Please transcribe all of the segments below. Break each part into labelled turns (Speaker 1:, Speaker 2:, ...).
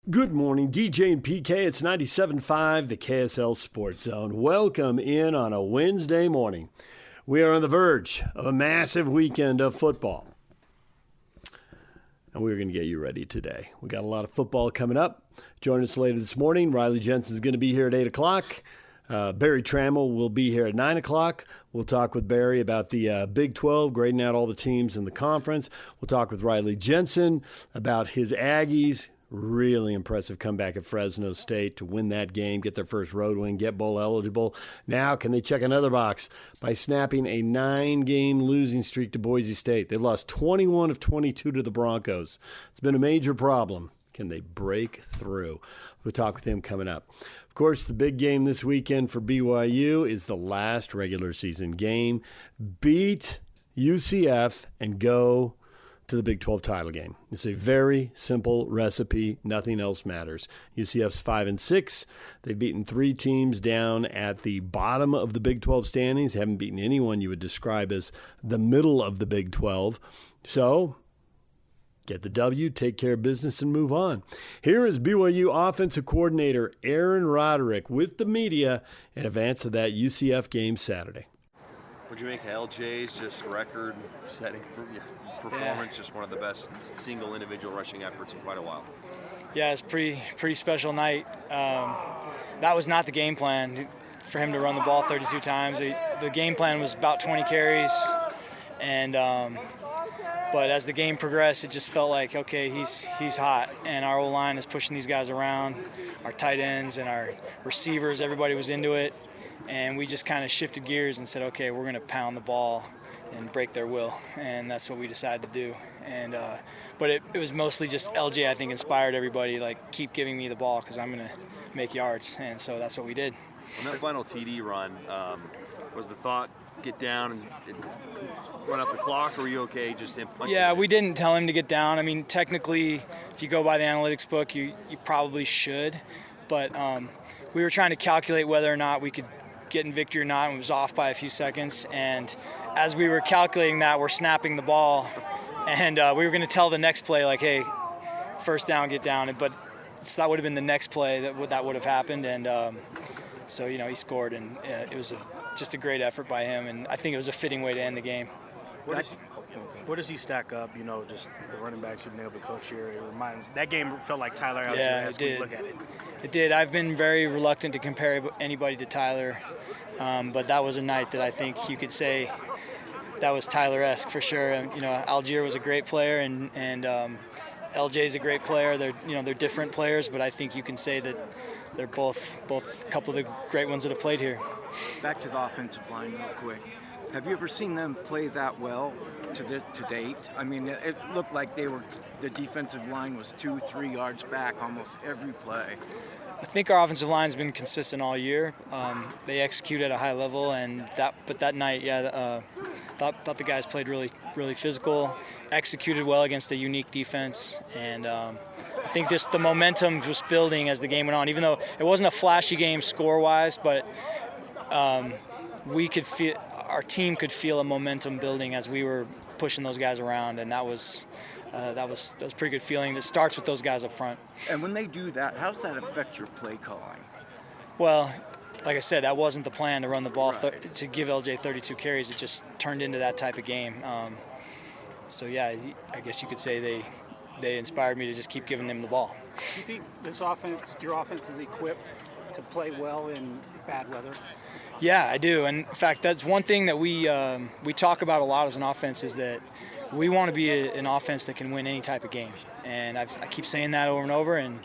Speaker 1: Good morning, DJ and PK. It's 97.5, the KSL Sports Zone. Welcome in on a Wednesday morning. We are on the verge of a massive weekend of football. And we're going to get you ready today. We got a lot of football coming up. Join us later this morning. Riley Jensen is going to be here at 8 o'clock. Barry Tramel will be here at 9 o'clock. We'll talk with Barry about the Big 12, grading out all the teams in the conference. We'll talk with Riley Jensen about his Aggies. Really impressive comeback at Fresno State to win that game, get their first road win, get bowl eligible. Now, can they check another box by snapping a 9-game losing streak to Boise State? They lost 21 of 22 to the Broncos. It's been a major problem. Can they break through? We'll talk with him coming up. Of course, the big game this weekend for BYU is the last regular season game. Beat UCF and go to the Big 12 title game. It's a very simple recipe. Nothing else matters. UCF's 5-6. They've beaten 3 teams down at the bottom of the Big 12 standings. Haven't beaten anyone you would describe as the middle of the Big 12. So, get the W, take care of business, and move on. Here is BYU offensive coordinator Aaron Roderick with the media in advance of that UCF game Saturday.
Speaker 2: Would you make LJ's just record-setting performance, just one of the best single individual rushing efforts in quite a while?
Speaker 3: Yeah, it's pretty special night. That was not the game plan for him to run the ball 32 times. The game plan was about 20 carries, and but as the game progressed, it just felt like, okay, he's hot, and our O-line is pushing these guys around. Our tight ends and our receivers, everybody was into it. And we just kind of shifted gears and said, okay, we're going to pound the ball and break their will. And that's what we decided to do. And but it was mostly just LJ, I think, inspired everybody, like, keep giving me the ball because I'm going to make yards. And so that's what we did.
Speaker 2: On that final TD run, was the thought get down and run up the clock, or were you okay just punching?
Speaker 3: Yeah, we didn't tell him to get down. I mean, technically, if you go by the analytics book, you probably should. But we were trying to calculate whether or not we could get in victory or not, and it was off by a few seconds. And as we were calculating that, we're snapping the ball, and we were going to tell the next play, like, hey, first down, get down. But that would have been the next play that would have happened. And so, he scored, and it was just a great effort by him, and I think it was a fitting way to end the game.
Speaker 4: Where does he stack up, just the running backs you've been able to coach here? It reminds, that game felt like Tyler Algier.
Speaker 3: Yeah, it did.
Speaker 4: Look at it.
Speaker 3: It did. I've been very reluctant to compare anybody to Tyler, but that was a night that I think you could say that was Tyler-esque for sure. Algier was a great player, and LJ's a great player. They're different players, but I think you can say that they're both a couple of the great ones that have played here.
Speaker 5: Back to the offensive line real quick. Have you ever seen them play that well to date? I mean, it looked like the defensive line was 2-3 yards back almost every play.
Speaker 3: I think our offensive line's been consistent all year. They execute at a high level, but that night, thought the guys played really, really physical, executed well against a unique defense, and I think the momentum was building as the game went on. Even though it wasn't a flashy game score-wise, but we could feel. Our team could feel a momentum building as we were pushing those guys around, and that was a pretty good feeling. That starts with those guys up front.
Speaker 5: And when they do that, how does that affect your play calling?
Speaker 3: Well, like I said, that wasn't the plan to run the ball to give LJ 32 carries. It just turned into that type of game. So yeah, I guess you could say they inspired me to just keep giving them the ball.
Speaker 6: Do you think your offense is equipped to play well in bad weather?
Speaker 3: Yeah, I do. And in fact, that's one thing that we talk about a lot as an offense is that we want to be an offense that can win any type of game. And I keep saying that over and over. And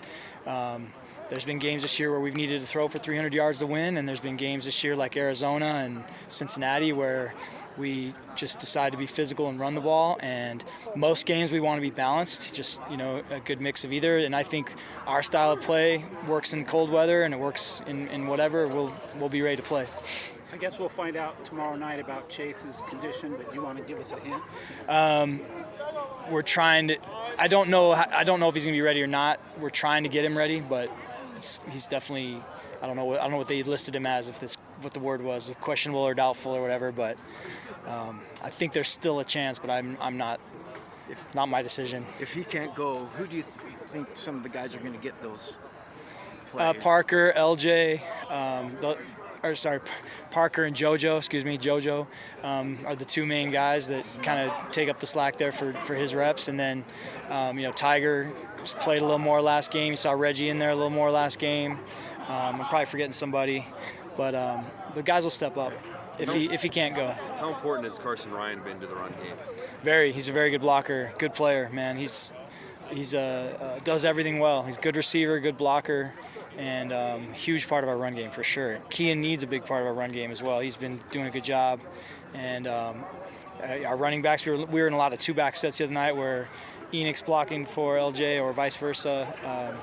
Speaker 3: there's been games this year where we've needed to throw for 300 yards to win. And there's been games this year like Arizona and Cincinnati where we just decide to be physical and run the ball. And most games we want to be balanced, just, a good mix of either. And I think our style of play works in cold weather and it works in whatever. We'll be ready to play.
Speaker 6: I guess we'll find out tomorrow night about Chase's condition, but do you want to give us a hint?
Speaker 3: We're trying to. I don't know if he's going to be ready or not. We're trying to get him ready, but he's definitely. I don't know what they listed him as, what the word was, questionable or doubtful or whatever. But I think there's still a chance, but I'm not. Not my decision.
Speaker 5: If he can't go, who do you think some of the guys are going to get those plays?
Speaker 3: Parker, LJ, Parker and JoJo, are the two main guys that kind of take up the slack there for his reps. And then, Tiger played a little more last game. You saw Reggie in there a little more last game. I'm probably forgetting somebody, but the guys will step up if he can't go.
Speaker 2: How important has Carson Ryan been to the run game?
Speaker 3: He's a very good blocker, good player, man. He's does everything well. He's a good receiver, good blocker, and huge part of our run game for sure. Kean needs a big part of our run game as well. He's been doing a good job, and our running backs. We were in a lot of two-back sets the other night where Enoch's blocking for LJ or vice versa.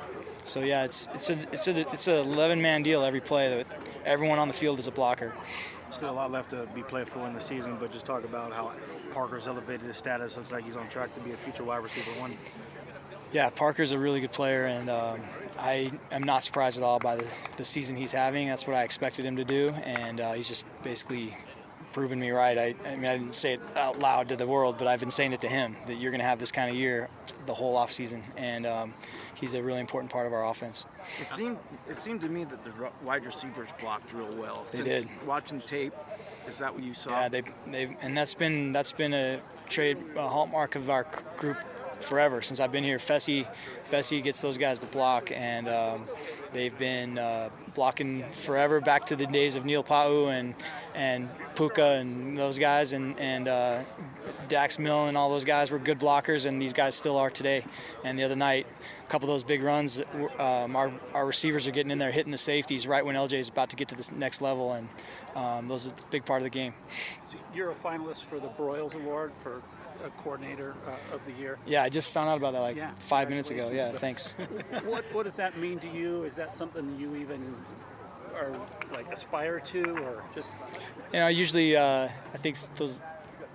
Speaker 3: So yeah, it's an 11-man deal every play. That everyone on the field is a blocker.
Speaker 4: Still a lot left to be played for in the season, but just talk about how Parker's elevated his status. Looks like he's on track to be a future wide receiver one.
Speaker 3: Yeah, Parker's a really good player, and I am not surprised at all by the season he's having. That's what I expected him to do, and he's just basically proven me right. I mean, I didn't say it out loud to the world, but I've been saying it to him, that you're going to have this kind of year the whole offseason, and he's a really important part of our offense.
Speaker 5: It seemed to me that the wide receivers blocked real well.
Speaker 3: They did.
Speaker 5: Watching tape, is that what you saw?
Speaker 3: Yeah, they've and that's been a hallmark of our group forever since I've been here. Fessy gets those guys to block, and they've been blocking forever, back to the days of Neil Pa'u and Puka and those guys, and Dax Milne and all those guys were good blockers, and these guys still are today. And the other night, a couple of those big runs, our receivers are getting in there, hitting the safeties right when LJ is about to get to the next level, and those are a big part of the game.
Speaker 6: So you're a finalist for the Broyles Award for a coordinator of the year.
Speaker 3: Yeah, I just found out about that 5 minutes ago. Yeah, thanks.
Speaker 6: What does that mean to you? Is that something you even are aspire to, or just?
Speaker 3: Usually I think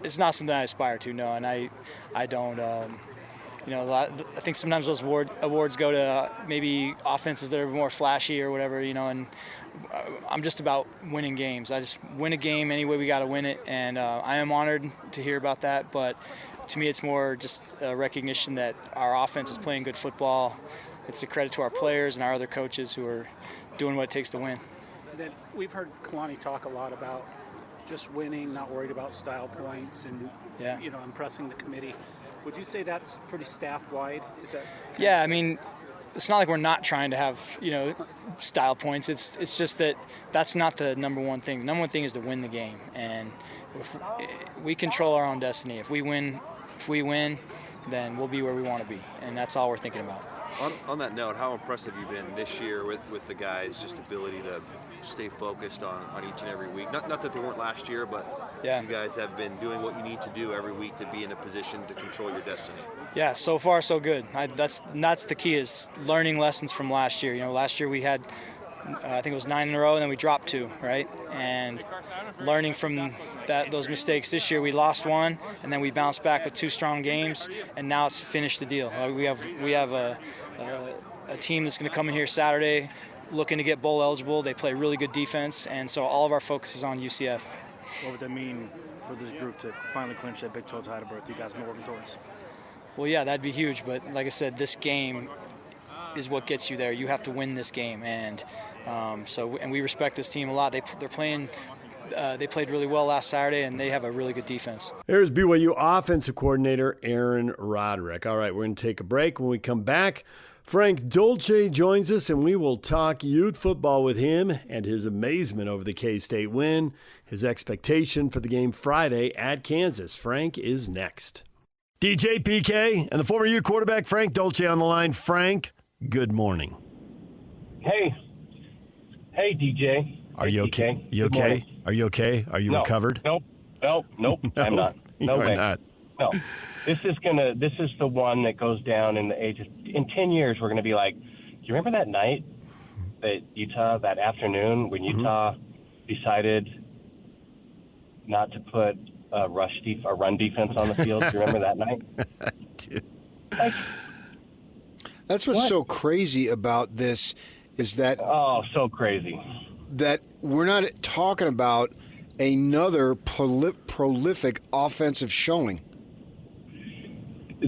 Speaker 3: it's not something I aspire to. No, and I don't. I think sometimes those awards go to maybe offenses that are more flashy or whatever. And I'm just about winning games. I just win a game any way we got to win it, and I am honored to hear about that. But to me, it's more just a recognition that our offense is playing good football. It's a credit to our players and our other coaches who are doing what it takes to win.
Speaker 6: Then we've heard Kalani talk a lot about just winning, not worried about style points, and impressing the committee. Would you say that's pretty staff-wide? Is that?
Speaker 3: Yeah, I mean, it's not like we're not trying to have style points. It's just that that's not the number one thing. The number one thing is to win the game, and if we control our own destiny. If we win, then we'll be where we want to be, and that's all we're thinking about.
Speaker 2: On that note, how impressed have you been this year with the guys' just ability to stay focused on each and every week? Not that they weren't last year, but you guys have been doing what you need to do every week to be in a position to control your destiny. Yeah,
Speaker 3: so far so good. That's the key, is learning lessons from last year. Last year we had I think it was 9 in a row, and then we dropped 2, right? And learning from those mistakes. This year we lost 1, and then we bounced back with 2 strong games, and now it's finished the deal. We have a team that's going to come in here Saturday looking to get bowl eligible. They play really good defense, and so all of our focus is on UCF.
Speaker 4: What would that mean for this group to finally clinch that Big 12 title berth you guys been working towards?
Speaker 3: Well, yeah, that'd be huge, but like I said, this game is what gets you there. You have to win this game, and and we respect this team a lot. They're playing. They played really well last Saturday, and they have a really good defense.
Speaker 1: There's BYU offensive coordinator Aaron Roderick. All right, we're going to take a break. When we come back, Frank Dolce joins us, and we will talk Ute football with him and his amazement over the K-State win, his expectation for the game Friday at Kansas. Frank is next. DJ PK and the former Ute quarterback Frank Dolce on the line. Frank, good morning.
Speaker 7: Hey, DJ.
Speaker 1: Are you okay? You okay? Are you okay? Are you recovered?
Speaker 7: Nope. No, I'm not. No way.
Speaker 1: Not.
Speaker 7: No. This is the one that goes down in the ages. In 10 years, we're going to be like, do you remember that night that afternoon when Utah decided not to put a run defense on the field? Do you remember that night?
Speaker 1: Dude.
Speaker 8: That's what's so crazy about this is that...
Speaker 7: Oh, so crazy.
Speaker 8: That we're not talking about another prolific offensive showing.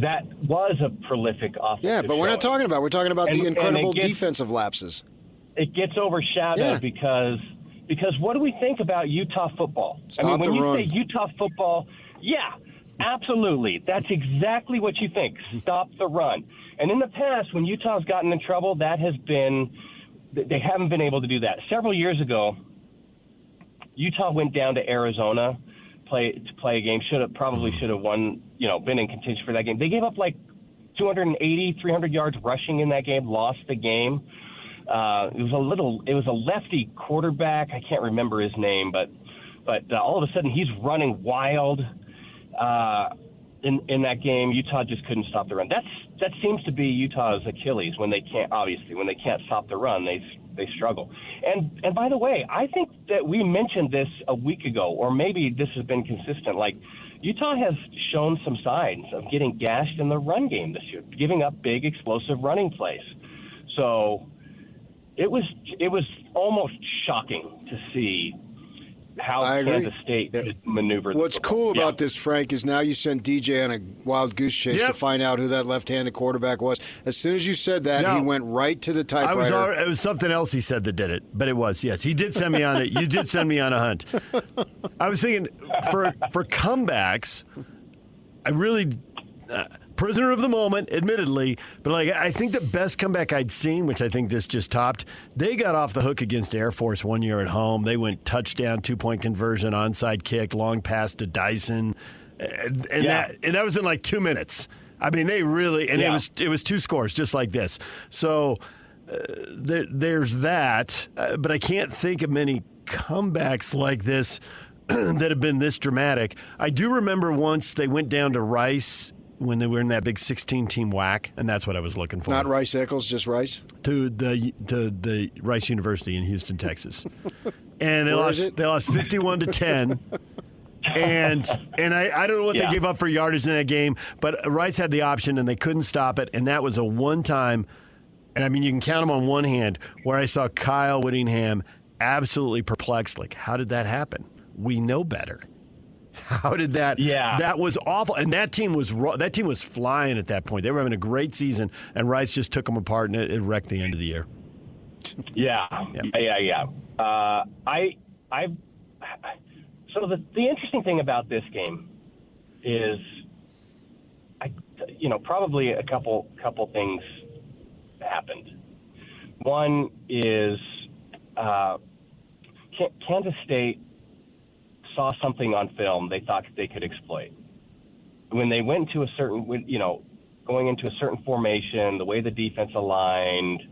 Speaker 7: that was a prolific offensive
Speaker 8: Yeah, but we're not talking about. We're talking about the incredible defensive lapses.
Speaker 7: It gets overshadowed because what do we think about Utah football?
Speaker 8: Stop
Speaker 7: when
Speaker 8: the
Speaker 7: you
Speaker 8: run.
Speaker 7: say Utah football, yeah, absolutely. That's exactly what you think. Stop the run. And in the past, when Utah's gotten in trouble, they haven't been able to do that. Several years ago, Utah went down to Arizona to play a game. Probably should have won, been in contention for that game. They gave up like 280, 300 yards rushing in that game, lost the game. It was a lefty quarterback. I can't remember his name, but all of a sudden he's running wild in that game. Utah just couldn't stop the run. That seems to be Utah's Achilles when they can't stop the run. They struggle. And by the way, I think that we mentioned this a week ago, or maybe this has been consistent. Like, Utah has shown some signs of getting gashed in the run game this year, giving up big explosive running plays. So it was almost shocking to see how Kansas State maneuvered.
Speaker 8: What's cool about this, Frank, is now you sent DJ on a wild goose chase to find out who that left-handed quarterback was. As soon as you said that, he went right to the typewriter.
Speaker 1: It was something else he said that did it, but it was, yes. He did send me on it. You did send me on a hunt. I was thinking, for comebacks, I really... prisoner of the moment, admittedly, but I think the best comeback I'd seen, which I think this just topped, they got off the hook against Air Force one year at home. They went touchdown, 2-point conversion, onside kick, long pass to Dyson, and that was in like 2 minutes. I mean, they really, and it was 2 scores just like this. So there's that, but I can't think of many comebacks like this that have been this dramatic. I do remember once they went down to Rice when they were in that big 16-team whack, and that's what I was looking for.
Speaker 8: Not Rice Eccles, just Rice?
Speaker 1: To the Rice University in Houston, Texas. And they lost 51-10. And I don't know what they gave up for yardage in that game, but Rice had the option, and they couldn't stop it, and that was a one-time, and I mean, you can count them on one hand, where I saw Kyle Whittingham absolutely perplexed. Like, how did that happen? We know better. How did that? Yeah, that was awful. And that team was flying at that point. They were having a great season, and Rice just took them apart, and it wrecked the end of the year.
Speaker 7: Yeah. So the interesting thing about this game is, probably a couple things happened. One is Kansas State saw something on film they thought they could exploit. When they went to going into a certain formation, the way the defense aligned,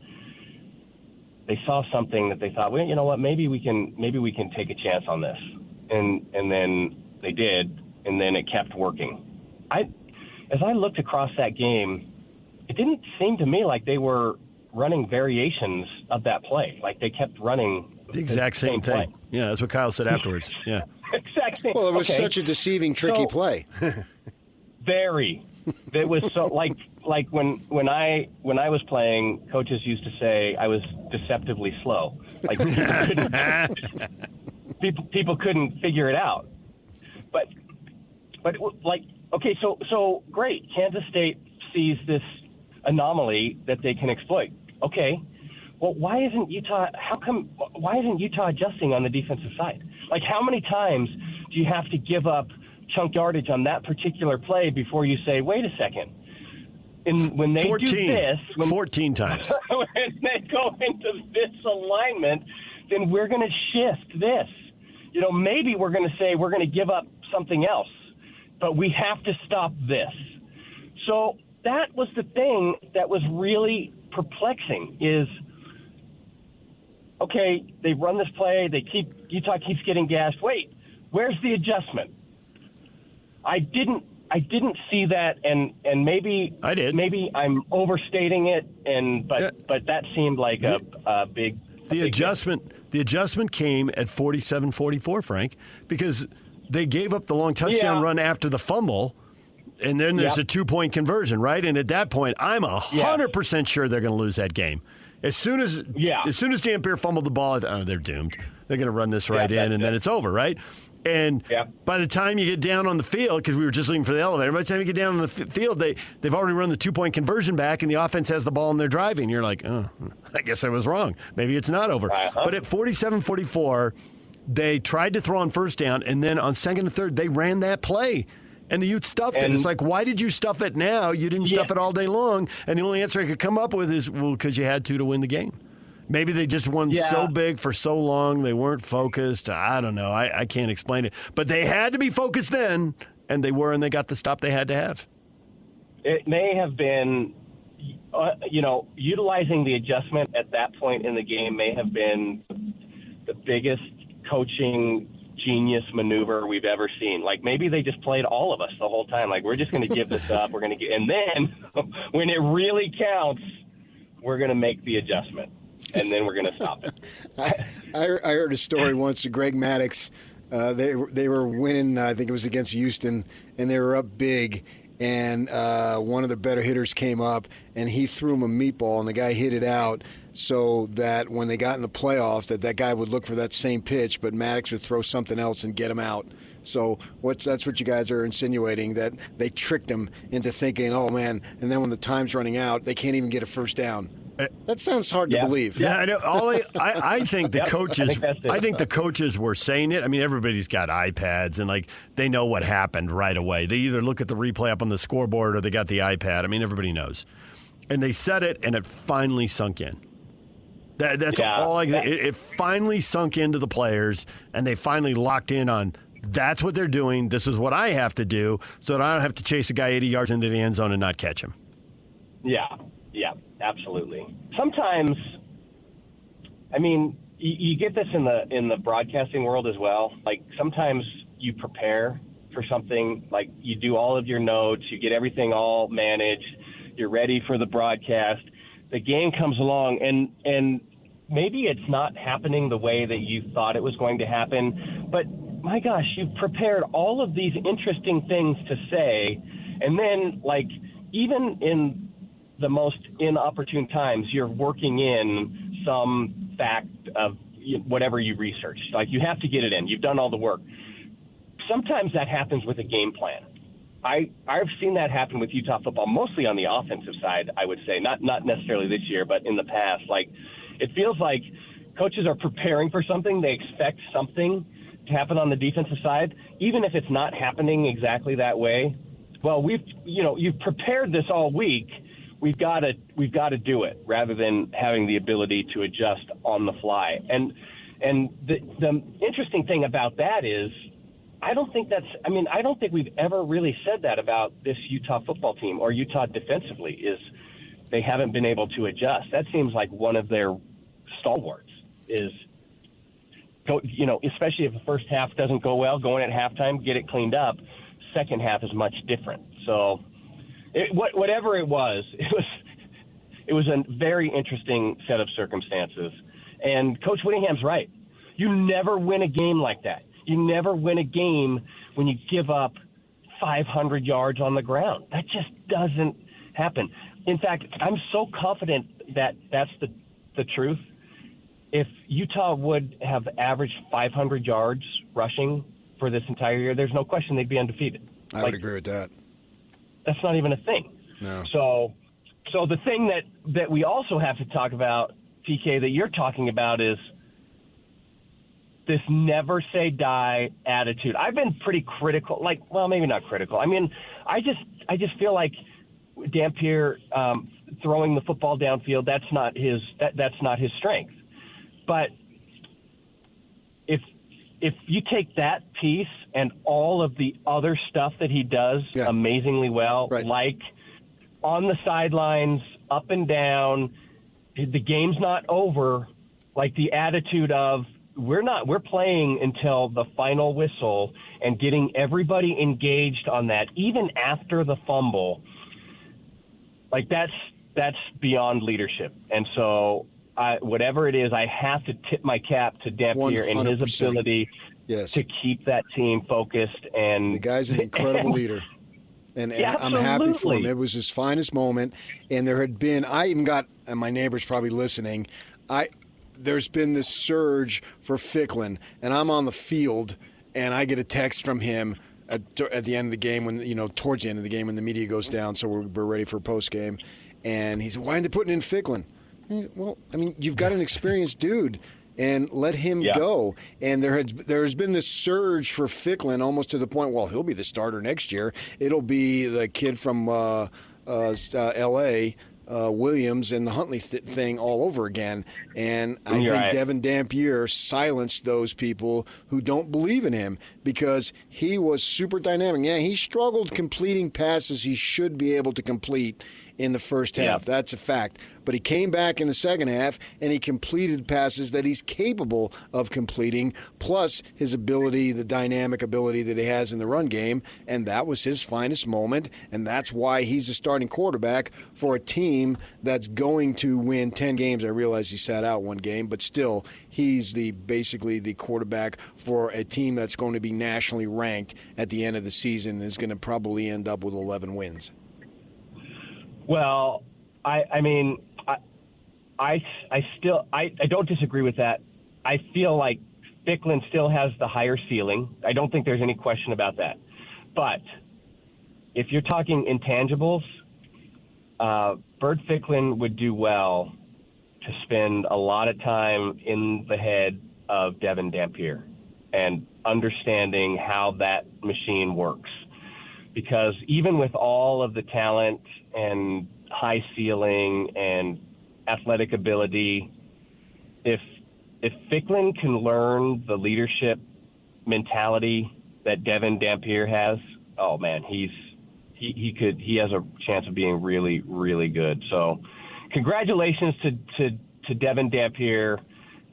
Speaker 7: they saw something that they thought, well, you know what, maybe we can take a chance on this. And then they did, and then it kept working. As I looked across that game, it didn't seem to me like they were running variations of that play. Like, they kept running
Speaker 1: the exact same thing.
Speaker 7: Play.
Speaker 1: Yeah, that's what Kyle said afterwards. Yeah.
Speaker 7: Exact same.
Speaker 8: Well, it was such a deceiving, tricky play.
Speaker 7: Very. It was so like when I was playing, coaches used to say I was deceptively slow. Like, people couldn't figure it out. But okay, so great. Kansas State sees this anomaly that they can exploit. Okay. Well, why isn't Utah adjusting on the defensive side? Like, how many times do you have to give up chunk yardage on that particular play before you say, wait a second? And when they
Speaker 1: 14,
Speaker 7: do this,
Speaker 1: 14 times.
Speaker 7: When they go into this alignment, then we're going to shift this. Maybe we're going to say we're going to give up something else, but we have to stop this. So that was the thing that was really perplexing is, okay, they run this play, Utah keeps getting gashed. Wait, where's the adjustment? I didn't see that, and maybe
Speaker 1: I did.
Speaker 7: Maybe I'm overstating it, but that seemed like a big.
Speaker 1: The adjustment came at 47-44, Frank, because they gave up the long touchdown run after the fumble, and then there's a 2-point conversion, right? And at that point, I'm 100% sure they're going to lose that game. As soon as Dampier fumbled the ball, they're doomed. They're going to run this right in, and then it's over, right? And by the time you get down on the field, because we were just looking for the elevator, by the time you get down on the field, they've already run the 2-point conversion back, and the offense has the ball and they're driving. You're like, oh, I guess I was wrong. Maybe it's not over. But at 47-44, they tried to throw on first down, and then on second and third, they ran that play. And the Utes stuffed it. It's like, why did you stuff it now? You didn't stuff it all day long. And the only answer I could come up with is, well, because you had to win the game. Maybe they just won so big for so long, they weren't focused. I don't know. I can't explain it. But they had to be focused then, and they were, and they got the stop they had to have.
Speaker 7: It may have been, utilizing the adjustment at that point in the game may have been the biggest coaching genius maneuver we've ever seen. Like, maybe they just played all of us the whole time. Like, we're just going to give this up. We're going to and then when it really counts, we're going to make the adjustment. And then we're going to stop it.
Speaker 8: I heard a story once of Greg Maddox. They were winning, I think it was against Houston, and they were up big. And one of the better hitters came up, and he threw him a meatball, and the guy hit it out so that when they got in the playoff, that guy would look for that same pitch, but Maddox would throw something else and get him out. So that's what you guys are insinuating, that they tricked him into thinking, oh, man, and then when the time's running out, they can't even get a first down. That sounds hard to believe.
Speaker 1: Yeah, I know. I think the coaches. I think the coaches were saying it. I mean, everybody's got iPads, and they know what happened right away. They either look at the replay up on the scoreboard or they got the iPad. I mean, everybody knows. And they said it, and it finally sunk in. That's all. It finally sunk into the players, and they finally locked in on. That's what they're doing. This is what I have to do, so that I don't have to chase a guy 80 yards into the end zone and not catch him.
Speaker 7: Yeah. Absolutely. Sometimes, I mean, you get this in the broadcasting world as well. Like, sometimes you prepare for something, like you do all of your notes, you get everything all managed, you're ready for the broadcast. The game comes along, and maybe it's not happening the way that you thought it was going to happen, but my gosh, you've prepared all of these interesting things to say, and then, like, even in the most inopportune times, you're working in some fact of whatever you researched. Like, you have to get it in. You've done all the work. Sometimes that happens with a game plan. I've seen that happen with Utah football, mostly on the offensive side, I would say. Not necessarily this year, but in the past. Like, it feels like coaches are preparing for something. They expect something to happen on the defensive side, even if it's not happening exactly that way. Well, you've prepared this all week. We've got to do it rather than having the ability to adjust on the fly. And the interesting thing about that is, I don't think we've ever really said that about this Utah football team or Utah defensively, is they haven't been able to adjust. That seems like one of their stalwarts is, especially if the first half doesn't go well, go in at halftime, get it cleaned up. Second half is much different. So whatever it was a very interesting set of circumstances. And Coach Whittingham's right. You never win a game like that. You never win a game when you give up 500 yards on the ground. That just doesn't happen. In fact, I'm so confident that that's the truth. If Utah would have averaged 500 yards rushing for this entire year, there's no question they'd be undefeated.
Speaker 8: I would agree with that.
Speaker 7: That's not even a thing.
Speaker 8: No.
Speaker 7: So the thing that we also have to talk about, PK, that you're talking about is this never say die attitude. I've been pretty critical, maybe not critical. I mean, I just feel like Dampier throwing the football downfield, that's not his strength. But if you take that piece and all of the other stuff that he does amazingly well, right, like on the sidelines, up and down, the game's not over, like the attitude of we're playing until the final whistle and getting everybody engaged on that, even after the fumble, like that's beyond leadership. And so whatever it is, I have to tip my cap to Dampier and his ability to keep that team focused. And
Speaker 8: the guy's an incredible leader. And
Speaker 7: Yeah,
Speaker 8: I'm happy for him.
Speaker 7: absolutely.
Speaker 8: It was his finest moment. And there had been, I even got, and my neighbor's probably listening, there's been this surge for Ficklin, and I'm on the field, and I get a text from him at the end of the game towards the end of the game when the media goes down, so we're ready for post game, and he said, "Why aren't they putting in Ficklin?" Well, I mean, you've got an experienced dude, and let him go. And there's been this surge for Ficklin almost to the point, well, he'll be the starter next year. It'll be the kid from L.A., Williams and the Huntley thing all over again. And I think Devin Dampier silenced those people who don't believe in him because he was super dynamic. Yeah, he struggled completing passes he should be able to complete in the first half. That's a fact. But he came back in the second half and he completed passes that he's capable of completing, plus his ability, the dynamic ability that he has in the run game, and that was his finest moment, and that's why he's a starting quarterback for a team that's going to win 10 games. I realize he sat out one game, but still, he's basically the quarterback for a team that's going to be nationally ranked at the end of the season and is going to probably end up with 11 wins.
Speaker 7: Well, I mean, I don't disagree with that. I feel like Ficklin still has the higher ceiling. I don't think there's any question about that. But if you're talking intangibles, Bert Ficklin would do well to spend a lot of time in the head of Devin Dampier and understanding how that machine works. Because even with all of the talent and high ceiling and athletic ability, if Ficklin can learn the leadership mentality that Devin Dampier has, oh man, he has a chance of being really, really good. So congratulations to Devin Dampier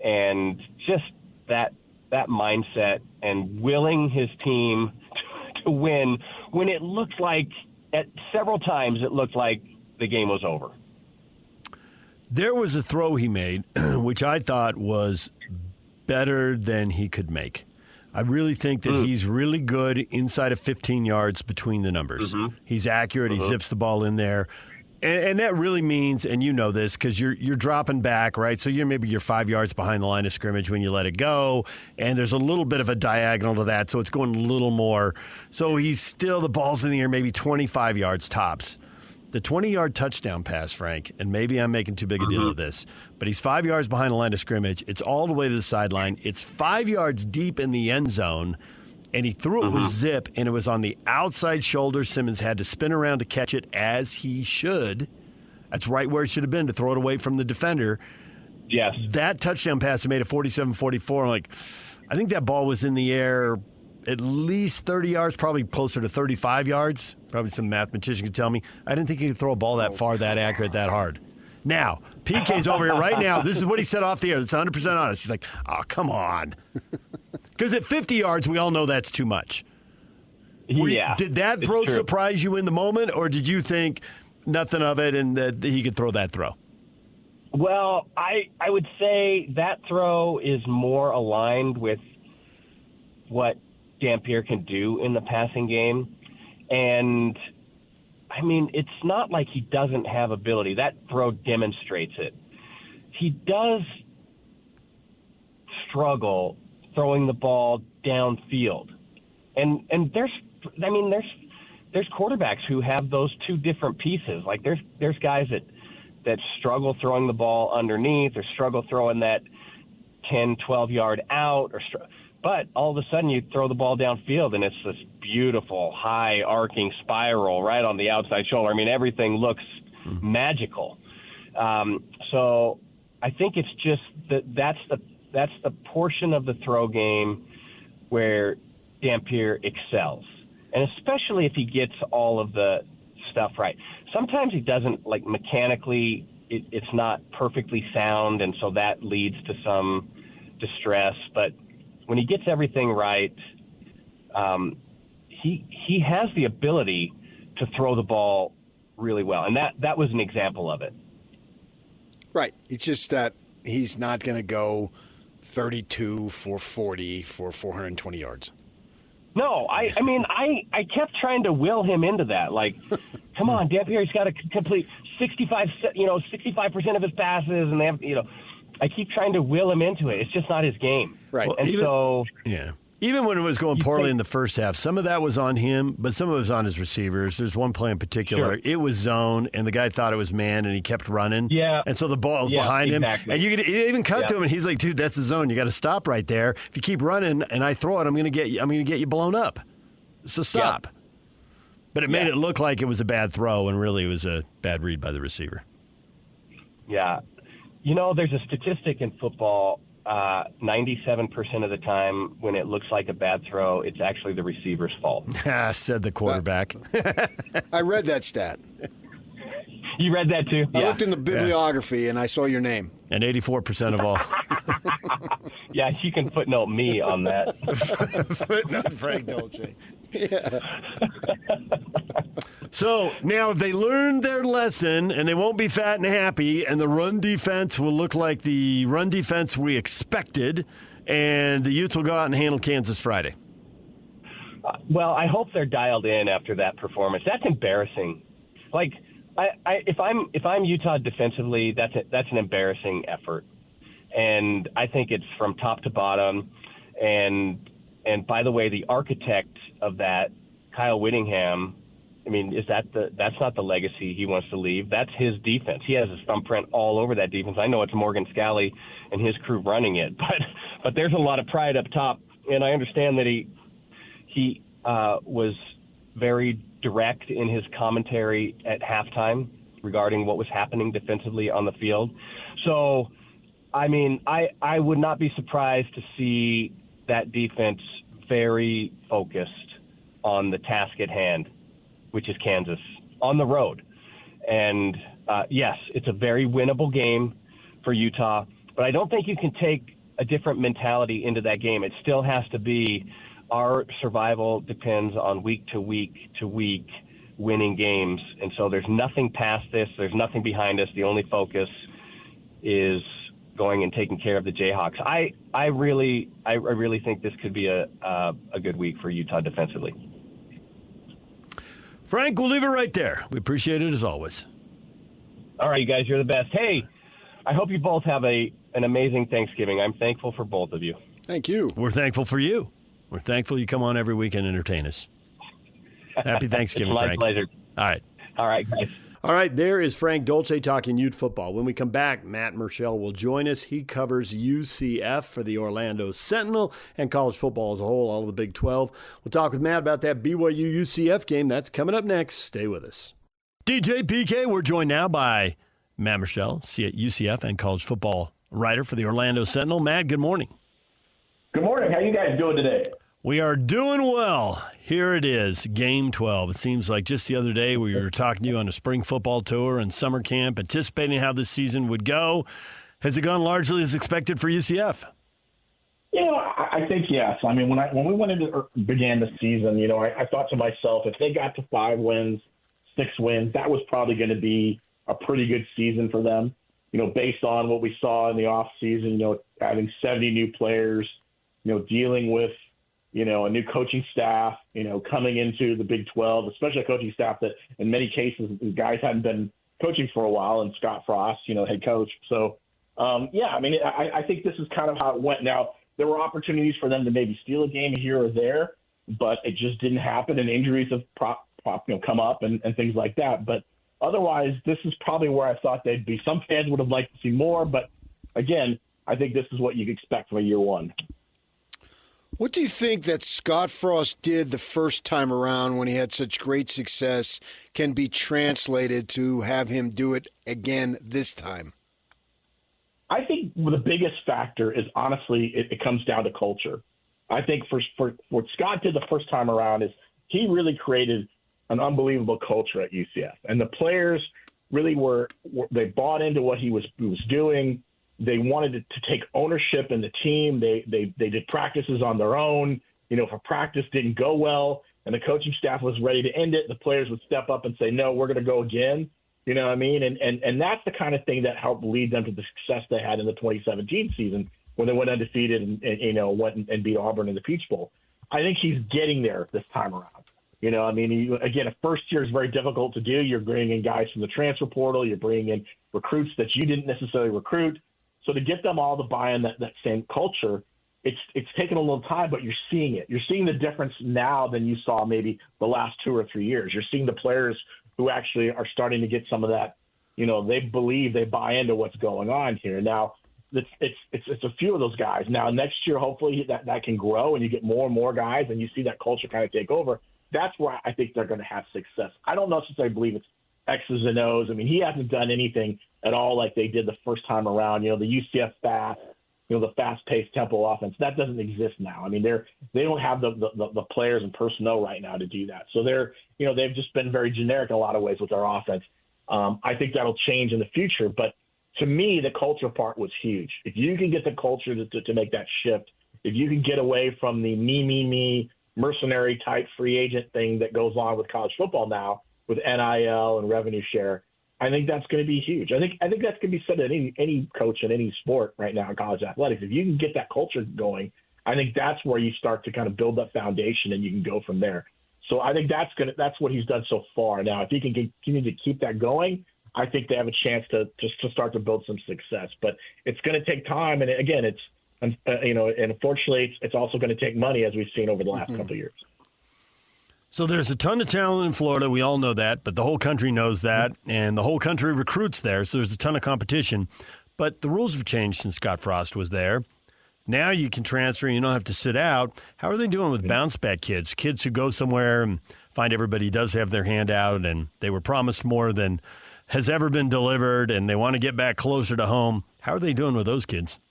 Speaker 7: and just that mindset and willing his team to win when it looked like at several times it looked like the game was over.
Speaker 1: There was a throw he made, which I thought was better than he could make. I really think that he's really good inside of 15 yards between the numbers. Mm-hmm. He's accurate. He zips the ball in there. And that really means, and you know this, because you're dropping back, right? So you're 5 yards behind the line of scrimmage when you let it go, and there's a little bit of a diagonal to that, so it's going a little more. So the ball's in the air maybe 25 yards tops. The 20-yard touchdown pass, Frank, and maybe I'm making too big a deal of this, but he's 5 yards behind the line of scrimmage. It's all the way to the sideline. It's 5 yards deep in the end zone, and he threw it with zip, and it was on the outside shoulder. Simmons had to spin around to catch it, as he should. That's right where it should have been, to throw it away from the defender.
Speaker 7: Yes.
Speaker 1: That touchdown pass made it 47-44. I think that ball was in the air at least 30 yards, probably closer to 35 yards. Probably some mathematician could tell me. I didn't think he could throw a ball that far, that accurate, that hard. Now, PK's over here right now. This is what he said off the air. It's 100% honest. He's like, oh, come on. Because at 50 yards, we all know that's too much.
Speaker 7: Yeah.
Speaker 1: Did that throw surprise you in the moment, or did you think nothing of it and that he could throw that throw?
Speaker 7: Well, I would say that throw is more aligned with what Dampier can do in the passing game. And, I mean, it's not like he doesn't have ability. That throw demonstrates it. He does struggle throwing the ball downfield. And there's quarterbacks who have those two different pieces. Like there's guys that struggle throwing the ball underneath or struggle throwing that 10, 12-yard out. But all of a sudden you throw the ball downfield and it's this beautiful high arcing spiral right on the outside shoulder. I mean, everything looks magical. So I think it's just that's the portion of the throw game where Dampier excels, and especially if he gets all of the stuff right. Sometimes he doesn't, like mechanically, it's not perfectly sound, and so that leads to some distress. But when he gets everything right, he has the ability to throw the ball really well, and that was an example of it.
Speaker 8: Right. It's just that he's not going to go 32 for 40 for 420 yards.
Speaker 7: No, I mean, I kept trying to will him into that. Like, come on, Dampierre's got to complete 65% of his passes, and they have, I keep trying to will him into it. It's just not his game.
Speaker 8: Right.
Speaker 7: And
Speaker 1: Even when it was going poorly in the first half, some of that was on him, but some of it was on his receivers. There's one play in particular. Sure. It was zone, and the guy thought it was man, and he kept running. Yeah. And so the ball was behind him. And you could even cut to him, and he's like, dude, that's the zone. You got to stop right there. If you keep running and I throw it, I'm going to get you blown up. So stop. Yeah. But it made it look like it was a bad throw, and really it was a bad read by the receiver.
Speaker 7: Yeah. There's a statistic in football. 97% of the time when it looks like a bad throw, it's actually the receiver's fault.
Speaker 1: Said the quarterback.
Speaker 8: I read that stat.
Speaker 7: You read that too?
Speaker 8: I looked in the bibliography and I saw your name.
Speaker 1: And 84% of all.
Speaker 7: Yeah, you can footnote me on that.
Speaker 1: Footnote Frank Dolce. Yeah. So now if they learn their lesson and they won't be fat and happy and the run defense will look like the run defense we expected and the Utes will go out and handle Kansas Friday.
Speaker 7: Well, I hope they're dialed in after that performance. That's embarrassing. Like, if I'm Utah defensively, that's an embarrassing effort. And I think it's from top to bottom. And by the way, the architect of that, Kyle Whittingham, I mean, that's not the legacy he wants to leave. That's his defense. He has his thumbprint all over that defense. I know it's Morgan Scalley and his crew running it, but there's a lot of pride up top. And I understand that he was very direct in his commentary at halftime regarding what was happening defensively on the field. So, I mean, I would not be surprised to see that defense very focused on the task at hand, which is Kansas, on the road. And, yes, it's a very winnable game for Utah, but I don't think you can take a different mentality into that game. It still has to be our survival depends on week to week to week winning games. And so there's nothing past this. There's nothing behind us. The only focus is going and taking care of the Jayhawks. I really think this could be a good week for Utah defensively.
Speaker 1: Frank, we'll leave it right there. We appreciate it as always.
Speaker 7: All right, you guys, you're the best. Hey, I hope you both have an amazing Thanksgiving. I'm thankful for both of you.
Speaker 8: Thank you.
Speaker 1: We're thankful for you. We're thankful you come on every week and entertain us. Happy Thanksgiving,
Speaker 7: It's my
Speaker 1: Frank.
Speaker 7: pleasure.
Speaker 1: All right,
Speaker 7: guys.
Speaker 1: All right, there is Frank Dolce talking Ute football. When we come back, Matt Murschel will join us. He covers UCF for the Orlando Sentinel and college football as a whole, all of the Big 12. We'll talk with Matt about that BYU UCF game. That's coming up next. Stay with us. DJ PK, we're joined now by Matt Murschel, UCF and college football writer for the Orlando Sentinel. Matt, good morning.
Speaker 9: Good morning. How you guys doing today?
Speaker 1: We are doing well. Here it is, Game 12. It seems like just the other day we were talking to you on a spring football tour and summer camp, anticipating how this season would go. Has it gone largely as expected for UCF?
Speaker 9: I think yes. I mean, when we began the season, I thought to myself, if they got to 5 wins, 6 wins, that was probably going to be a pretty good season for them. Based on what we saw in the off season, having 70 new players, dealing with a new coaching staff, coming into the Big 12, especially a coaching staff that in many cases the guys hadn't been coaching for a while, and Scott Frost, head coach. So, I think this is kind of how it went. Now, there were opportunities for them to maybe steal a game here or there, but it just didn't happen, and injuries have come up and things like that. But otherwise, this is probably where I thought they'd be. Some fans would have liked to see more, but again, I think this is what you'd expect from a year one.
Speaker 8: What do you think that Scott Frost did the first time around when he had such great success can be translated to have him do it again this time?
Speaker 9: I think the biggest factor is, honestly, it comes down to culture. I think for what Scott did the first time around is he really created an unbelievable culture at UCF. And the players really they bought into what he was doing. They wanted to take ownership in the team. They did practices on their own. If a practice didn't go well and the coaching staff was ready to end it, the players would step up and say, no, we're going to go again. You know what I mean? And that's the kind of thing that helped lead them to the success they had in the 2017 season when they went undefeated and went and beat Auburn in the Peach Bowl. I think he's getting there this time around. You know, I mean, again, a first year is very difficult to do. You're bringing in guys from the transfer portal. You're bringing in recruits that you didn't necessarily recruit. So to get them all to buy in that same culture, it's taken a little time, but you're seeing it. You're seeing the difference now than you saw maybe the last 2 or 3 years. You're seeing the players who actually are starting to get some of that. You know, they believe, they buy into what's going on here. Now, it's a few of those guys. Now, next year, hopefully that can grow and you get more and more guys and you see that culture kind of take over. That's where I think they're going to have success. I don't necessarily believe it's X's and O's. I mean, he hasn't done anything at all like they did the first time around. You know, the UCF fast, you know, the fast-paced tempo offense, that doesn't exist now. I mean, they don't have the players and personnel right now to do that. So they've just been very generic in a lot of ways with their offense. I think that'll change in the future. But to me, the culture part was huge. If you can get the culture to make that shift, if you can get away from the me, mercenary type free agent thing that goes on with college football now with NIL and revenue share, I think that's going to be huge. I think that's going to be said to any coach in any sport right now in college athletics. If you can get that culture going, I think that's where you start to kind of build that foundation and you can go from there. So I think that's what he's done so far. Now, if he can continue to keep that going, I think they have a chance to start to build some success. But it's going to take time, and again, it's and unfortunately, it's also going to take money, as we've seen over the last couple of years.
Speaker 1: So there's a ton of talent in Florida. We all know that, but the whole country knows that, and the whole country recruits there, so there's a ton of competition. But the rules have changed since Scott Frost was there. Now you can transfer and you don't have to sit out. How are they doing with bounce-back kids who go somewhere and find everybody does have their hand out and they were promised more than has ever been delivered and they want to get back closer to home? How are they doing with those kids?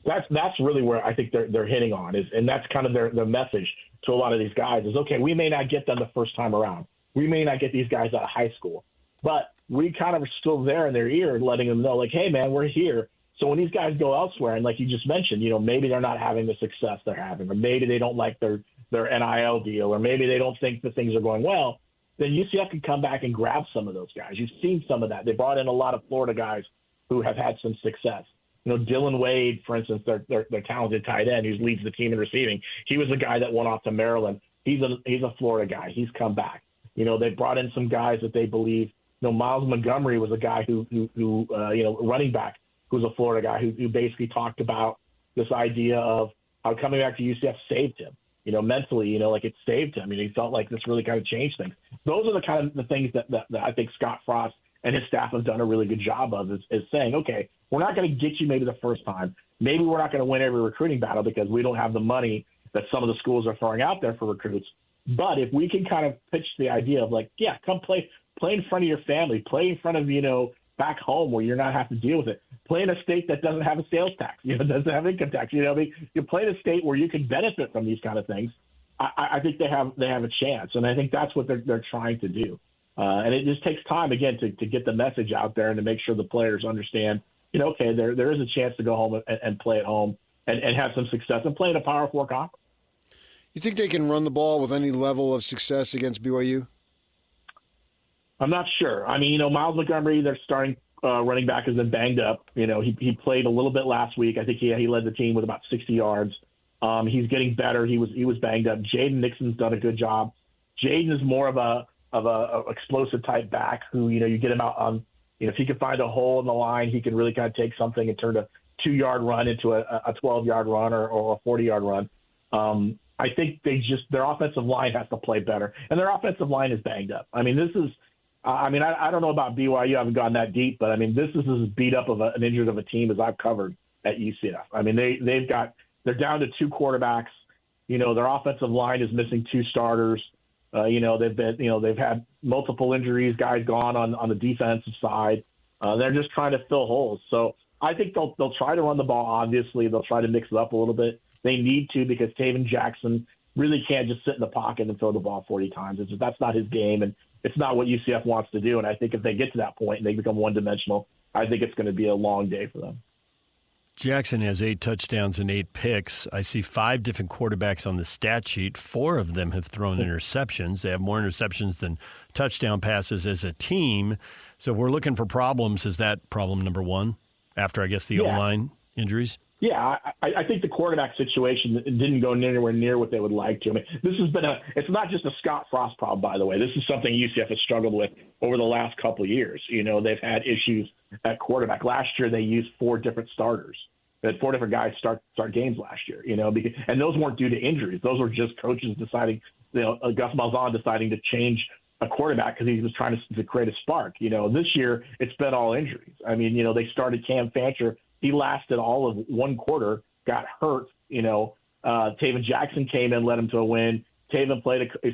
Speaker 9: That's really where I think they're hitting on, and that's kind of their message to a lot of these guys is, okay, we may not get them the first time around. We may not get these guys out of high school, but we kind of are still there in their ear letting them know, like, hey, man, we're here. So when these guys go elsewhere, and like you just mentioned, you know, maybe they're not having the success they're having, or maybe they don't like their NIL deal, or maybe they don't think that things are going well, then UCF can come back and grab some of those guys. You've seen some of that. They brought in a lot of Florida guys who have had some success. You know, Dylan Wade, for instance, their talented tight end who leads the team in receiving. He was a guy that went off to Maryland. He's a Florida guy. He's come back. You know, they brought in some guys that they believe. You know, Miles Montgomery was a guy who running back, who's a Florida guy who basically talked about this idea of how coming back to UCF saved him. You know, mentally, you know, like it saved him. I mean, he felt like this really kind of changed things. Those are the kind of the things that I think Scott Frost and his staff have done a really good job of is saying, okay, we're not going to get you maybe the first time. Maybe we're not going to win every recruiting battle because we don't have the money that some of the schools are throwing out there for recruits. But if we can kind of pitch the idea of like, yeah, come play in front of your family, play in front of, you know, back home where you're not having to deal with it. Play in a state that doesn't have a sales tax, you know, doesn't have income tax. You know, I mean, you play in a state where you can benefit from these kind of things. I think they have a chance, and I think that's what they're trying to do. And it just takes time again to get the message out there and to make sure the players understand, you know, okay, there is a chance to go home and play at home and have some success and play in a Power 4 conference.
Speaker 8: You think they can run the ball with any level of success against BYU?
Speaker 9: I'm not sure. I mean, you know, Miles Montgomery, their starting running back, has been banged up. You know, he played a little bit last week. I think he led the team with about 60 yards. He's getting better. He was banged up. Jaden Nixon's done a good job. Jaden is more of a explosive type back who, you know, you get him out on, you know, if he can find a hole in the line, he can really kind of take something and turn a 2-yard run into a 12-yard run or a 40-yard run. I think their offensive line has to play better, and their offensive line is banged up. I mean, this is. I don't know about BYU. I haven't gone that deep, but I mean, this is as beat up of an injured of a team as I've covered at UCF. I mean, they're down to 2 quarterbacks. You know, their offensive line is missing 2 starters. They've had multiple injuries, guys gone on the defensive side. They're just trying to fill holes. So I think they'll try to run the ball. Obviously, they'll try to mix it up a little bit. They need to because Taven Jackson really can't just sit in the pocket and throw the ball 40 times. That's not his game, and it's not what UCF wants to do. And I think if they get to that point and they become one-dimensional, I think it's going to be a long day for them.
Speaker 1: Jackson has 8 touchdowns and 8 picks. I see 5 different quarterbacks on the stat sheet. 4 of them have thrown interceptions. They have more interceptions than touchdown passes as a team. So if we're looking for problems, is that problem number 1 after, I guess, the O-line injuries?
Speaker 9: Yeah, I think the quarterback situation didn't go anywhere near what they would like to. I mean, this has been it's not just a Scott Frost problem, by the way. This is something UCF has struggled with over the last couple of years. They've had issues at quarterback. Last year, they used 4 different starters. They had 4 different guys start games last year, and those weren't due to injuries. Those were just coaches deciding, Gus Malzahn deciding to change a quarterback because he was trying to create a spark. This year, it's been all injuries. I mean, they started Cam Fancher. He lasted all of 1 quarter, got hurt. Taven Jackson came in, led him to a win. Taven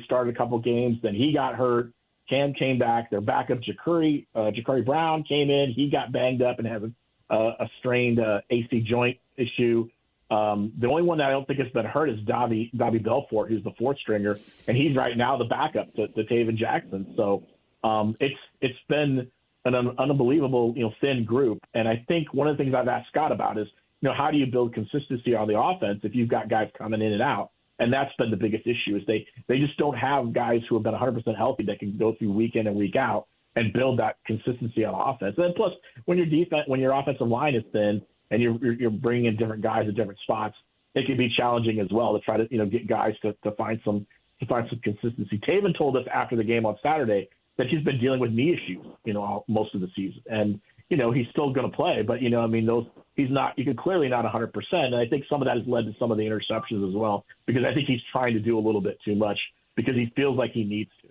Speaker 9: started a couple games, then he got hurt. Cam came back. Their backup, Ja'Cory Brown, came in. He got banged up and has a strained AC joint issue. The only one that I don't think has been hurt is Dobby Belfort, who's the 4th stringer, and he's right now the backup to Taven Jackson. So it's been an unbelievable, thin group. And I think one of the things I've asked Scott about is, how do you build consistency on the offense if you've got guys coming in and out? And that's been the biggest issue is they just don't have guys who have been 100% healthy that can go through week in and week out and build that consistency on offense. And then plus, when your offensive line is thin and you're bringing in different guys at different spots, it can be challenging as well to try to get guys to find some consistency. Taven told us after the game on Saturday that he's been dealing with knee issues, most of the season. And, he's still going to play, but, he's clearly not 100%. And I think some of that has led to some of the interceptions as well, because I think he's trying to do a little bit too much because he feels like he needs to.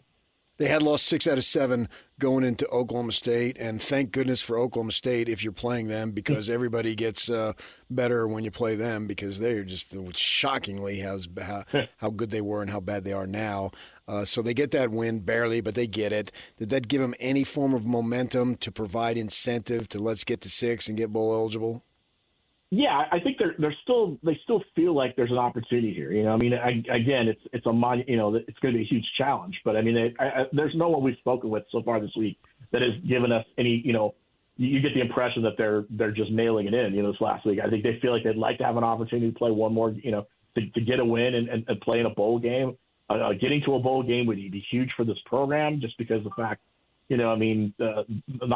Speaker 8: They had lost 6 out of 7 going into Oklahoma State, and thank goodness for Oklahoma State if you're playing them, because everybody gets better when you play them, because they're just shockingly how good they were and how bad they are now. So they get that win barely, but they get it. Did that give them any form of momentum to provide incentive to let's get to 6 and get bowl eligible?
Speaker 9: Yeah, I think they still feel like there's an opportunity here. Again, it's it's going to be a huge challenge. But there's no one we've spoken with so far this week that has given us any. You get the impression that they're just mailing it in. This last week, I think they feel like they'd like to have an opportunity to play one more. To get a win and play in a bowl game. Getting to a bowl game would be huge for this program, just because of the fact. Not a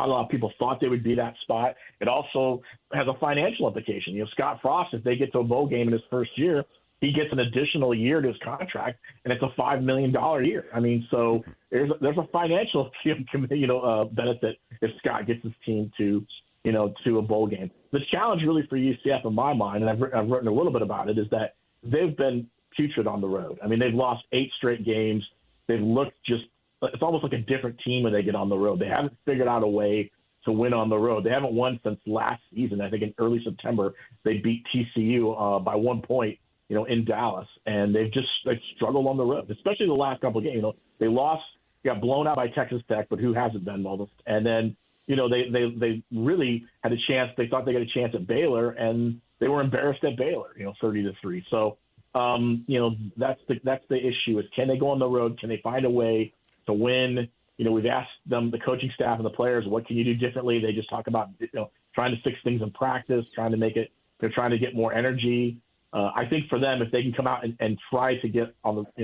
Speaker 9: lot of people thought they would be that spot. It also has a financial implication. Scott Frost, if they get to a bowl game in his first year, he gets an additional year to his contract, and it's a $5 million year. So there's a financial benefit if Scott gets his team to a bowl game. The challenge really for UCF, in my mind, and I've written a little bit about it, is that they've been putrid on the road. They've lost 8 straight games. They've looked it's almost like a different team when they get on the road. They haven't figured out a way to win on the road. They haven't won since last season. I think in early September, they beat TCU by 1 point, in Dallas. And they've struggled on the road, especially the last couple of games. They got blown out by Texas Tech, but who hasn't been almost? And then, they really had a chance. They thought they got a chance at Baylor, and they were embarrassed at Baylor, 30-3. So, that's the issue is, can they go on the road? Can they find a way to win? We've asked them, the coaching staff and the players, what can you do differently? They just talk about, trying to fix things in practice, trying to get more energy. I think for them, if they can come out and try to get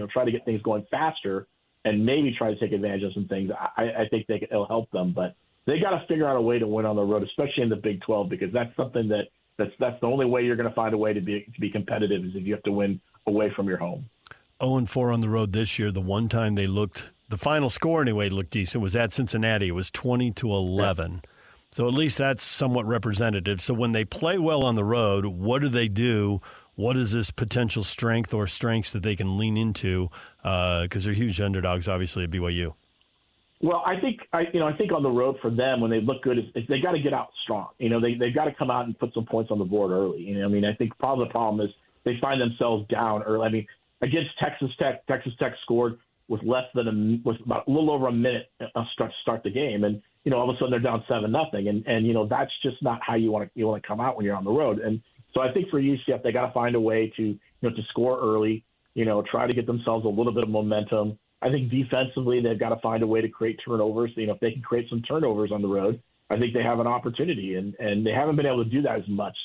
Speaker 9: try to get things going faster and maybe try to take advantage of some things, I think it'll help them. But they got to figure out a way to win on the road, especially in the Big 12, because that's something that's the only way you're going to find a way to be competitive is if you have to win away from your home.
Speaker 1: 0-4 on the road this year. The one time the final score anyway looked decent was at Cincinnati. It was 20-11. Yeah. So at least that's somewhat representative. So when they play well on the road, what do they do? What is this potential strength or strengths that they can lean into? Because they're huge underdogs, obviously, at BYU.
Speaker 9: Well, I think on the road for them, when they look good, is they got to get out strong. They've got to come out and put some points on the board early. I think part of the problem is they find themselves down early. Against Texas Tech scored with about a little over a minute to start the game, and all of a sudden they're down 7-0, and that's just not how you want to come out when you're on the road. And so I think for UCF, they got to find a way to score early, try to get themselves a little bit of momentum. I think defensively they've got to find a way to create turnovers. If they can create some turnovers on the road, I think they have an opportunity, and they haven't been able to do that as much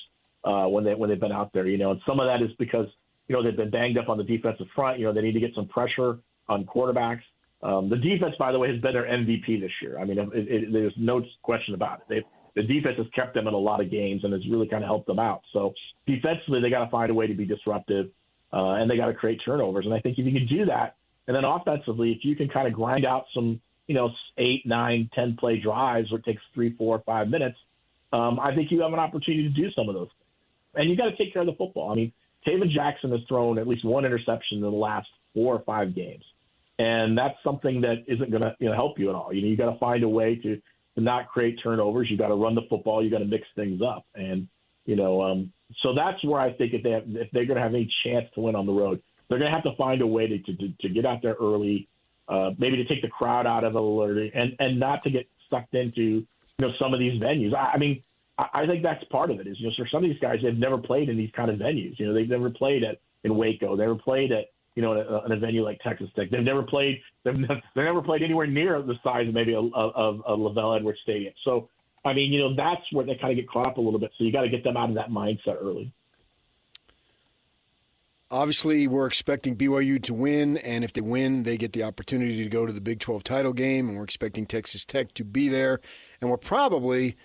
Speaker 9: when they've been out there. And some of that is because they've been banged up on the defensive front. They need to get some pressure on quarterbacks. The defense, by the way, has been their MVP this year. There's no question about it. the defense has kept them in a lot of games and has really kind of helped them out. So defensively, they got to find a way to be disruptive, and they got to create turnovers. And I think if you can do that, and then offensively, if you can kind of grind out some, 8, 9, 10 play drives where it takes 3, 4, 5 minutes, I think you have an opportunity to do some of those things. And you got to take care of the football. I mean, Taven Jackson has thrown at least one interception in the last 4 or 5 games. And that's something that isn't going to help you at all. You got to find a way to not create turnovers. You got to run the football. You got to mix things up. And, so that's where I think if they're going to have any chance to win on the road, they're going to have to find a way to get out there early, maybe to take the crowd out of it a little, and not to get sucked into, some of these venues. I think that's part of it is, for some of these guys, they've never played in these kind of venues. They've never played in Waco. They never played at, in a venue like Texas Tech. They've never played anywhere near the size of maybe a LaVell Edwards Stadium. So, that's where they kind of get caught up a little bit. So you got to get them out of that mindset early.
Speaker 8: Obviously, we're expecting BYU to win, and if they win, they get the opportunity to go to the Big 12 title game, and we're expecting Texas Tech to be there, and we're probably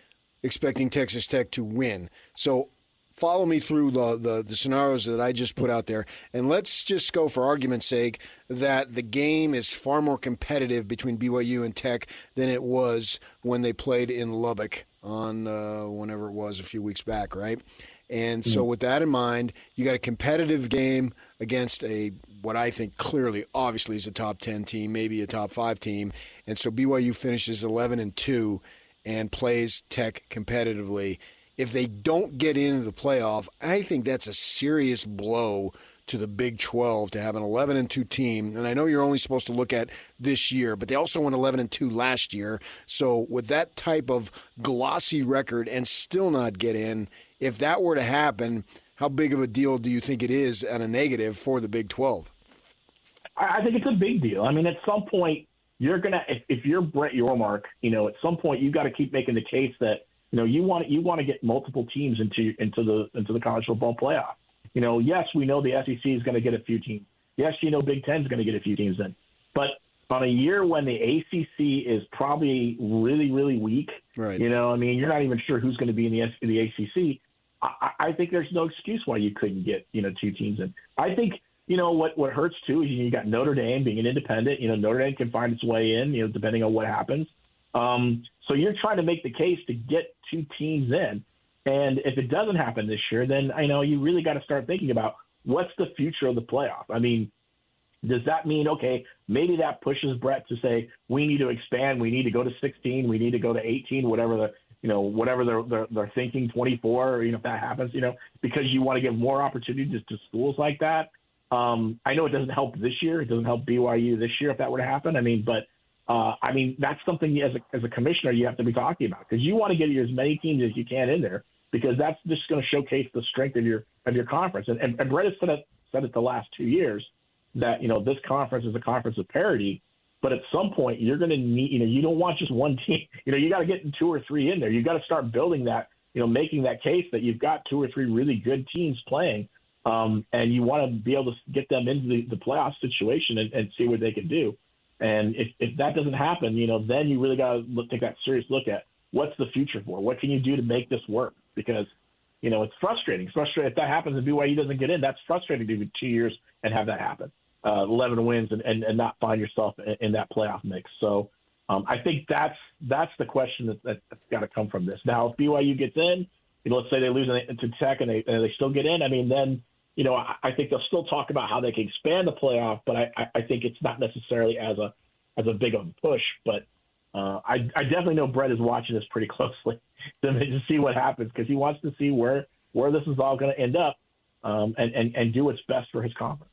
Speaker 8: expecting Texas Tech to win. So follow me through the scenarios that I just put out there, and let's just go, for argument's sake, that the game is far more competitive between BYU and Tech than it was when they played in Lubbock on whenever it was a few weeks back, right? And so with that in mind, you got a competitive game against what I think clearly, obviously, is a top 10 team, maybe a top 5 team. And so BYU finishes 11-2 and plays Tech competitively. If they don't get into the playoff, I think that's a serious blow to the Big 12 to have an 11-2 team. And I know you're only supposed to look at this year, but they also went 11-2 last year. So with that type of glossy record and still not get in, if that were to happen, how big of a deal do you think it is and a negative for the Big 12?
Speaker 9: I think it's a big deal. I mean, at some point, you're going to, if you're Brett Yormark, at some point, you've got to keep making the case that, you want to get multiple teams into the college football playoff. Yes, we know the SEC is going to get a few teams. Yes, Big Ten is going to get a few teams in. But on a year when the ACC is probably really, really weak,
Speaker 8: right?
Speaker 9: You're not even sure who's going to be in the ACC. I think there's no excuse why you couldn't get 2 teams in. I think what hurts too is you got Notre Dame being an independent. Notre Dame can find its way in, depending on what happens. So you're trying to make the case to get 2 teams in. And if it doesn't happen this year, then you really got to start thinking about what's the future of the playoff. I mean, does that mean, okay, maybe that pushes Brett to say we need to expand, we need to go to 16, we need to go to 18, whatever they're thinking, 24, if that happens, because you want to give more opportunities to schools like that. I know it doesn't help this year. It doesn't help BYU this year if that were to happen. That's something as a commissioner you have to be talking about, because you want to get as many teams as you can in there, because that's just going to showcase the strength of your conference. And Brett has said it the last 2 years that this conference is a conference of parity. But at some point, you're going to need, you don't want just one team. You got to get 2 or 3 in there. You got to start building that, making that case that you've got 2 or 3 really good teams playing, and you want to be able to get them into the playoff situation and see what they can do. And if that doesn't happen, then you really got to take that serious look at what's the future for. What can you do to make this work? Because, it's frustrating. It's frustrating if that happens and BYU doesn't get in. That's frustrating to do 2 years and have that happen. 11 wins and not find yourself in that playoff mix. So I think that's the question that's got to come from this. Now, if BYU gets in, let's say they lose to Tech and they still get in, then, I think they'll still talk about how they can expand the playoff, but I think it's not necessarily as a big of a push. But I definitely know Brett is watching this pretty closely to see what happens, because he wants to see where this is all going to end up and do what's best for his conference.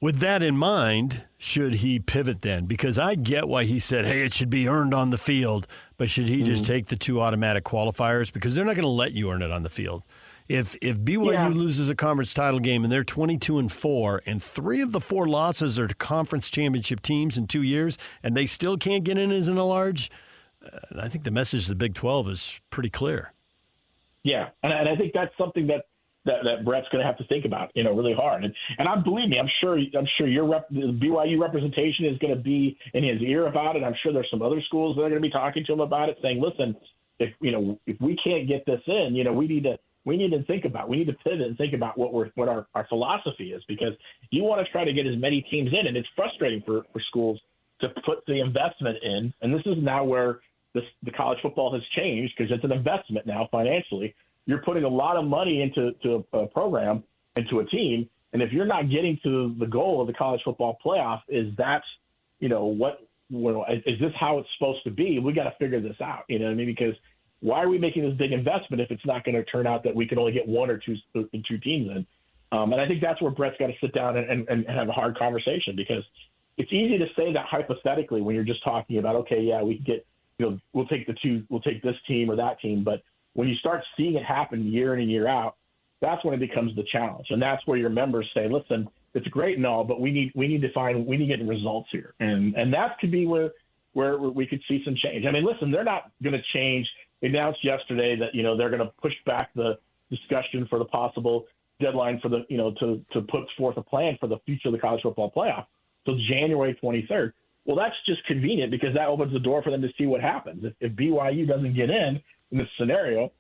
Speaker 1: With that in mind, should he pivot then? Because I get why he said, hey, it should be earned on the field, but should he just take the 2 automatic qualifiers? Because they're not going to let you earn it on the field. If BYU loses a conference title game and they're 22-4, and 3 of the 4 losses are to conference championship teams in 2 years, and they still can't get in as an large, I think the message to the Big 12 is pretty clear.
Speaker 9: Yeah, and I think that's something that that Brett's going to have to think about, really hard. And I believe me, I'm sure the BYU representation is going to be in his ear about it. I'm sure there's some other schools that are going to be talking to him about it, saying, listen, if we can't get this in, we need to think about, we need to pivot and think about what our philosophy is, because you want to try to get as many teams in, and it's frustrating for schools to put the investment in. And this is now where the college football has changed, because it's an investment now financially. You're putting a lot of money into a program, into a team, and if you're not getting to the goal of the college football playoff, is that, is this how it's supposed to be? We got to figure this out, because why are we making this big investment if it's not going to turn out that we can only get one or two teams in? And I think that's where Brett's got to sit down and have a hard conversation, because it's easy to say that hypothetically when you're just talking about, okay, yeah, we can get, we'll take this team or that team. But when you start seeing it happen year in and year out, that's when it becomes the challenge. And that's where your members say, listen, it's great and all, but we need to get results here. And that could be where we could see some change. I mean, listen, they're not going to change. They announced yesterday that, they're going to push back the discussion for the possible deadline for the, to put forth a plan for the future of the college football playoff till January 23rd. Well, that's just convenient, because that opens the door for them to see what happens. If BYU doesn't get in this scenario,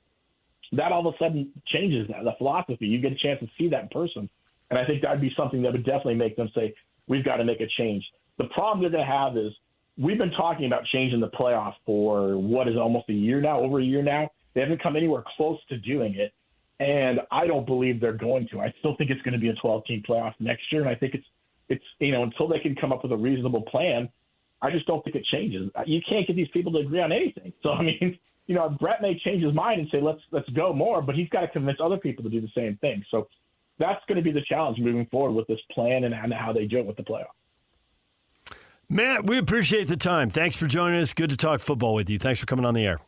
Speaker 9: that all of a sudden changes the philosophy. You get a chance to see that in person. And I think that would be something that would definitely make them say, we've got to make a change. The problem they're going to have is we've been talking about changing the playoff for what is almost a year now, over a year now. They haven't come anywhere close to doing it. And I don't believe they're going to. I still think it's going to be a 12-team playoff next year. And I think it's until they can come up with a reasonable plan, I just don't think it changes. You can't get these people to agree on anything. So, I mean, Brett may change his mind and say, let's go more, but he's got to convince other people to do the same thing. So that's going to be the challenge moving forward with this plan and how they do it with the playoff.
Speaker 1: Matt, we appreciate the time. Thanks for joining us. Good to talk football with you. Thanks for coming on the air.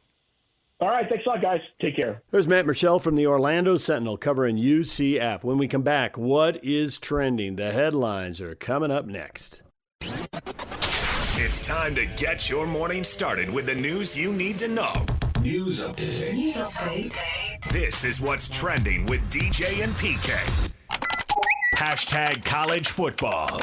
Speaker 9: All right. Thanks a lot, guys. Take care.
Speaker 1: There's Matt Murschel from the Orlando Sentinel covering UCF. When we come back, what is trending? The headlines are coming up next.
Speaker 10: It's time to get your morning started with the news you need to know.
Speaker 11: News update.
Speaker 10: This is what's trending with DJ and PK. Hashtag college football.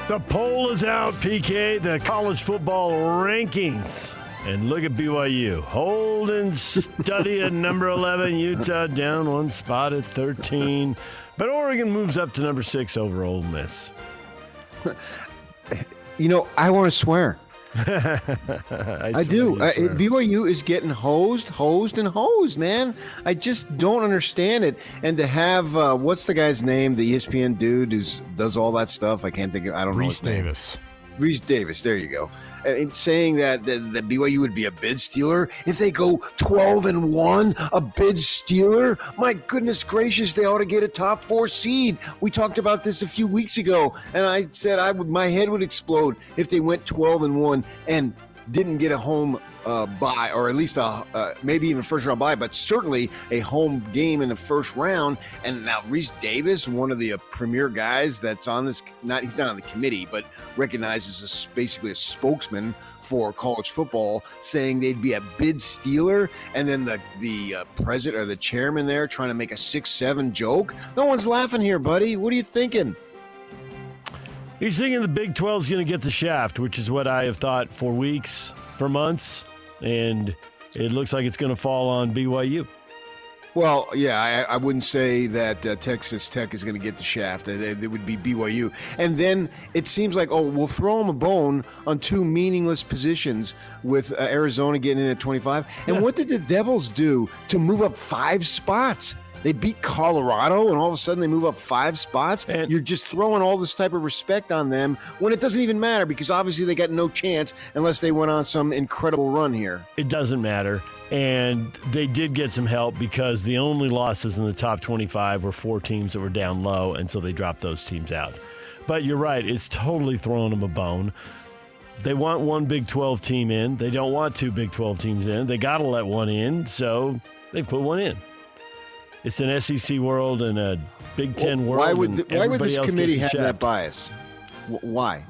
Speaker 1: The poll is out, PK, the college football rankings. And look at BYU, holding steady at number 11, Utah down one spot at 13. But Oregon moves up to number 6 over Ole Miss.
Speaker 8: I want to swear. I do. BYU is getting hosed, man. I just don't understand it. And to have, what's the guy's name, the ESPN dude who does all that stuff? I can't think of, I don't know his name. Reese Davis, there you go. And saying that BYU would be a bid stealer if they go 12-1, a bid stealer. My goodness gracious, they ought to get a top 4 seed. We talked about this a few weeks ago, and I said my head would explode if they went 12-1 and didn't get a home bye, or at least maybe even first round bye, but certainly a home game in the first round. And now Reese Davis, one of the premier guys that's on this, he's not on the committee, but recognized as basically a spokesman for college football, saying they'd be a bid stealer. And then the president or the chairman there trying to make a 6-7 joke. No one's laughing here, buddy. What are you thinking?
Speaker 1: He's thinking the Big 12 is going to get the shaft, which is what I have thought for weeks, for months, and it looks like it's going to fall on BYU.
Speaker 8: Well, yeah, I wouldn't say that Texas Tech is going to get the shaft. It would be BYU. And then it seems like, we'll throw them a bone on 2 meaningless positions with Arizona getting in at 25. And what did the Devils do to move up 5 spots? They beat Colorado, and all of a sudden they move up 5 spots. And you're just throwing all this type of respect on them when it doesn't even matter, because obviously they got no chance unless they went on some incredible run here.
Speaker 1: It doesn't matter. And they did get some help, because the only losses in the top 25 were 4 teams that were down low, and so they dropped those teams out. But you're right, it's totally throwing them a bone. They want 1 Big 12 team in. They don't want 2 Big 12 teams in. They got to let 1 in, so they put 1 in. It's an SEC world and a Big Ten world.
Speaker 8: Why would this committee have that bias? Why?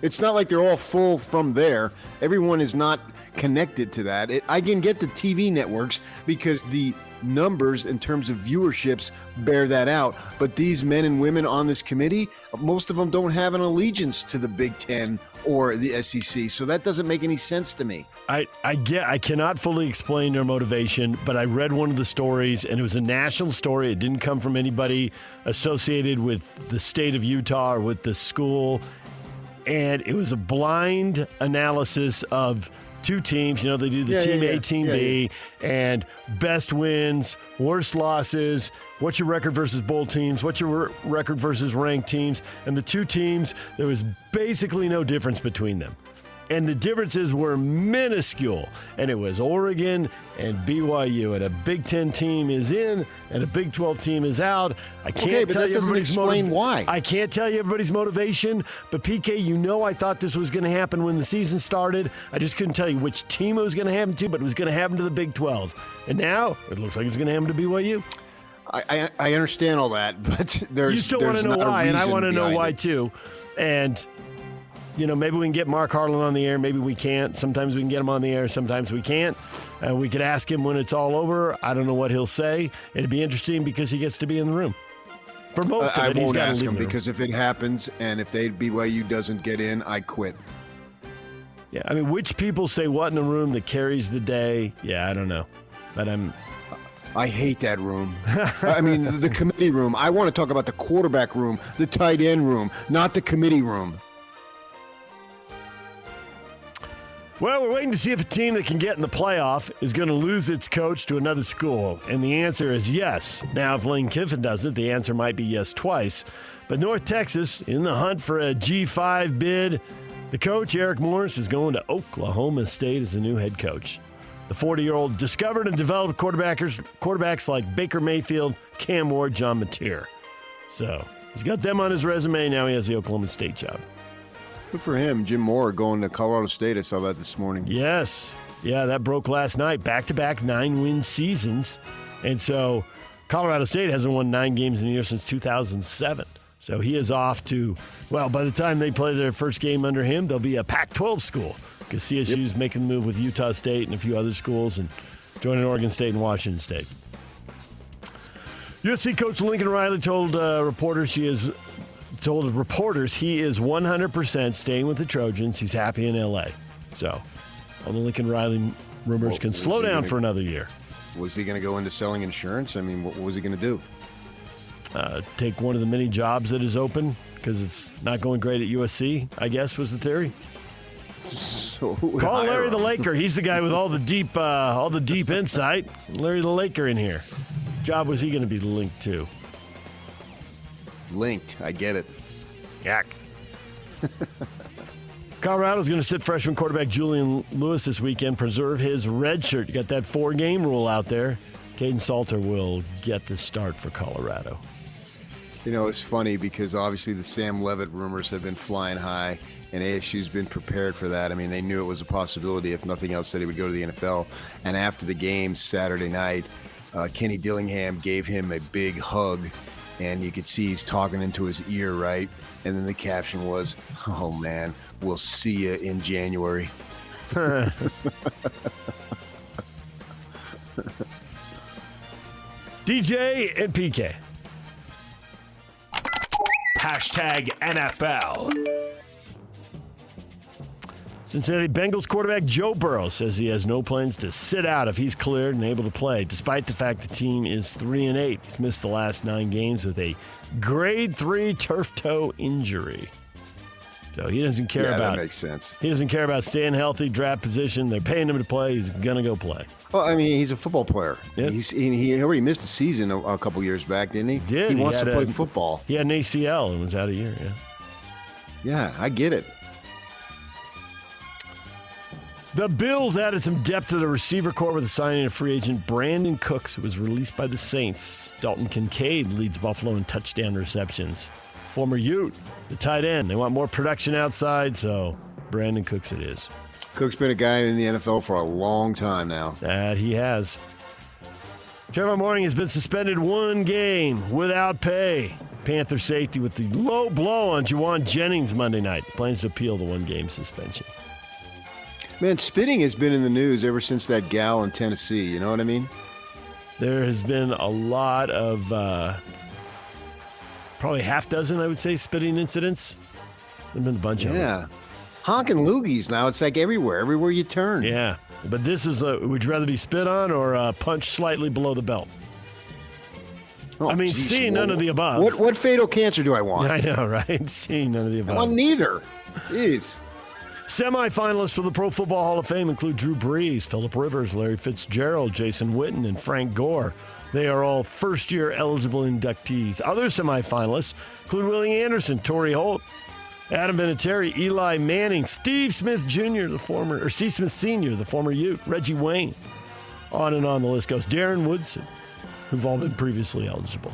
Speaker 8: It's not like they're all full from there. Everyone is not connected to that. I can get the TV networks because the numbers in terms of viewerships bear that out. But these men and women on this committee, most of them don't have an allegiance to the Big Ten or the SEC. So that doesn't make any sense to me.
Speaker 1: I cannot fully explain their motivation, but I read one of the stories, and it was a national story. It didn't come from anybody associated with the state of Utah or with the school. And it was a blind analysis of two teams. You know, they do the Team A, Team B, and best wins, worst losses, what's your record versus bowl teams, what's your record versus ranked teams. And the two teams, there was basically no difference between them. And the differences were minuscule. And it was Oregon and BYU. And a Big Ten team is in and a Big 12 team is out. I can't tell you everybody's
Speaker 8: why.
Speaker 1: I can't tell you everybody's motivation. But, PK, you know I thought this was going to happen when the season started. I just couldn't tell you which team it was going to happen to, but it was going to happen to the Big 12. And now it looks like it's going to happen to BYU.
Speaker 8: I understand all that, but
Speaker 1: you still want to know why, and I want to know why, too. And you know, maybe we can get Mark Harlan on the air. Maybe we can't. Sometimes we can get him on the air. Sometimes we can't. We could ask him when it's all over. I don't know what he'll say. It'd be interesting because he gets to be in the room. For most of it,
Speaker 8: I won't ask him because if it happens and if BYU doesn't get in, I quit.
Speaker 1: Yeah, I mean, which people say what in a room that carries the day? Yeah, I don't know. But
Speaker 8: I hate that room. I mean, the committee room. I want to talk about the quarterback room, the tight end room, not the committee room.
Speaker 1: Well, we're waiting to see if a team that can get in the playoff is going to lose its coach to another school. And the answer is yes. Now, if Lane Kiffin does it, the answer might be yes twice. But North Texas, in the hunt for a G5 bid, the coach, Eric Morris, is going to Oklahoma State as the new head coach. The 40-year-old discovered and developed quarterbacks like Baker Mayfield, Cam Ward, John Mateer. So he's got them on his resume. Now he has the Oklahoma State job.
Speaker 8: Good for him. Jim Moore going to Colorado State. I saw that this morning.
Speaker 1: Yes. Yeah, that broke last night. Back-to-back 9-win seasons. And so Colorado State hasn't won 9 games in a year since 2007. So he is off to, well, by the time they play their first game under him, they'll be a Pac-12 school because CSU's making the move with Utah State and a few other schools and joining Oregon State and Washington State. USC coach Lincoln Riley told reporters he is 100% staying with the Trojans. He's happy in L.A. So all the Lincoln Riley rumors can slow down for another year.
Speaker 8: Was he going to go into selling insurance? I mean, what was he going to do?
Speaker 1: Take one of the many jobs that is open because it's not going great at USC, I guess, was the theory.
Speaker 8: So
Speaker 1: call Larry the Laker. He's the guy with all the deep insight. Larry the Laker in here. What job was he going to be linked to?
Speaker 8: Linked. I get it.
Speaker 1: Yak. Colorado's going to sit freshman quarterback Julian Lewis this weekend, preserve his red shirt. You got that 4-game rule out there. Caden Salter will get the start for Colorado.
Speaker 8: You know, it's funny because obviously the Sam Levitt rumors have been flying high, and ASU's been prepared for that. I mean, they knew it was a possibility, if nothing else, that he would go to the NFL. And after the game Saturday night, Kenny Dillingham gave him a big hug, and you could see he's talking into his ear, right? And then the caption was, "Oh, man, we'll see you in January."
Speaker 1: DJ and PK.
Speaker 10: Hashtag NFL.
Speaker 1: Cincinnati Bengals quarterback Joe Burrow says he has no plans to sit out if he's cleared and able to play, despite the fact the team is 3-8. He's missed the last 9 games with a grade 3 turf toe injury. So he doesn't care about.
Speaker 8: That makes sense.
Speaker 1: He doesn't care about staying healthy, draft position. They're paying him to play. He's gonna go play.
Speaker 8: Well, I mean, he's a football player.
Speaker 1: Yep.
Speaker 8: He already missed a season a couple years back, didn't he?
Speaker 1: Did.
Speaker 8: He wants to play football.
Speaker 1: He had an ACL and was out a year. Yeah.
Speaker 8: Yeah, I get it.
Speaker 1: The Bills added some depth to the receiver corps with the signing of free agent Brandon Cooks, who was released by the Saints. Dalton Kincaid leads Buffalo in touchdown receptions. Former Ute, the tight end. They want more production outside, so Brandon Cooks it is.
Speaker 8: Cook's been a guy in the NFL for a long time now.
Speaker 1: That he has. Trevor Moring has been suspended 1 game without pay. Panther safety with the low blow on Juwan Jennings Monday night. Plans to appeal the one-game suspension.
Speaker 8: Man, spitting has been in the news ever since that gal in Tennessee. You know what I mean?
Speaker 1: There has been a lot of, probably half dozen, I would say, spitting incidents. There's been a bunch of them.
Speaker 8: Yeah. Honking loogies now. It's like everywhere you turn.
Speaker 1: Yeah. But this is, would you rather be spit on or punched slightly below the belt?
Speaker 8: Oh,
Speaker 1: I mean,
Speaker 8: geez,
Speaker 1: seeing none of the above.
Speaker 8: What fatal cancer do I want?
Speaker 1: I know, right? Seeing none of the above.
Speaker 8: I want neither. Jeez.
Speaker 1: Semi-finalists for the Pro Football Hall of Fame include Drew Brees, Phillip Rivers, Larry Fitzgerald, Jason Witten, and Frank Gore. They are all first-year eligible inductees. Other semi-finalists include Willie Anderson, Torrey Holt, Adam Vinatieri, Eli Manning, Steve Smith Sr., the former Ute, Reggie Wayne. On and on the list goes. Darren Woodson, who've all been previously eligible.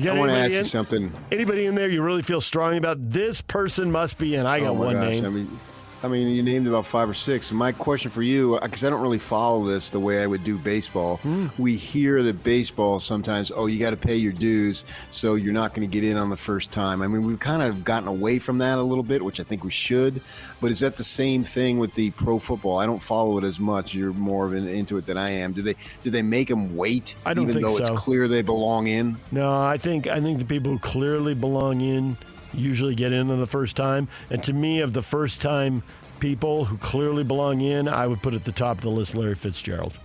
Speaker 8: I want to ask you something.
Speaker 1: Anybody in there you really feel strongly about? This person must be in. I got one name.
Speaker 8: I mean, you named about 5 or 6. My question for you, because I don't really follow this the way I would do baseball. We hear that baseball sometimes, you got to pay your dues, so you're not going to get in on the first time. I mean, we've kind of gotten away from that a little bit, which I think we should. But is that the same thing with the pro football? I don't follow it as much. You're more into it than I am. Do they make them wait,
Speaker 1: I don't
Speaker 8: even
Speaker 1: think
Speaker 8: though
Speaker 1: so.
Speaker 8: It's clear they belong in?
Speaker 1: No, I think the people who clearly belong in usually get in on the first time. And to me, of the first time people who clearly belong in, I would put at the top of the list Larry Fitzgerald.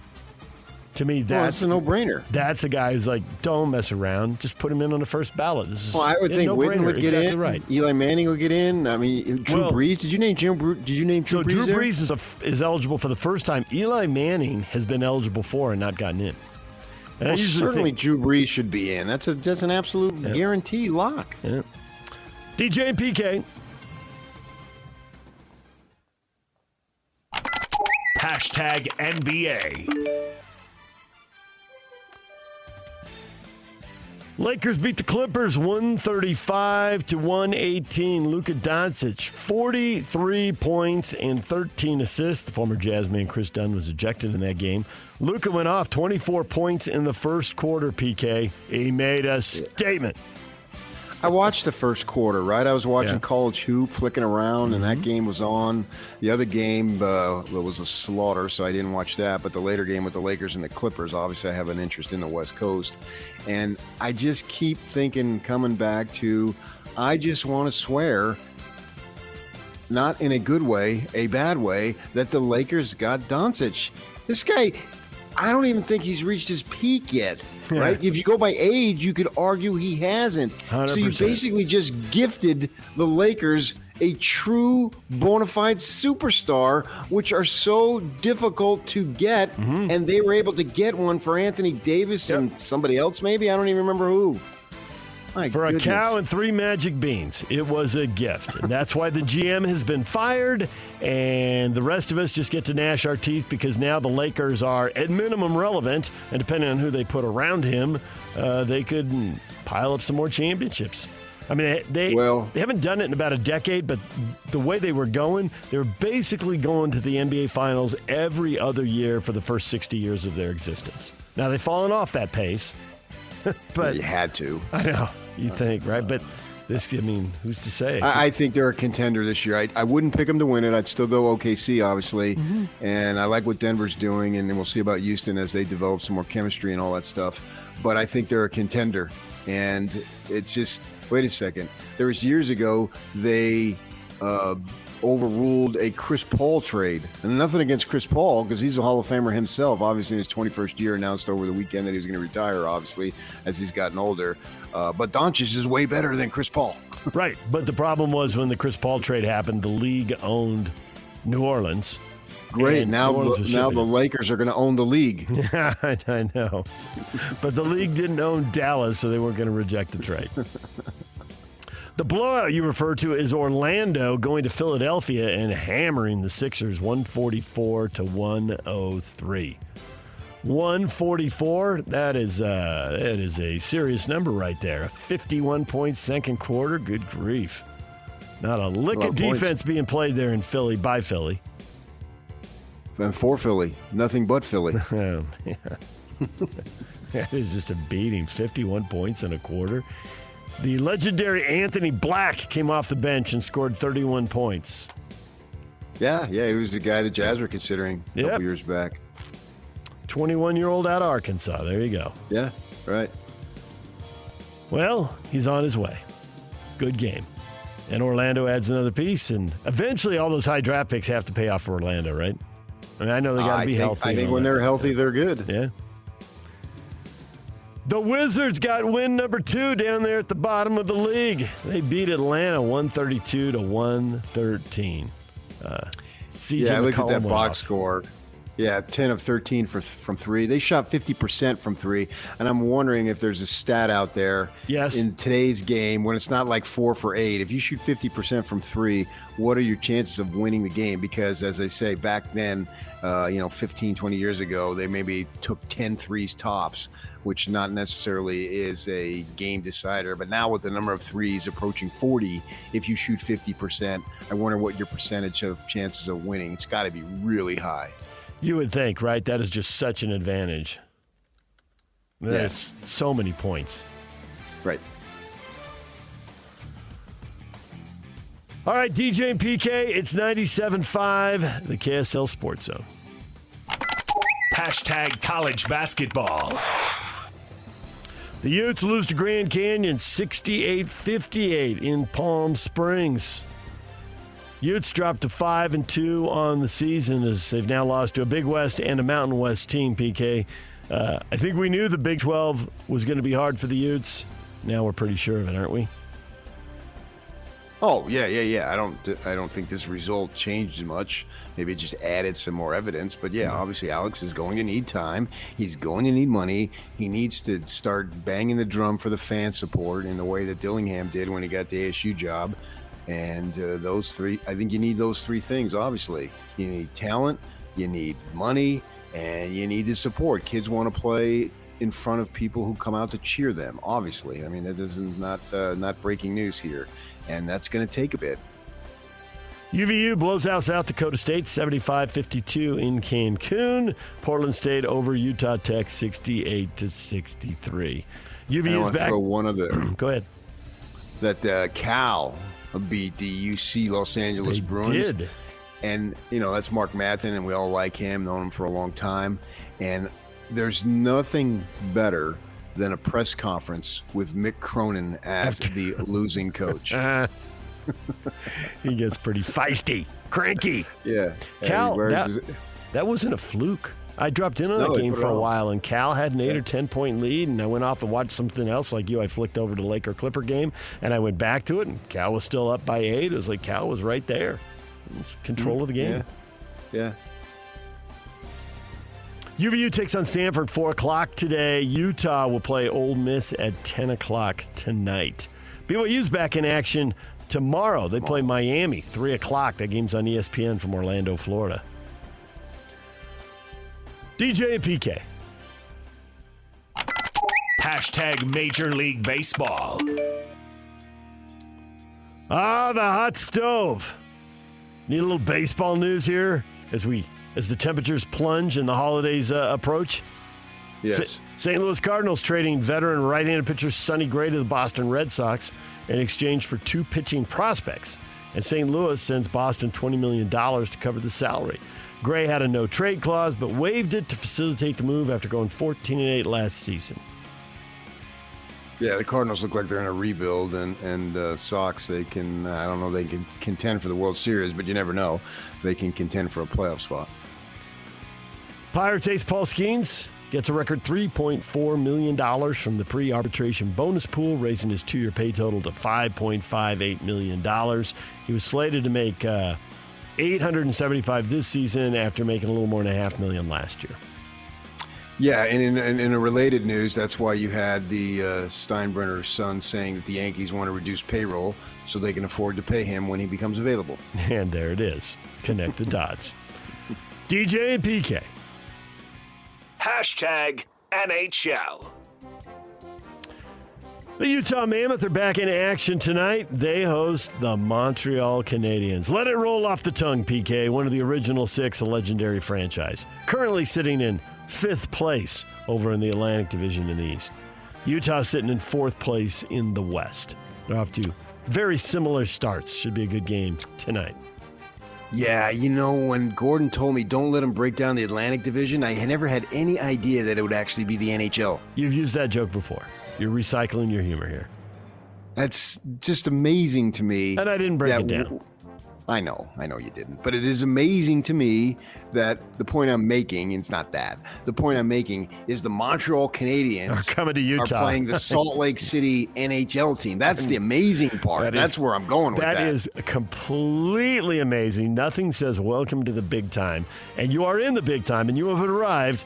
Speaker 1: To me, that's
Speaker 8: a no-brainer.
Speaker 1: That's a guy who's like, don't mess around. Just put him in on the first ballot. This is
Speaker 8: I would think Witten would get in.
Speaker 1: Right.
Speaker 8: Eli Manning would get in. I mean, Drew Brees. Did you name Drew Brees?
Speaker 1: So Drew Brees is eligible for the first time. Eli Manning has been eligible for and not gotten in. And
Speaker 8: certainly Drew Brees should be in. That's an absolute guarantee lock.
Speaker 1: Yeah. DJ and PK.
Speaker 10: Hashtag NBA.
Speaker 1: Lakers beat the Clippers 135-118. Luka Doncic, 43 points and 13 assists. The former Jazz man Chris Dunn was ejected in that game. Luka went off 24 points in the first quarter, PK. He made a statement.
Speaker 8: I watched the first quarter, right? I was watching college hoop, flicking around, and that game was on. The other game was a slaughter, so I didn't watch that. But the later game with the Lakers and the Clippers, obviously I have an interest in the West Coast. And I just keep thinking, coming back to, I just want to swear, not in a good way, a bad way, that the Lakers got Doncic. This guy, I don't even think he's reached his peak yet, right? If you go by age, you could argue he hasn't.
Speaker 1: 100%.
Speaker 8: So you basically just gifted the Lakers a true bona fide superstar, which are so difficult to get, and they were able to get one for Anthony Davis and somebody else maybe? I don't even remember who. My
Speaker 1: For
Speaker 8: goodness.
Speaker 1: a cow and 3 magic beans, it was a gift. And that's why the GM has been fired, and the rest of us just get to gnash our teeth because now the Lakers are at minimum relevant, and depending on who they put around him, they could pile up some more championships. I mean, they haven't done it in about a decade, but the way they were going, they were basically going to the NBA Finals every other year for the first 60 years of their existence. Now, they've fallen off that pace. But
Speaker 8: you had to.
Speaker 1: I know. You think, right? But this, I mean, who's to say?
Speaker 8: I think they're a contender this year. I wouldn't pick them to win it. I'd still go OKC, obviously. And I like what Denver's doing, and then we'll see about Houston as they develop some more chemistry and all that stuff. But I think they're a contender. And it's just, wait a second. There was years ago, they overruled a Chris Paul trade. And nothing against Chris Paul, because he's a Hall of Famer himself, obviously in his 21st year, announced over the weekend that he was going to retire, obviously, as he's gotten older. But Doncic is way better than Chris Paul.
Speaker 1: Right. But the problem was when the Chris Paul trade happened, the league owned New Orleans.
Speaker 8: Great. Now the Lakers are going to own the league.
Speaker 1: I know. But the league didn't own Dallas, so they weren't going to reject the trade. The blowout you refer to is Orlando going to Philadelphia and hammering the Sixers 144-103. 144, that is a serious number right there. 51 points second quarter. Good grief. Not a lick of defense being played there in Philly by Philly.
Speaker 8: And for Philly. Nothing but Philly.
Speaker 1: Oh, yeah. That is just a beating. 51 points in a quarter. The legendary Anthony Black came off the bench and scored 31 points.
Speaker 8: Yeah, he was the guy the Jazz were considering a couple years back.
Speaker 1: 21-year-old out of Arkansas. There you go.
Speaker 8: Yeah, right.
Speaker 1: Well, he's on his way. Good game. And Orlando adds another piece, and eventually all those high draft picks have to pay off for Orlando, right? I mean, I know they got to be healthy.
Speaker 8: I think when they're healthy, they're good.
Speaker 1: Yeah. The Wizards got win number 2 down there at the bottom of the league. They beat Atlanta 132-113.
Speaker 8: I looked at that box score. Yeah, 10 of 13 from 3. They shot 50% from 3, and I'm wondering if there's a stat out there in today's game when it's not like 4 for 8. If you shoot 50% from 3, what are your chances of winning the game? Because, as I say, back then, 15, 20 years ago, they maybe took 10 threes tops, which not necessarily is a game decider. But now with the number of threes approaching 40, if you shoot 50%, I wonder what your percentage of chances of winning. It's got to be really high.
Speaker 1: You would think, right? That is just such an advantage. There's so many points.
Speaker 8: Right.
Speaker 1: All right, DJ and PK, it's 97.5, the KSL Sports Zone.
Speaker 10: Hashtag college basketball.
Speaker 1: The Utes lose to Grand Canyon 68-58 in Palm Springs. Utes dropped to 5-2 on the season as they've now lost to a Big West and a Mountain West team, PK. I think we knew the Big 12 was going to be hard for the Utes. Now we're pretty sure of it, aren't we?
Speaker 8: Oh, yeah. I don't think this result changed much. Maybe it just added some more evidence. But, obviously Alex is going to need time. He's going to need money. He needs to start banging the drum for the fan support in the way that Dillingham did when he got the ASU job. And those three, I think you need those three things, obviously. You need talent, you need money, and you need the support. Kids want to play in front of people who come out to cheer them, obviously. I mean, that is not breaking news here, and that's going to take a bit.
Speaker 1: UVU blows out South Dakota State 75-52 in Cancun. Portland State over Utah Tech 68-63. UVU's back.
Speaker 8: Throw one of the.
Speaker 1: Go ahead.
Speaker 8: That Cal beat the UC Los Angeles Bruins.
Speaker 1: Did.
Speaker 8: And, that's Mark Madsen, and we all like him, known him for a long time. And there's nothing better than a press conference with Mick Cronin as the losing coach.
Speaker 1: He gets pretty feisty, cranky.
Speaker 8: Yeah.
Speaker 1: Cal, that wasn't a fluke. I dropped in on that game for a while, and Cal had an 8 or 10 point lead, and I went off and watched something else like you. I flicked over to the Laker Clipper game, and I went back to it, and Cal was still up by 8. It was like Cal was right there. It was control of the game.
Speaker 8: Yeah.
Speaker 1: UVU takes on Stanford 4 o'clock today. Utah will play Ole Miss at 10 o'clock tonight. BYU's back in action tomorrow. They play Miami 3 o'clock. That game's on ESPN from Orlando, Florida. DJ and PK.
Speaker 10: Hashtag Major League Baseball.
Speaker 1: The hot stove. Need a little baseball news here as the temperatures plunge and the holidays approach.
Speaker 8: Yes.
Speaker 1: St. Louis Cardinals trading veteran right-handed pitcher Sonny Gray to the Boston Red Sox in exchange for 2 pitching prospects. And St. Louis sends Boston $20 million to cover the salary. Gray had a no-trade clause, but waived it to facilitate the move after going 14-8 last season.
Speaker 8: Yeah, the Cardinals look like they're in a rebuild, and Sox, they can contend for the World Series, but you never know. They can contend for a playoff spot.
Speaker 1: Pirates ace Paul Skeens gets a record $3.4 million from the pre-arbitration bonus pool, raising his 2-year pay total to $5.58 million. He was slated to make $875 this season after making a little more than $500,000 last year.
Speaker 8: Yeah, and in a related news, that's why you had the Steinbrenner son saying that the Yankees want to reduce payroll so they can afford to pay him when he becomes available.
Speaker 1: And there it is. Connect the dots. DJ and PK.
Speaker 10: Hashtag NHL.
Speaker 1: The Utah Mammoth are back in action tonight. They host the Montreal Canadiens. Let it roll off the tongue, PK, one of the original 6, a legendary franchise. Currently sitting in 5th place over in the Atlantic Division in the East. Utah sitting in 4th place in the West. They're off to very similar starts. Should be a good game tonight.
Speaker 8: Yeah, when Gordon told me don't let him break down the Atlantic Division, I had never had any idea that it would actually be the NHL.
Speaker 1: You've used that joke before. You're recycling your humor here.
Speaker 8: That's just amazing to me.
Speaker 1: And I didn't break it down.
Speaker 8: I know you didn't. But it is amazing to me that the point I'm making, and it's not that, the point I'm making is the Montreal Canadiens
Speaker 1: are coming to Utah.
Speaker 8: Are playing the Salt Lake City NHL team. That's the amazing part. That's where I'm going with that.
Speaker 1: That is completely amazing. Nothing says welcome to the big time. And you are in the big time, and you have arrived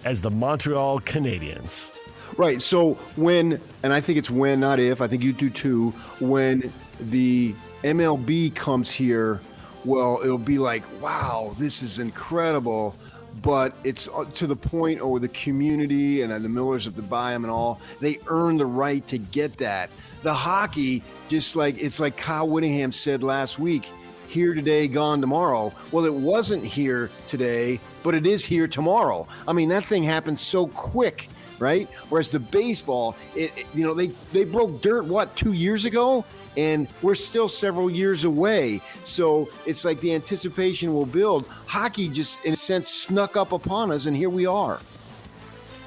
Speaker 1: as the Montreal Canadiens.
Speaker 8: Right. So when, and I think it's when, not if, I think you do too, when the MLB comes here, well, it'll be like, wow, this is incredible. But it's to the point where the community and the Millers of the Bayam and all, they earn the right to get that. The hockey, it's like Kyle Whittingham said last week, here today, gone tomorrow. Well, it wasn't here today, but it is here tomorrow. I mean, that thing happens so quick, right? Whereas the baseball, they broke dirt, 2 years ago? And we're still several years away. So it's like the anticipation will build. Hockey just, in a sense, snuck up upon us, and here we are.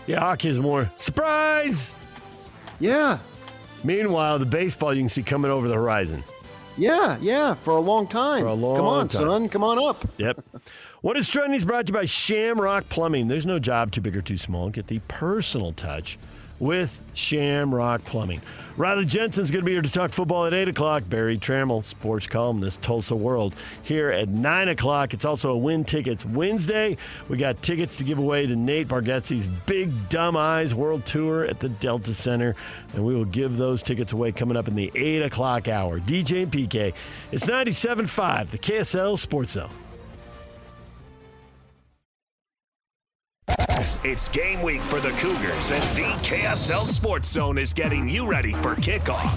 Speaker 1: Yeah, hockey is more surprise.
Speaker 8: Yeah.
Speaker 1: Meanwhile, the baseball you can see coming over the horizon.
Speaker 8: Yeah, for a long time. Come on, son. Come on up.
Speaker 1: Yep. What is Trending is brought to you by Shamrock Plumbing. There's no job too big or too small. Get the personal touch with Shamrock Plumbing. Riley Jensen's going to be here to talk football at 8 o'clock. Barry Tramel, sports columnist, Tulsa World, here at 9 o'clock. It's also a Win Tickets Wednesday. We got tickets to give away to Nate Bargatze's Big Dumb Eyes World Tour at the Delta Center, and we will give those tickets away coming up in the 8 o'clock hour. DJ and PK, it's 97.5, the KSL Sports Zone.
Speaker 10: It's game week for the Cougars, and the KSL Sports Zone is getting you ready for kickoff.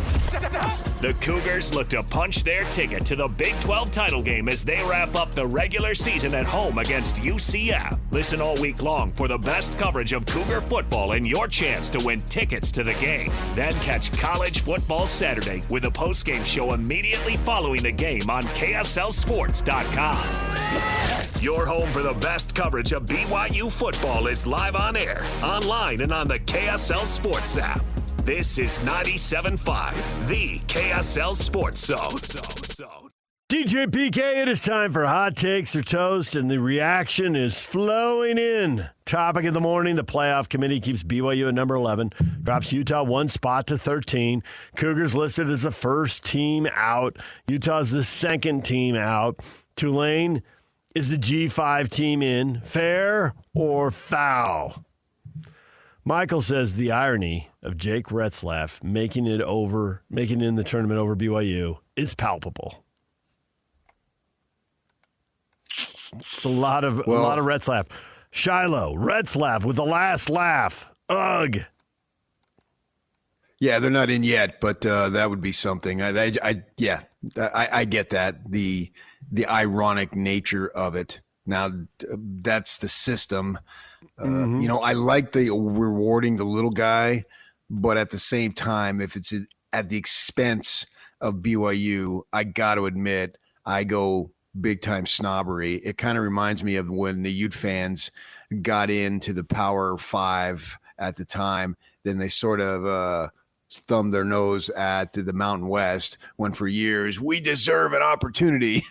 Speaker 10: The Cougars look to punch their ticket to the Big 12 title game as they wrap up the regular season at home against UCF. Listen all week long for the best coverage of Cougar football and your chance to win tickets to the game. Then catch College Football Saturday with a post-game show immediately following the game on KSLSports.com. Your home for the best coverage of BYU football is live on air, online, and on the KSL Sports app. This is 97.5, the KSL Sports Zone.
Speaker 1: DJ PK, it is time for Hot Takes or Toast, and the reaction is flowing in. Topic of the morning, the playoff committee keeps BYU at number 11, drops Utah one spot to 13. Cougars listed as the first team out. Utah's the second team out. Tulane is the G5 team in. Fair or foul? Michael says the irony of Jake Retzlaff making it in the tournament over BYU is palpable. It's a lot of Retzlaff. Shiloh, Retzlaff with the last laugh. Ugh.
Speaker 8: Yeah, they're not in yet, but that would be something. I get that. The ironic nature of it. Now, that's the system. I like the rewarding the little guy, but at the same time, if it's at the expense of BYU, I got to admit, I go big time snobbery. It kind of reminds me of when the Ute fans got into the Power Five at the time. Then they sort of thumbed their nose at the Mountain West, when for years we deserve an opportunity,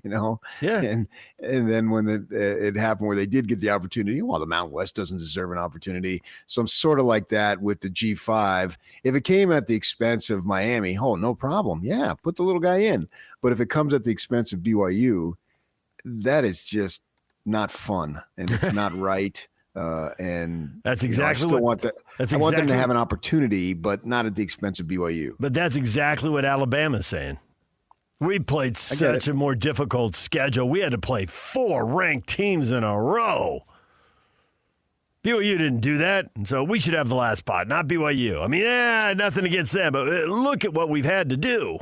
Speaker 1: Yeah.
Speaker 8: And then when it happened where they did get the opportunity, well, the Mountain West doesn't deserve an opportunity. So I'm sort of like that with the G5. If it came at the expense of Miami, no problem. Yeah, put the little guy in. But if it comes at the expense of BYU, that is just not fun, and it's not right. And
Speaker 1: that's exactly
Speaker 8: I want them to have an opportunity, but not at the expense of BYU.
Speaker 1: But that's exactly what Alabama's saying. We played such a more difficult schedule. We had to play 4 ranked teams in a row. BYU didn't do that, and so we should have the last spot, not BYU. I mean, nothing against them, but look at what we've had to do.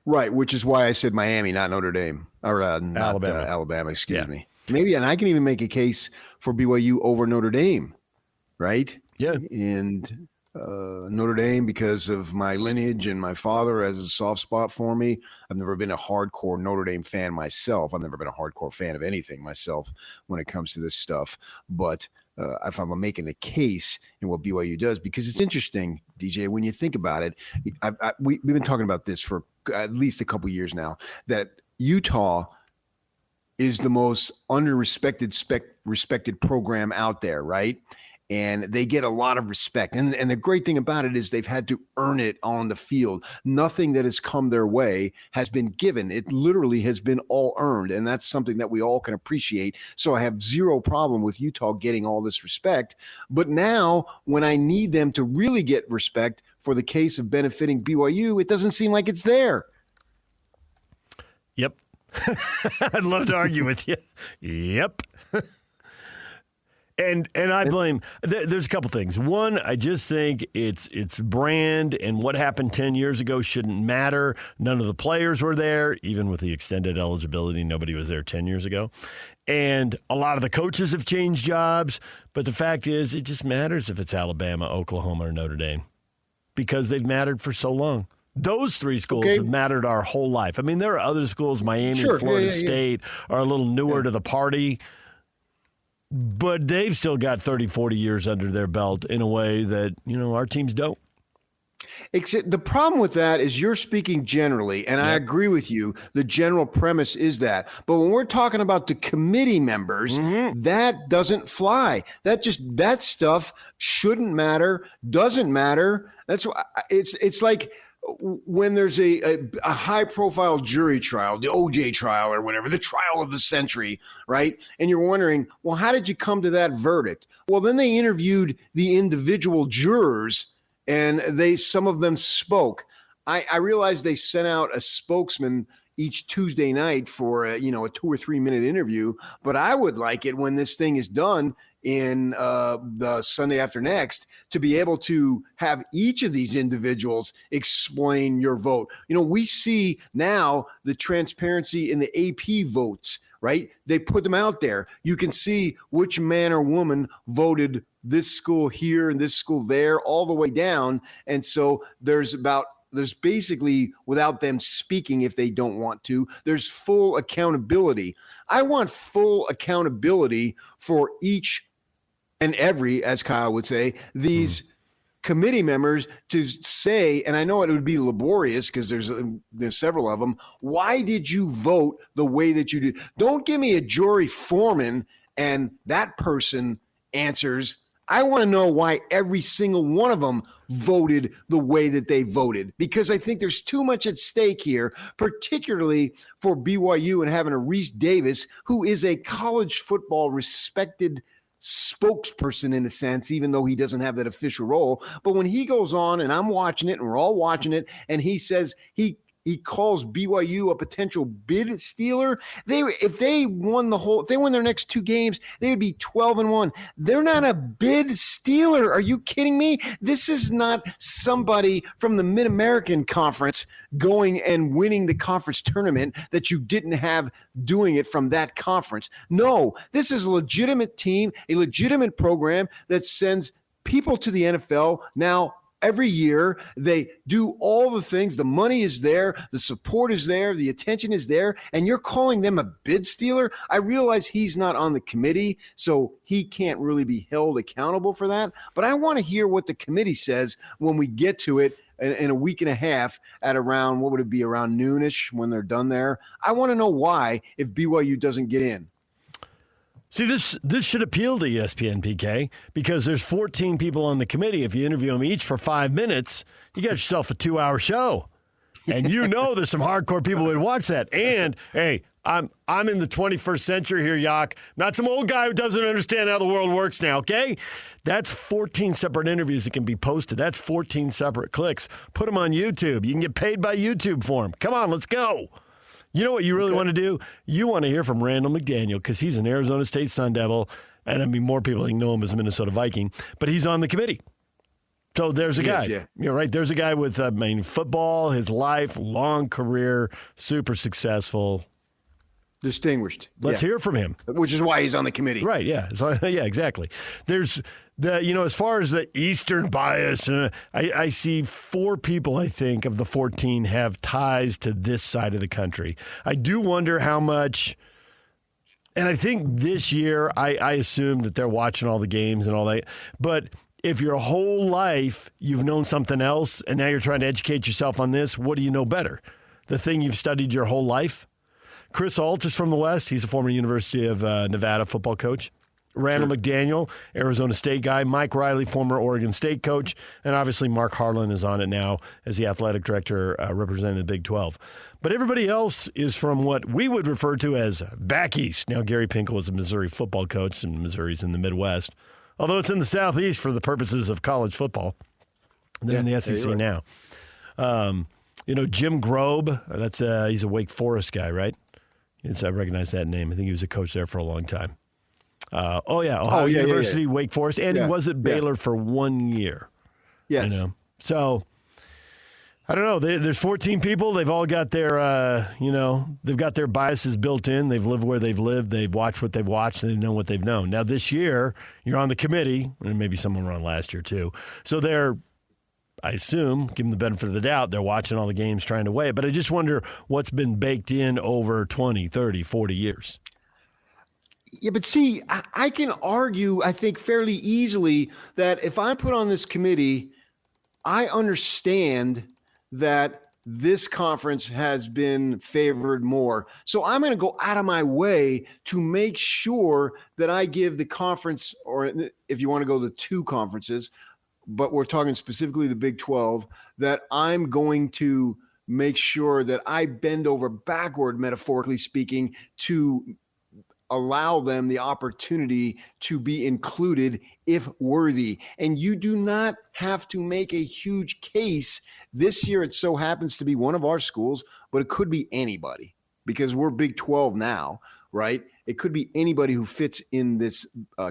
Speaker 8: Right, which is why I said Miami, not Notre Dame, or not Alabama. Excuse me. Maybe, and I can even make a case for BYU over Notre Dame, right?
Speaker 1: Yeah.
Speaker 8: And Notre Dame because of my lineage and my father as a soft spot for me. I've never been a hardcore Notre Dame fan myself. I've never been a hardcore fan of anything myself when it comes to this stuff. But if I'm making a case in what BYU does, because it's interesting, DJ, when you think about it, we've been talking about this for at least a couple years now, that Utah is the most respected program out there, right? And they get a lot of respect. And the great thing about it is they've had to earn it on the field. Nothing that has come their way has been given. It literally has been all earned. And that's something that we all can appreciate. So I have zero problem with Utah getting all this respect. But now when I need them to really get respect for the case of benefiting BYU, it doesn't seem like it's there.
Speaker 1: Yep. I'd love to argue with you. Yep. And I blame there's a couple things. One, I just think it's brand, and what happened 10 years ago shouldn't matter. None of the players were there, even with the extended eligibility. Nobody was there 10 years ago. And a lot of the coaches have changed jobs, but the fact is it just matters if it's Alabama, Oklahoma, or Notre Dame because they've mattered for so long. Those three schools have mattered our whole life. I mean, there are other schools, Miami and Florida State, are a little newer to the party. But they've still got 30, 40 years under their belt in a way that, our teams don't.
Speaker 8: Except the problem with that is you're speaking generally, and I agree with you. The general premise is that. But when we're talking about the committee members, that doesn't fly. That stuff shouldn't matter, doesn't matter. That's why it's like when there's a high-profile jury trial, the OJ trial or whatever, the trial of the century, right? And you're wondering, well, how did you come to that verdict? Well, then they interviewed the individual jurors, and some of them spoke. I realized they sent out a spokesman each Tuesday night for a 2 or 3 minute interview, but I would like it when this thing is done in the Sunday after next to be able to have each of these individuals explain your vote. We see now the transparency in the AP votes, right? They put them out there. You can see which man or woman voted this school here and this school there, all the way down. And so there's basically, without them speaking if they don't want to, there's full accountability. I want full accountability for each and every, as Kyle would say, these committee members to say, and I know it would be laborious because there's several of them, why did you vote the way that you did? Don't give me a jury foreman and that person answers. I want to know why every single one of them voted the way that they voted, because I think there's too much at stake here, particularly for BYU and having a Reese Davis, who is a college football respected spokesperson in a sense, even though he doesn't have that official role. But when he goes on, and I'm watching it and we're all watching it, and he says he calls BYU a potential bid stealer. If they won their next 2 games, they would be 12-1. They're not a bid stealer. Are you kidding me? This is not somebody from the Mid-American Conference going and winning the conference tournament that you didn't have doing it from that conference. No, this is a legitimate team, a legitimate program that sends people to the NFL. Now, every year, they do all the things. The money is there. The support is there. The attention is there. And you're calling them a bid stealer? I realize he's not on the committee, so he can't really be held accountable for that. But I want to hear what the committee says when we get to it in a week and a half at around, what would it be, around noonish when they're done there. I want to know why if BYU doesn't get in.
Speaker 1: See, this should appeal to ESPN, PK, because there's 14 people on the committee. If you interview them each for 5 minutes, you got yourself a 2-hour show. And there's some hardcore people who would watch that. And, hey, I'm in the 21st century here, Yak. Not some old guy who doesn't understand how the world works now, okay? That's 14 separate interviews that can be posted. That's 14 separate clicks. Put them on YouTube. You can get paid by YouTube for them. Come on, let's go. You know what you really want to do? You want to hear from Randall McDaniel because he's an Arizona State Sun Devil, and I mean more people know him as a Minnesota Viking, but he's on the committee. So there's a guy. You're right. There's a guy with football, his life, long career, super successful.
Speaker 8: Distinguished.
Speaker 1: Let's hear from him.
Speaker 8: Which is why he's on the committee.
Speaker 1: Right, yeah. So, yeah, exactly. There's as far as the Eastern bias, I see 4 people, I think, of the 14 have ties to this side of the country. I do wonder how much, and I think this year, I assume that they're watching all the games and all that, but if your whole life you've known something else and now you're trying to educate yourself on this, what do you know better? The thing you've studied your whole life? Chris Alt is from the West. He's a former University of Nevada football coach. Randall McDaniel, Arizona State guy. Mike Riley, former Oregon State coach. And obviously Mark Harlan is on it now as the athletic director representing the Big 12. But everybody else is from what we would refer to as back east. Now, Gary Pinkel was a Missouri football coach, and Missouri's in the Midwest, although it's in the Southeast for the purposes of college football. They're in the SEC now. Jim Grobe, he's a Wake Forest guy, right? I recognize that name. I think he was a coach there for a long time. Ohio University, Wake Forest, and he was at Baylor for 1 year.
Speaker 8: Yes.
Speaker 1: So, I don't know. There's 14 people. They've all got their, they've got their biases built in. They've lived where they've lived. They've watched what they've watched, and they know what they've known. Now, this year, you're on the committee, and maybe someone were on last year too. So they're, I assume, give them the benefit of the doubt, they're watching all the games, trying to weigh it. But I just wonder what's been baked in over 20, 30, 40 years.
Speaker 8: Yeah, but see, I can argue, I think, fairly easily that if I'm put on this committee, I understand that this conference has been favored more. So I'm going to go out of my way to make sure that I give the conference, or if you want to go the 2 conferences, but we're talking specifically the Big 12, that I'm going to make sure that I bend over backward, metaphorically speaking, to allow them the opportunity to be included if worthy. And you do not have to make a huge case. This year, it so happens to be one of our schools, but it could be anybody because we're Big 12 now, right? It could be anybody who fits in this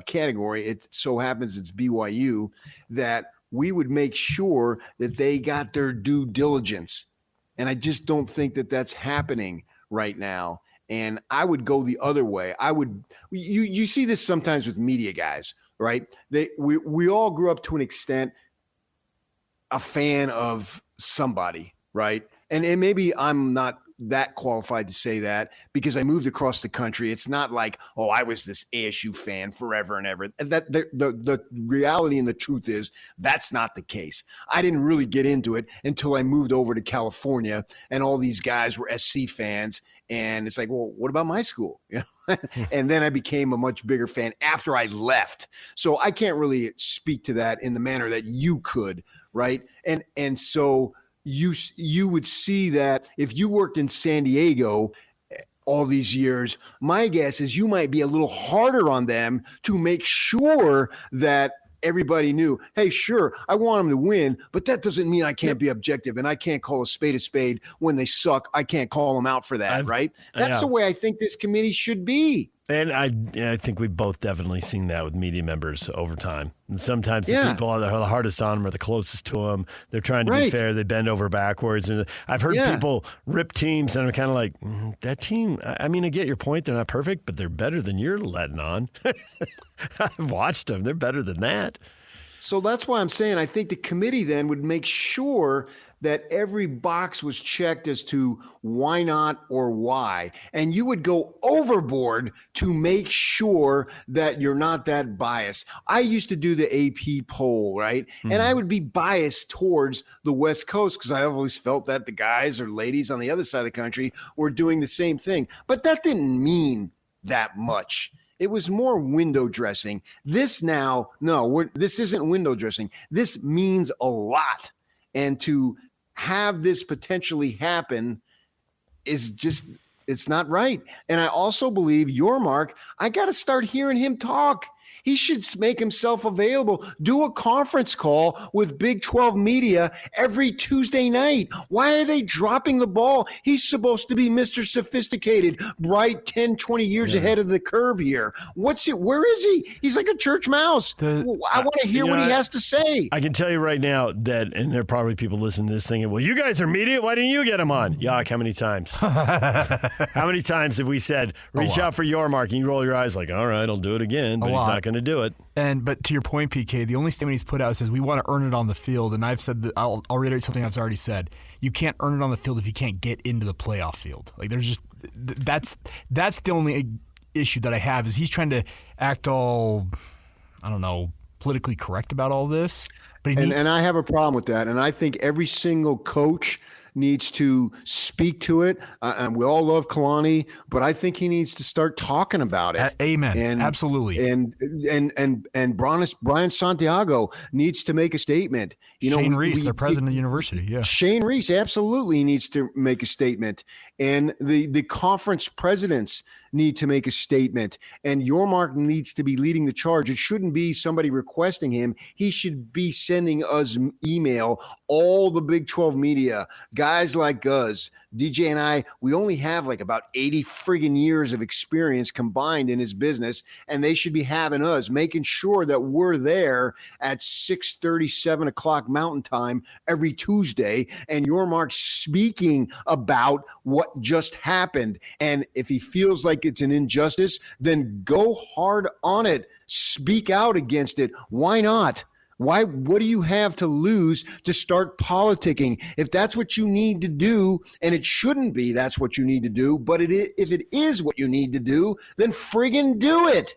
Speaker 8: category. It so happens it's BYU, that we would make sure that they got their due diligence. And I just don't think that that's happening right now. And I would go the other way. You see this sometimes with media guys, right? We all grew up to an extent a fan of somebody, right? And maybe I'm not that qualified to say that because I moved across the country. It's not like, oh, I was this ASU fan forever and ever. And that the reality and the truth is that's not the case. I didn't really get into it until I moved over to California and all these guys were SC fans. And it's like, well, what about my school? And then I became a much bigger fan after I left. So I can't really speak to that in the manner that you could, right? And so you would see that if you worked in San Diego all these years, my guess is you might be a little harder on them to make sure that everybody knew, hey, sure, I want them to win, but that doesn't mean I can't be objective and I can't call a spade when they suck. I can't call them out for that, right? That's the way I think this committee should be.
Speaker 1: And I think we've both definitely seen that with media members over time. And sometimes the people that are the hardest on them are the closest to them. They're trying to be fair. They bend over backwards. And I've heard people rip teams, and I'm kind of like, that team, I mean, I get your point. They're not perfect, but they're better than you're letting on. I've watched them. They're better than that.
Speaker 8: So that's why I'm saying I think the committee then would make sure that every box was checked as to why not or why. And you would go overboard to make sure that you're not that biased. I used to do the AP poll, right? Mm-hmm. And I would be biased towards the West Coast because I always felt that the guys or ladies on the other side of the country were doing the same thing. But that didn't mean that much. It was more window dressing. This isn't window dressing. This means a lot. And to have this potentially happen is just, it's not right. And I also believe I got to start hearing him talk. He should make himself available. Do a conference call with Big 12 media every Tuesday night. Why are they dropping the ball? He's supposed to be Mr. Sophisticated, bright, 10, 20 years ahead of the curve here. Where is he? He's like a church mouse. I want to hear what he has to say.
Speaker 1: I can tell you right now that, and there are probably people listening to this thinking, well, you guys are media. Why didn't you get him on? Yuck, how many times? How many times have we said, reach out for your mark, and you roll your eyes like, all right, I'll do it again, but he's not going to do it.
Speaker 12: But to your point, PK, the only statement he's put out says we want to earn it on the field, and I've said that I'll reiterate something I've already said. You can't earn it on the field if you can't get into the playoff field. Like there's just that's the only issue that I have is he's trying to act all, I don't know, politically correct about all this. But
Speaker 8: and I have a problem with that, and I think every single coach needs to speak to it. And we all love Kalani, but I think he needs to start talking about it.
Speaker 12: Amen. Absolutely.
Speaker 8: And Brian Santiago needs to make a statement.
Speaker 12: Shane Reese, their president of the university. Yeah.
Speaker 8: Shane Reese absolutely needs to make a statement. And the conference presidents need to make a statement. And Yormark needs to be leading the charge. It shouldn't be somebody requesting him. He should be sending us email, all the Big 12 media, guys like us, DJ and I, we only have like about 80 friggin' years of experience combined in his business, and they should be having us making sure that we're there at 6:30, 7 o'clock Mountain Time every Tuesday, and Yormark speaking about what just happened. And if he feels like it's an injustice, then go hard on it. Speak out against it. Why not? What do you have to lose to start politicking? If that's what you need to do, and it shouldn't be that's what you need to do, but if it is what you need to do, then friggin' do it.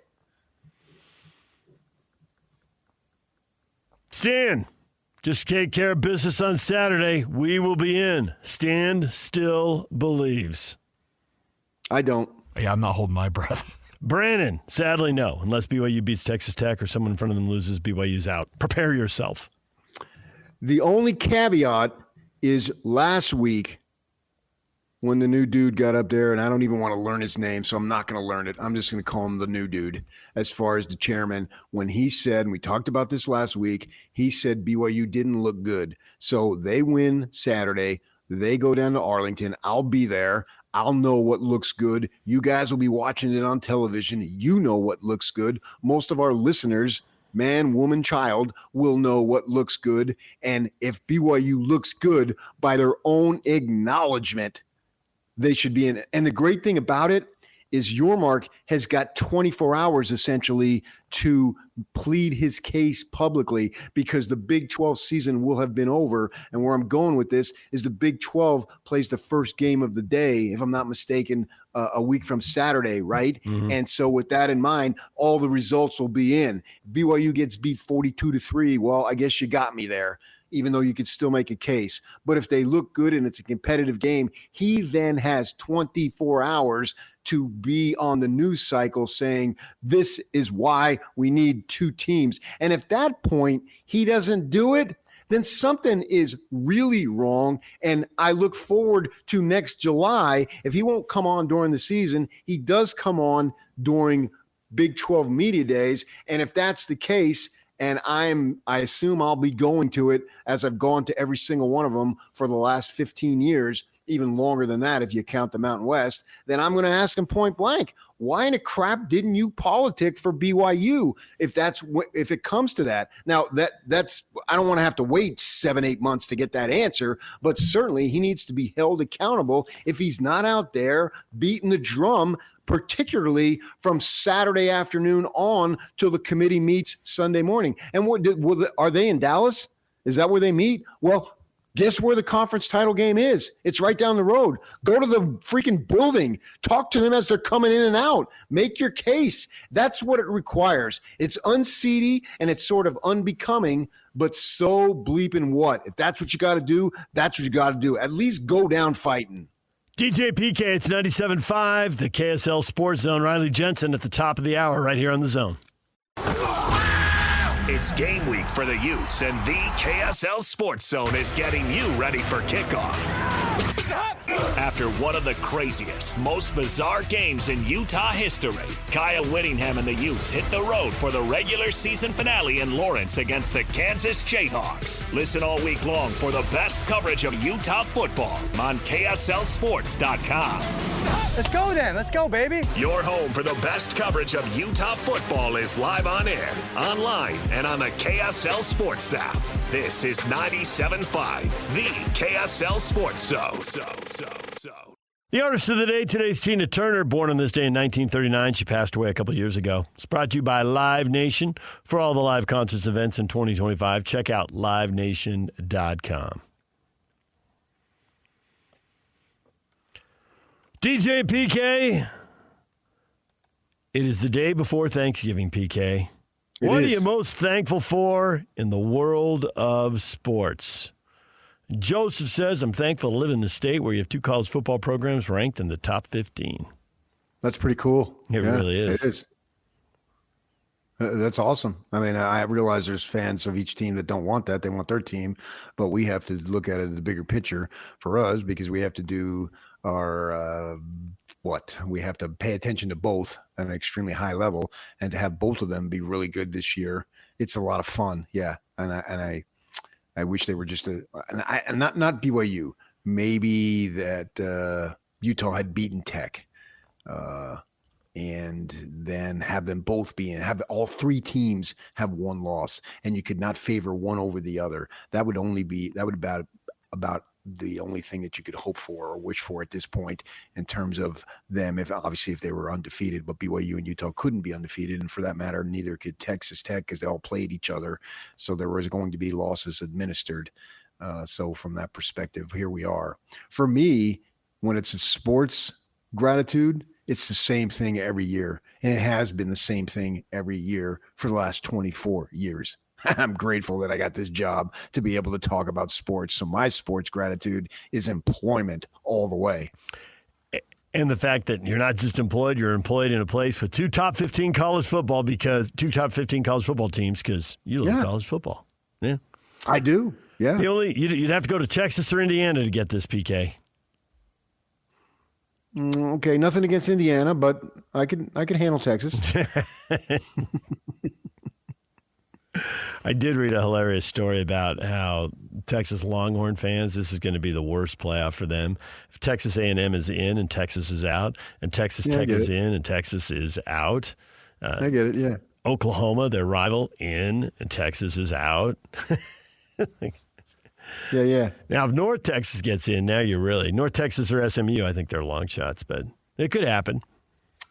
Speaker 1: Stan, just take care of business on Saturday. We will be in. Stan still believes.
Speaker 8: I don't.
Speaker 12: Yeah, I'm not holding my breath.
Speaker 1: Brandon, sadly, no. Unless BYU beats Texas Tech or someone in front of them loses, BYU's out. Prepare yourself.
Speaker 8: The only caveat is last week when the new dude got up there, and I don't even want to learn his name, so I'm not going to learn it. I'm just going to call him the new dude as far as the chairman. When he said, and we talked about this last week, he said BYU didn't look good. So they win Saturday. They go down to Arlington. I'll be there. I'll know what looks good. You guys will be watching it on television. You know what looks good. Most of our listeners, man, woman, child, will know what looks good. And if BYU looks good by their own acknowledgement, they should be in it. And the great thing about it is Yormark has got 24 hours essentially to plead his case publicly, because the Big 12 season will have been over. And where I'm going with this is the Big 12 plays the first game of the day, if I'm not mistaken, a week from Saturday, right? Mm-hmm. And so with that in mind, all the results will be in. BYU gets beat 42-3. Well, I guess you got me there, even though you could still make a case. But if they look good and it's a competitive game, he then has 24 hours to be on the news cycle saying, this is why we need two teams. And if that point he doesn't do it, then something is really wrong. And I look forward to next July. If he won't come on during the season, he does come on during Big 12 media days. And if that's the case, and I assume I'll be going to it, as I've gone to every single one of them for the last 15 years, even longer than that if you count the Mountain West, then I'm going to ask him point blank, why in the crap didn't you politic for BYU if it comes to that? Now, that's I don't want to have to wait 7-8 months to get that answer, but certainly he needs to be held accountable if he's not out there beating the drum, particularly from Saturday afternoon on till the committee meets Sunday morning. And are they in Dallas? Is that where they meet? Well, guess where the conference title game is? It's right down the road. Go to the freaking building. Talk to them as they're coming in and out. Make your case. That's what it requires. It's unseedy and it's sort of unbecoming, but so bleeping what? If that's what you got to do, that's what you got to do. At least go down fighting.
Speaker 1: DJ PK, it's 97.5, the KSL Sports Zone. Riley Jensen at the top of the hour right here on the Zone.
Speaker 10: It's game week for the Utes, and the KSL Sports Zone is getting you ready for kickoff. After one of the craziest, most bizarre games in Utah history, Kyle Whittingham and the Utes hit the road for the regular season finale in Lawrence against the Kansas Jayhawks. Listen all week long for the best coverage of Utah football on KSLSports.com.
Speaker 13: Let's go then. Let's go, baby.
Speaker 10: Your home for the best coverage of Utah football is live on air, online, and on the KSL Sports app. This is 97.5, the KSL Sports Zone.
Speaker 1: The artist of the day today is Tina Turner, born on this day in 1939. She passed away a couple years ago. It's brought to you by Live Nation. For all the live concerts events in 2025, check out livenation.com. DJ PK, it is the day before Thanksgiving, PK. What are you most thankful for in the world of sports? Joseph says, I'm thankful to live in a state where you have 2 college football programs ranked in the top 15.
Speaker 14: That's pretty cool.
Speaker 1: It really is.
Speaker 14: It is. That's awesome. I mean, I realize there's fans of each team that don't want that. They want their team. But we have to look at it as the bigger picture for us because we have to do our we have to pay attention to both at an extremely high level, and to have both of them be really good this year, it's a lot of fun. Yeah, and I wish they were just not BYU. Maybe that Utah had beaten Tech, and then have them both have all 3 teams have 1 loss, and you could not favor one over the other. That would about the only thing that you could hope for or wish for at this point in terms of them, if they were undefeated. But BYU and Utah couldn't be undefeated, and for that matter, neither could Texas Tech because they all played each other. So there was going to be losses administered. So from that perspective, here we are. For me, when it's a sports gratitude, it's the same thing every year, and it has been the same thing every year for the last 24 years. I'm grateful that I got this job to be able to talk about sports. So my sports gratitude is employment all the way.
Speaker 1: And the fact that you're not just employed, you're employed in a place with 2 top 15 college football teams because you love college football. Yeah,
Speaker 14: I do. Yeah.
Speaker 1: You'd have to go to Texas or Indiana to get this, PK.
Speaker 14: Okay, nothing against Indiana, but I could handle Texas.
Speaker 1: I did read a hilarious story about how Texas Longhorn fans, this is going to be the worst playoff for them. If Texas A&M is in and Texas is out, and Texas Tech is in and Texas is out.
Speaker 14: I get it, yeah.
Speaker 1: Oklahoma, their rival, in and Texas is out.
Speaker 14: Yeah.
Speaker 1: Now, if North Texas gets in, now you're really – North Texas or SMU, I think they're long shots, but it could happen.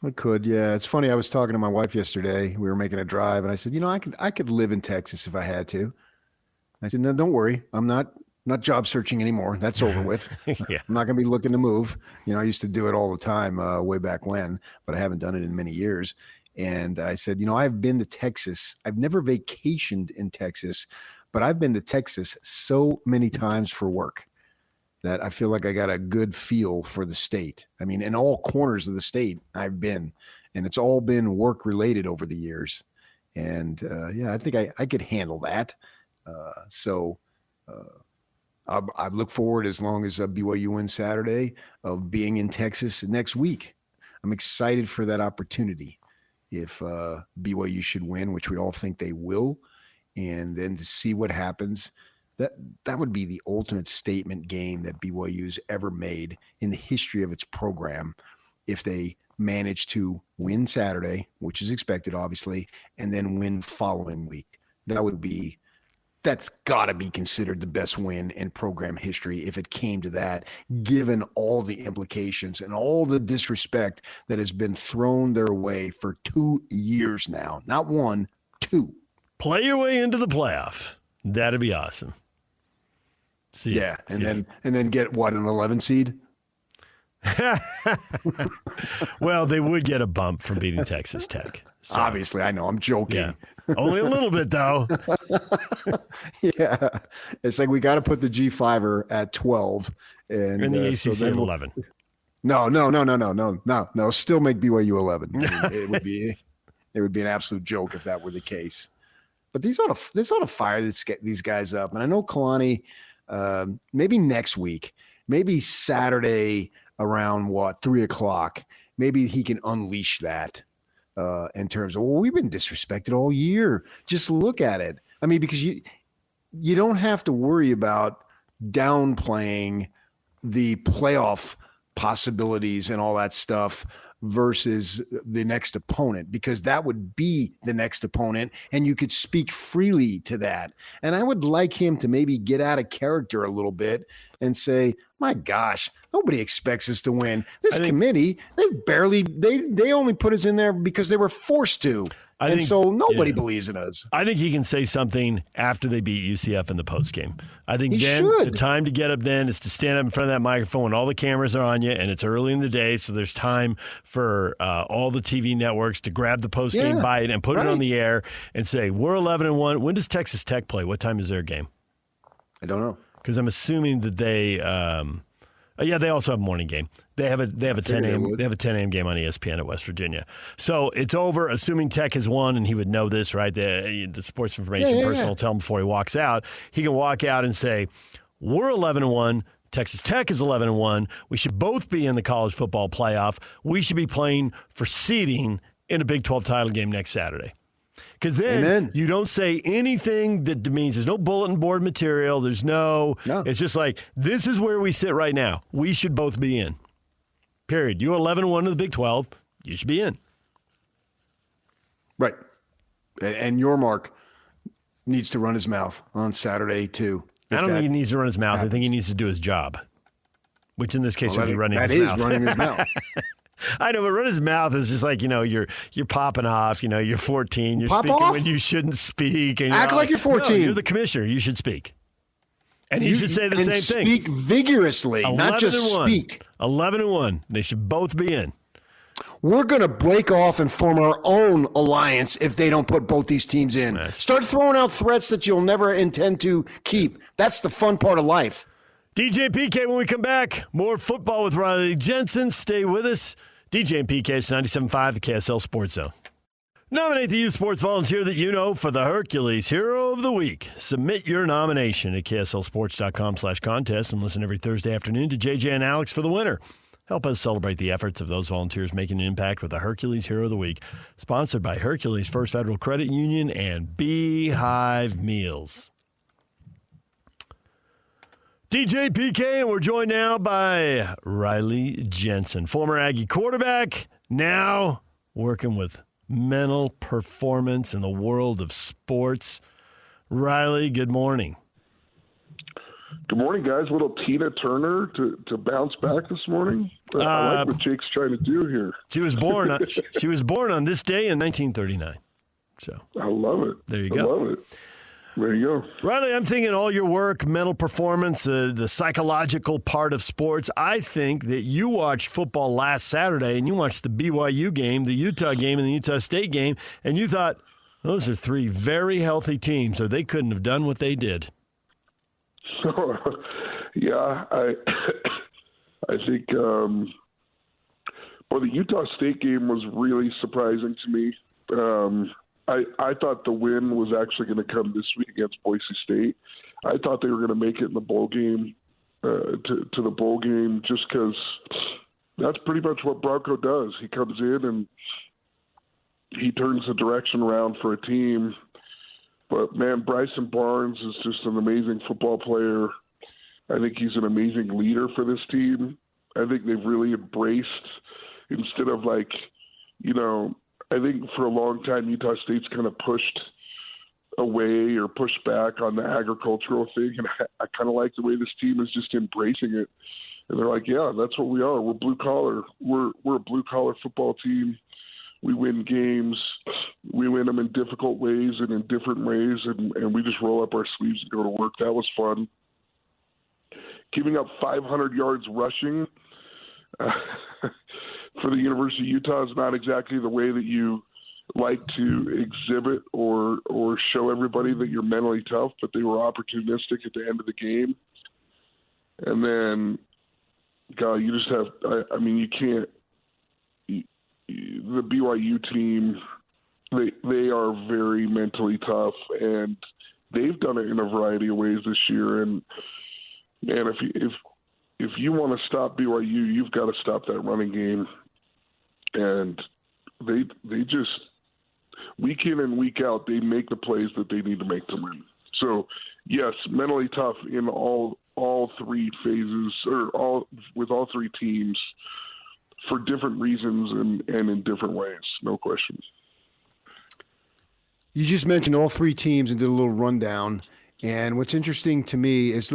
Speaker 14: It could, yeah. It's funny. I was talking to my wife yesterday. We were making a drive, and I said, I could live in Texas if I had to. I said, no, don't worry. I'm not job searching anymore. That's over with.
Speaker 1: Yeah.
Speaker 14: I'm not going to be looking to move. I used to do it all the time way back when, but I haven't done it in many years. And I said, I've been to Texas. I've never vacationed in Texas, but I've been to Texas so many times for work that I feel like I got a good feel for the state. I mean, in all corners of the state I've been, and it's all been work related over the years. And I think I could handle that. I look forward, as long as BYU wins Saturday, of being in Texas next week. I'm excited for that opportunity if BYU should win, which we all think they will, and then to see what happens. That would be the ultimate statement game that BYU's ever made in the history of its program if they manage to win Saturday, which is expected, obviously, and then win following week. That's got to be considered the best win in program history if it came to that, given all the implications and all the disrespect that has been thrown their way for 2 years now. Not 1, 2.
Speaker 1: Play your way into the playoff. That'd be awesome.
Speaker 14: And then get what, an 11 seed?
Speaker 1: Well, they would get a bump from beating Texas Tech.
Speaker 14: So. Obviously, I know. I'm joking.
Speaker 1: Yeah. Only a little bit, though.
Speaker 14: Yeah. It's like we got to put the G5er at 12. And
Speaker 1: the ACC at 11.
Speaker 14: No. Still make BYU 11. It would be an absolute joke if that were the case. But these ought to fire these guys up. And I know Kalani, maybe next week, maybe Saturday around 3:00, maybe he can unleash that in terms of, well, we've been disrespected all year. Just look at it. I mean, because you don't have to worry about downplaying the playoff possibilities and all that stuff versus the next opponent, because that would be the next opponent and you could speak freely to that. And I would like him to maybe get out of character a little bit and say, my gosh, nobody expects us to win. This committee, they only put us in there because they were forced to. So nobody believes in us.
Speaker 1: I think he can say something after they beat UCF in the postgame. I think the time to get up then is to stand up in front of that microphone when all the cameras are on you, and it's early in the day, so there's time for all the TV networks to grab the postgame bite and put it on the air and say, we're 11-1. When does Texas Tech play? What time is their game?
Speaker 14: I don't know.
Speaker 1: Because I'm assuming that they they also have a morning game. They have a 10 a.m. game on ESPN at West Virginia. So it's over, assuming Tech has won, and he would know this, right? The sports information person will tell him before he walks out. He can walk out and say, we're 11-1. Texas Tech is 11-1. We should both be in the college football playoff. We should be playing for seeding in a Big 12 title game next Saturday. Because then you don't say anything that demeans. There's no bulletin board material. There's no. It's just like, this is where we sit right now. We should both be in. Period. You 11-1 to the Big 12. You should be in.
Speaker 14: Right. And your Mark needs to run his mouth on Saturday, too.
Speaker 1: I don't think he needs to run his mouth. I think he needs to do his job, which in this case would be running his mouth.
Speaker 14: That is running his mouth.
Speaker 1: I know, but run his mouth is just like, you're popping off. You're 14. You're speaking when you shouldn't speak. And
Speaker 14: act like you're 14.
Speaker 1: No, you're the commissioner. You should speak. And he should say the same thing.
Speaker 14: Speak vigorously, not just speak.
Speaker 1: 11-1. They should both be in.
Speaker 14: We're going to break off and form our own alliance if they don't put both these teams in. Start throwing out threats that you'll never intend to keep. That's the fun part of life.
Speaker 1: DJ and PK, when we come back, more football with Riley Jensen. Stay with us. DJ and PK, it's 97.5, the KSL Sports Zone. Nominate the youth sports volunteer that you know for the Hercules Hero of the Week. Submit your nomination at kslsports.com/contest and listen every Thursday afternoon to JJ and Alex for the winner. Help us celebrate the efforts of those volunteers making an impact with the Hercules Hero of the Week. Sponsored by Hercules First Federal Credit Union and Beehive Meals. DJ PK, and we're joined now by Riley Jensen, former Aggie quarterback, now working with mental performance in the world of sports. Riley, good morning.
Speaker 15: Good morning, guys. A little Tina Turner to bounce back this morning. I like what Jake's trying to do here.
Speaker 1: She was born on this day in 1939. So
Speaker 15: I love it.
Speaker 1: There you go.
Speaker 15: I love it. There you go.
Speaker 1: Riley, I'm thinking all your work, mental performance, the psychological part of sports. I think that you watched football last Saturday and you watched the BYU game, the Utah game, and the Utah State game, and you thought, those are three very healthy teams, or they couldn't have done what they did.
Speaker 15: Yeah, I think the Utah State game was really surprising to me. I thought the win was actually going to come this week against Boise State. I thought they were going to make it in the bowl game, to the bowl game, just because that's pretty much what Bronco does. He comes in and he turns the direction around for a team. But, man, Bryson Barnes is just an amazing football player. I think he's an amazing leader for this team. I think they've really embraced, instead of I think for a long time Utah State's kind of pushed away or pushed back on the agricultural thing, and I kind of like the way this team is just embracing it. And they're like, yeah, that's what we are. We're blue collar. We're a blue collar football team. We win games. We win them in difficult ways and in different ways, and we just roll up our sleeves and go to work. That was fun. Giving up 500 yards rushing for the University of Utah is not exactly the way that you like to exhibit or show everybody that you're mentally tough, but they were opportunistic at the end of the game. And then, God, you just have – I mean, you can't – the BYU team, they are very mentally tough, and they've done it in a variety of ways this year. And if if you want to stop BYU, you've got to stop that running game. And they just, week in and week out, they make the plays that they need to make to win. So, yes, mentally tough in all three phases, with all three teams for different reasons and in different ways, no question.
Speaker 8: You just mentioned all three teams and did a little rundown. And what's interesting to me is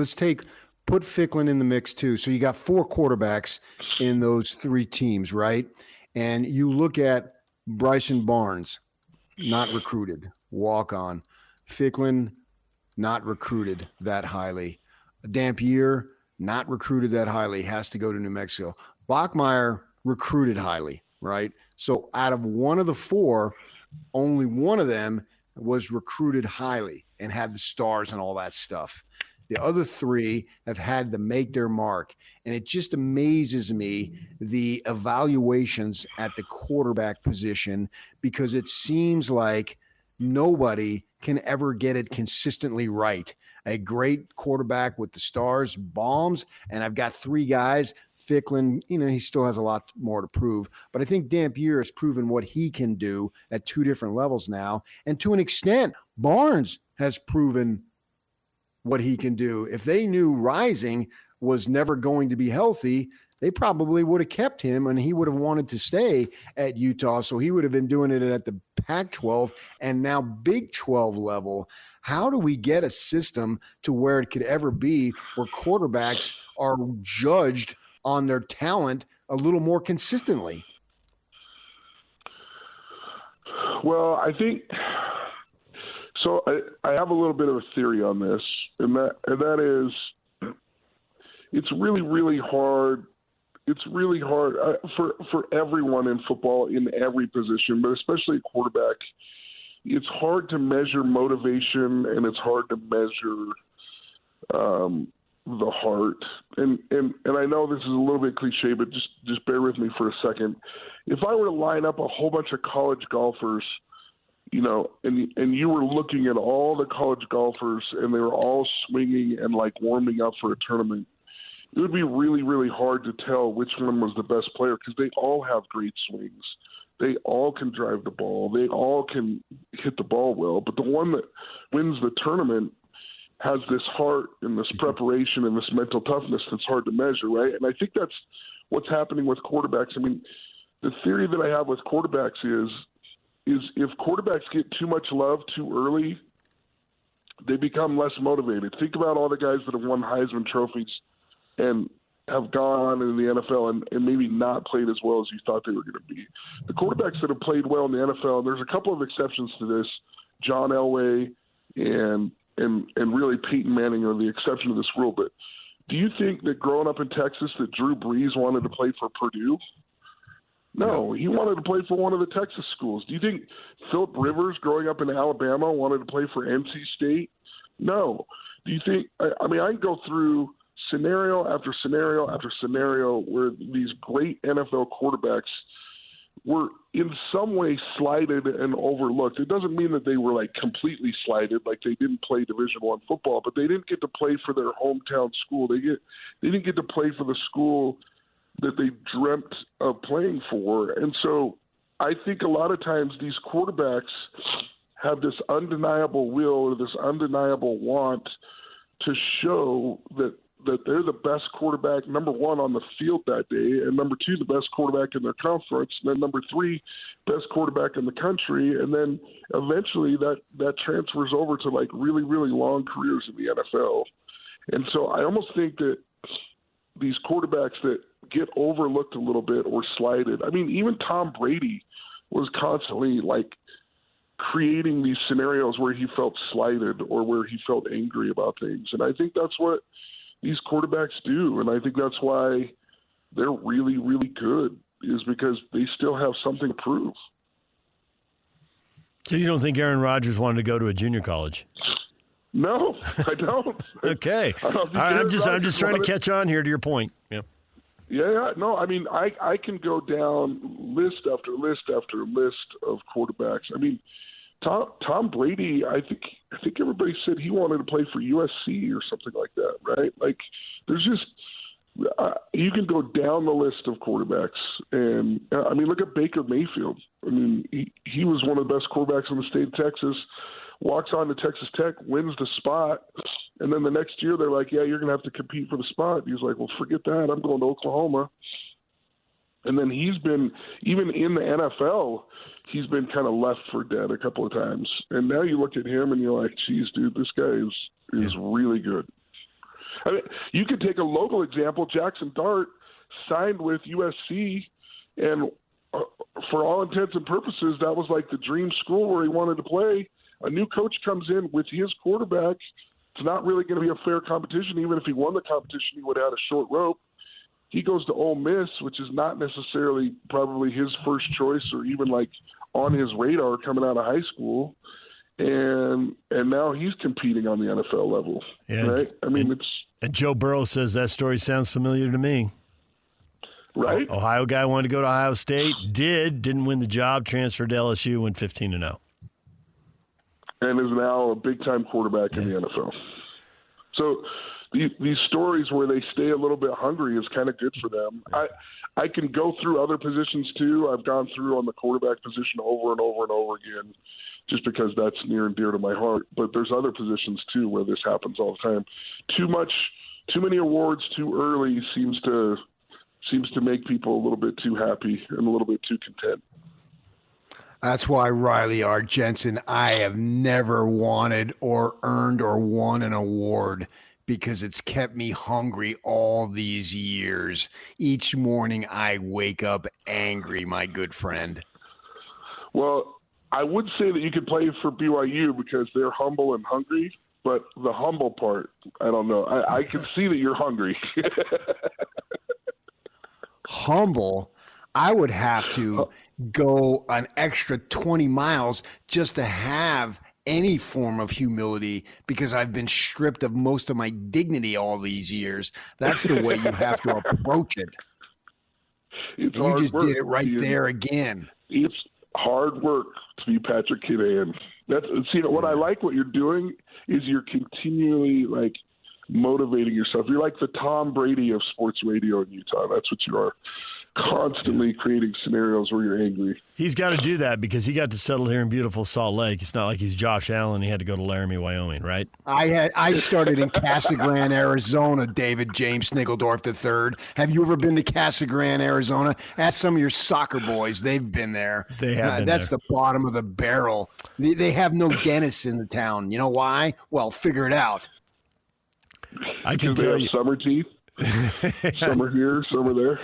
Speaker 8: put Ficklin in the mix too. So you got 4 quarterbacks in those 3 teams, right? And you look at Bryson Barnes, not recruited, walk on. Ficklin, not recruited that highly. Dampier, not recruited that highly, has to go to New Mexico. Bachmeier, recruited highly, right? So out of one of the 4, only one of them was recruited highly and had the stars and all that stuff. The other 3 have had to make their mark. And it just amazes me, the evaluations at the quarterback position, because it seems like nobody can ever get it consistently right. A great quarterback with the stars, bombs, and I've got 3 guys. Ficklin, he still has a lot more to prove, but I think Dampier has proven what he can do at 2 different levels now. And to an extent, Barnes has proven what he can do. If they knew Rising was never going to be healthy, they probably would have kept him and he would have wanted to stay at Utah. So he would have been doing it at the Pac-12 and now Big 12 level. How do we get a system to where it could ever be where quarterbacks are judged on their talent a little more consistently?
Speaker 15: Well, I think so. I have a little bit of a theory on this, and that is, it's really, really hard. It's really hard for everyone in football in every position, but especially quarterback. It's hard to measure motivation, and it's hard to measure the heart. And I know this is a little bit cliche, but just bear with me for a second. If I were to line up a whole bunch of college golfers, and you were looking at all the college golfers, and they were all swinging and like warming up for a tournament, it would be really, really hard to tell which one was the best player because they all have great swings. They all can drive the ball. They all can hit the ball well. But the one that wins the tournament has this heart and this preparation and this mental toughness that's hard to measure, right? And I think that's what's happening with quarterbacks. I mean, the theory that I have with quarterbacks is if quarterbacks get too much love too early, they become less motivated. Think about all the guys that have won Heisman trophies and have gone on in the NFL and maybe not played as well as you thought they were going to be. The quarterbacks that have played well in the NFL, and there's a couple of exceptions to this, John Elway and really Peyton Manning are the exception to this rule. But do you think that growing up in Texas that Drew Brees wanted to play for Purdue? No, he wanted to play for one of the Texas schools. Do you think Philip Rivers growing up in Alabama wanted to play for NC State? No. Do you think – I mean, I can go through – scenario after scenario after scenario where these great NFL quarterbacks were in some way slighted and overlooked. It doesn't mean that they were like completely slighted, like they didn't play Division I football, but they didn't get to play for their hometown school. They didn't get to play for the school that they dreamt of playing for. And so I think a lot of times these quarterbacks have this undeniable will or this undeniable want to show that they're the best quarterback, number one, on the field that day, and number two, the best quarterback in their conference, and then number three, best quarterback in the country, and then eventually that transfers over to like really, really long careers in the NFL. And so I almost think that these quarterbacks that get overlooked a little bit or slighted, I mean, even Tom Brady was constantly like creating these scenarios where he felt slighted or where he felt angry about things. And I think that's what these quarterbacks do, and I think that's why they're really, really good, is because they still have something to prove.
Speaker 1: So you don't think Aaron Rodgers wanted to go to a junior college?
Speaker 15: No, I don't.
Speaker 1: Okay. I'm just trying to catch on here to your point. Yeah.
Speaker 15: Yeah. No, I mean, I can go down list after list after list of quarterbacks. I mean, Tom Brady, I think everybody said he wanted to play for USC or something like that, right? Like, there's just You can go down the list of quarterbacks, and I mean, look at Baker Mayfield. I mean, he was one of the best quarterbacks in the state of Texas. Walks on to Texas Tech, wins the spot, and then the next year they're like, "Yeah, you're going to have to compete for the spot." He's like, "Well, forget that. I'm going to Oklahoma." And then he's been, even in the NFL, he's been kind of left for dead a couple of times. And now you look at him and you're like, "Geez, dude, this guy is really good." I mean, you could take a local example. Jackson Dart signed with USC, and for all intents and purposes, that was like the dream school where he wanted to play. A new coach comes in with his quarterback. It's not really going to be a fair competition. Even if he won the competition, he would have had a short rope. He goes to Ole Miss, which is not necessarily probably his first choice or even like on his radar coming out of high school. And now he's competing on the NFL level.
Speaker 1: Yeah,
Speaker 15: right? I mean,
Speaker 1: and Joe Burrow says that story sounds familiar to me.
Speaker 15: Right?
Speaker 1: Ohio guy wanted to go to Ohio State, didn't win the job, transferred to LSU, went 15-0.
Speaker 15: And is now a big-time quarterback in the NFL. So these stories where they stay a little bit hungry is kind of good for them. I can go through other positions too. I've gone through on the quarterback position over and over and over again just because that's near and dear to my heart. But there's other positions too where this happens all the time. Too many awards too early seems to make people a little bit too happy and a little bit too content.
Speaker 8: That's why, Riley R. Jensen, I have never wanted or earned or won an award because it's kept me hungry all these years. Each morning I wake up angry, my good friend.
Speaker 15: Well, I would say that you could play for BYU because they're humble and hungry, but the humble part, I don't know. I can see that you're hungry.
Speaker 8: Humble? I would have to go an extra 20 miles just to have any form of humility because I've been stripped of most of my dignity all these years. That's the way you have to approach it. You just did it right there again.
Speaker 15: It's hard work to be Patrick Kinahan. What I like what you're doing is you're continually like motivating yourself. You're like the Tom Brady of sports radio in Utah. That's what you are. Constantly creating scenarios where you're angry.
Speaker 1: He's got to do that because he got to settle here in beautiful Salt Lake. It's not like he's Josh Allen. He had to go to Laramie, Wyoming, right?
Speaker 8: I started in Casa Grande, Arizona, David James Sniggledorf III. Have you ever been to Casa Grande, Arizona? Ask some of your soccer boys. They've been there.
Speaker 1: They have been
Speaker 8: That's
Speaker 1: there.
Speaker 8: the bottom of the barrel. They have no dentists in the town. You know why? Well, figure it out.
Speaker 1: I can tell you.
Speaker 15: Summer teeth? Some are here, some are there.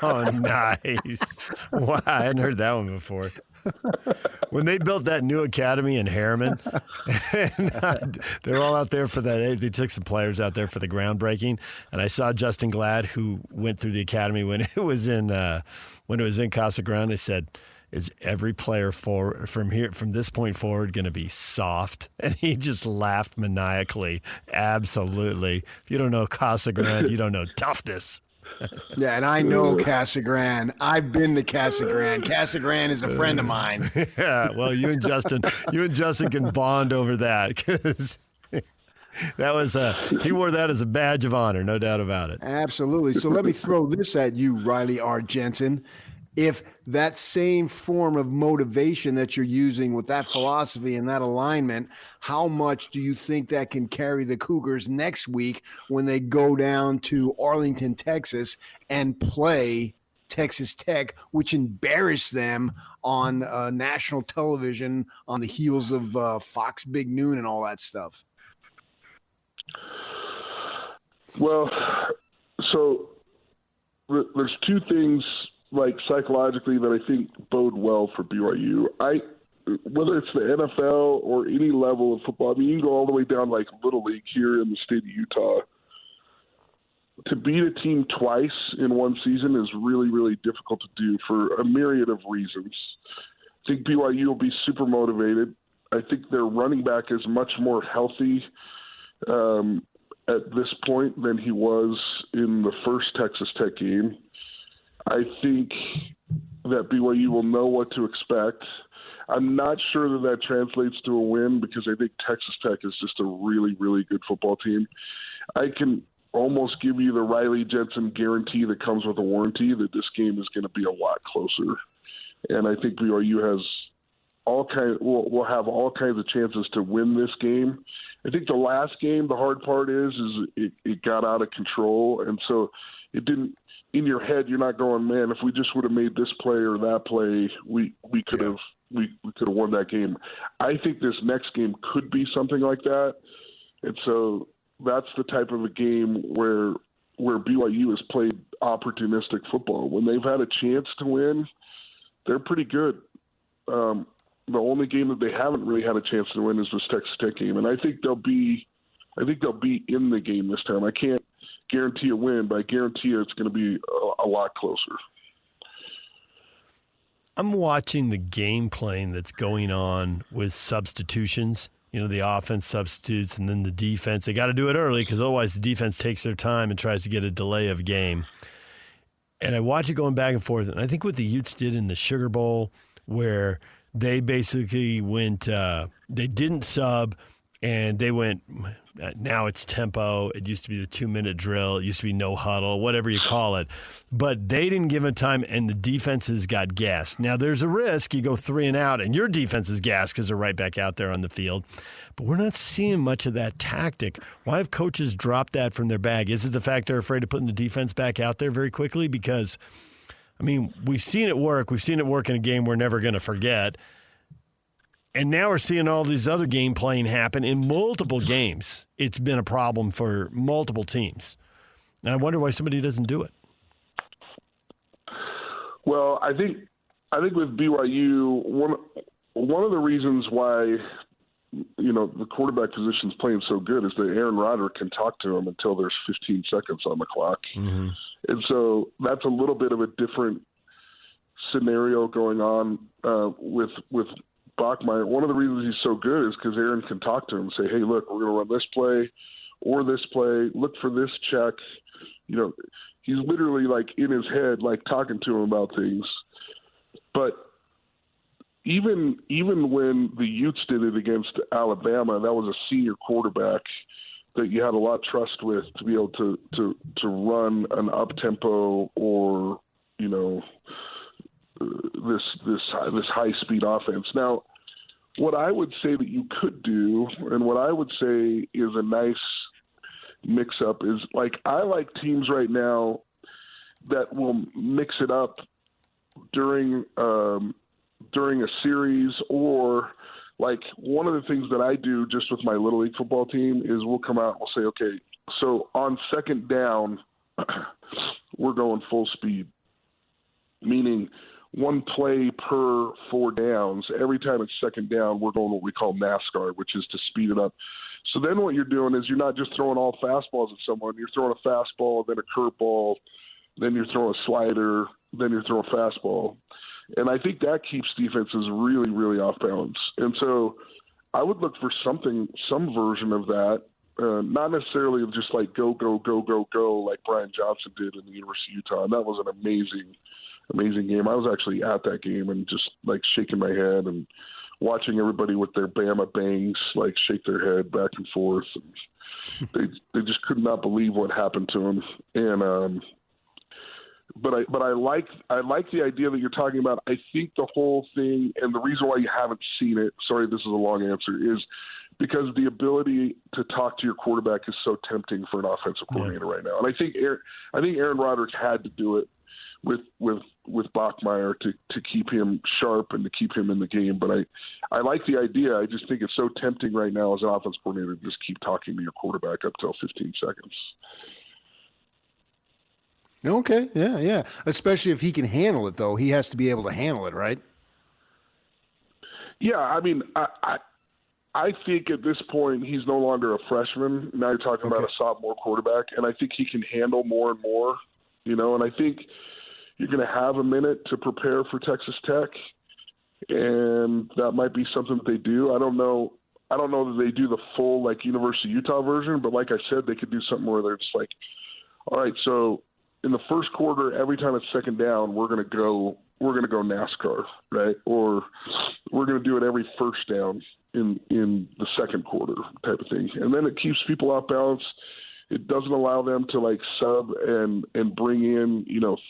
Speaker 1: Oh, nice. Wow, I hadn't heard that one before. When they built that new academy in Harriman, they're all out there for that. They took some players out there for the groundbreaking, and I saw Justin Glad, who went through the academy when it was in Casa Grande. I said, "Is every player from this point forward going to be soft?" And he just laughed maniacally. Absolutely. If you don't know Casa Grande, you don't know toughness.
Speaker 8: Yeah, and I know Casa Grande. I've been to Casa Grande. Casa Grande is a friend of mine.
Speaker 1: Yeah, well, you and Justin can bond over that because that was he wore that as a badge of honor, no doubt about it.
Speaker 8: Absolutely. So let me throw this at you, Riley R. Jensen. If that same form of motivation that you're using with that philosophy and that alignment, how much do you think that can carry the Cougars next week when they go down to Arlington, Texas and play Texas Tech, which embarrassed them on national television on the heels of Fox Big Noon and all that stuff?
Speaker 15: Well, so there's two things like psychologically that I think bode well for BYU. Whether it's the NFL or any level of football, I mean, you can go all the way down like Little League here in the state of Utah. To beat a team twice in one season is really, really difficult to do for a myriad of reasons. I think BYU will be super motivated. I think their running back is much more healthy at this point than he was in the first Texas Tech game. I think that BYU will know what to expect. I'm not sure that translates to a win because I think Texas Tech is just a really, really good football team. I can almost give you the Riley Jensen guarantee that comes with a warranty that this game is going to be a lot closer. And I think BYU has will have all kinds of chances to win this game. I think the last game, the hard part is it got out of control, and so it didn't. In your head, you're not going, man, if we just would have made this play or that play, we could have won that game. I think this next game could be something like that, and so that's the type of a game where BYU has played opportunistic football. When they've had a chance to win, they're pretty good. The only game that they haven't really had a chance to win is this Texas Tech game, and I think they'll be in the game this time. I can't guarantee a win, but I guarantee you it's going to be a lot closer.
Speaker 1: I'm watching the game playing that's going on with substitutions. The offense substitutes and then the defense. They got to do it early because otherwise the defense takes their time and tries to get a delay of game. And I watch it going back and forth. And I think what the Utes did in the Sugar Bowl where they basically went they didn't sub and they went – now it's tempo. It used to be the 2-minute drill. It used to be no huddle, whatever you call it. But they didn't give them time, and the defenses got gassed. Now, there's a risk. You go 3 and out, and your defense is gassed because they're right back out there on the field. But we're not seeing much of that tactic. Why have coaches dropped that from their bag? Is it the fact they're afraid of putting the defense back out there very quickly? Because, we've seen it work. We've seen it work in a game we're never going to forget. And now we're seeing all these other game playing happen in multiple games. It's been a problem for multiple teams. And I wonder why somebody doesn't do it.
Speaker 15: Well, I think with BYU, one of the reasons why the quarterback position is playing so good is that Aaron Roderick can talk to him until there's 15 seconds on the clock. Mm-hmm. And so that's a little bit of a different scenario going on with Bachmeier. One of the reasons he's so good is because Aaron can talk to him and say, hey, look, we're going to run this play or this play. Look for this check. He's literally in his head, talking to him about things. But even when the Utes did it against Alabama, that was a senior quarterback that you had a lot of trust with to be able to run an up-tempo or, this high-speed offense. Now, what I would say that you could do, and what I would say is a nice mix-up, is I like teams right now that will mix it up during a series, or one of the things that I do just with my Little League football team is we'll come out and we'll say, okay, so on second down, we're going full speed, meaning one play per 4 downs. Every time it's second down, we're going what we call NASCAR, which is to speed it up. So then what you're doing is you're not just throwing all fastballs at someone. You're throwing a fastball, then a curveball, then you're throwing a slider, then you're throwing a fastball. And I think that keeps defenses really, really off balance. And so I would look for some version of that, not necessarily just go, go, go, go, go, like Brian Johnson did in the University of Utah. And that was an amazing game. I was actually at that game and just shaking my head and watching everybody with their Bama bangs shake their head back and forth. And they just could not believe what happened to them. And but I like the idea that you're talking about. I think the whole thing, and the reason why you haven't seen it, sorry, this is a long answer, is because the ability to talk to your quarterback is so tempting for an offensive coordinator right now. And I think Aaron Roderick had to do it with Bachmeier to keep him sharp and to keep him in the game. But I like the idea. I just think it's so tempting right now as an offense coordinator to just keep talking to your quarterback up till 15 seconds.
Speaker 8: Okay, yeah. Especially if he can handle it, though. He has to be able to handle it, right?
Speaker 15: Yeah, I think at this point he's no longer a freshman. Now you're talking about a sophomore quarterback, and I think he can handle more and more, and I think you're going to have a minute to prepare for Texas Tech, and that might be something that they do. I don't know that they do the full University of Utah version, but like I said, they could do something where they're just all right, so in the first quarter, every time it's second down, we're going to go NASCAR, right? Or we're going to do it every first down in the second quarter type of thing. And then it keeps people off balance. it doesn't allow them to like sub and bring in,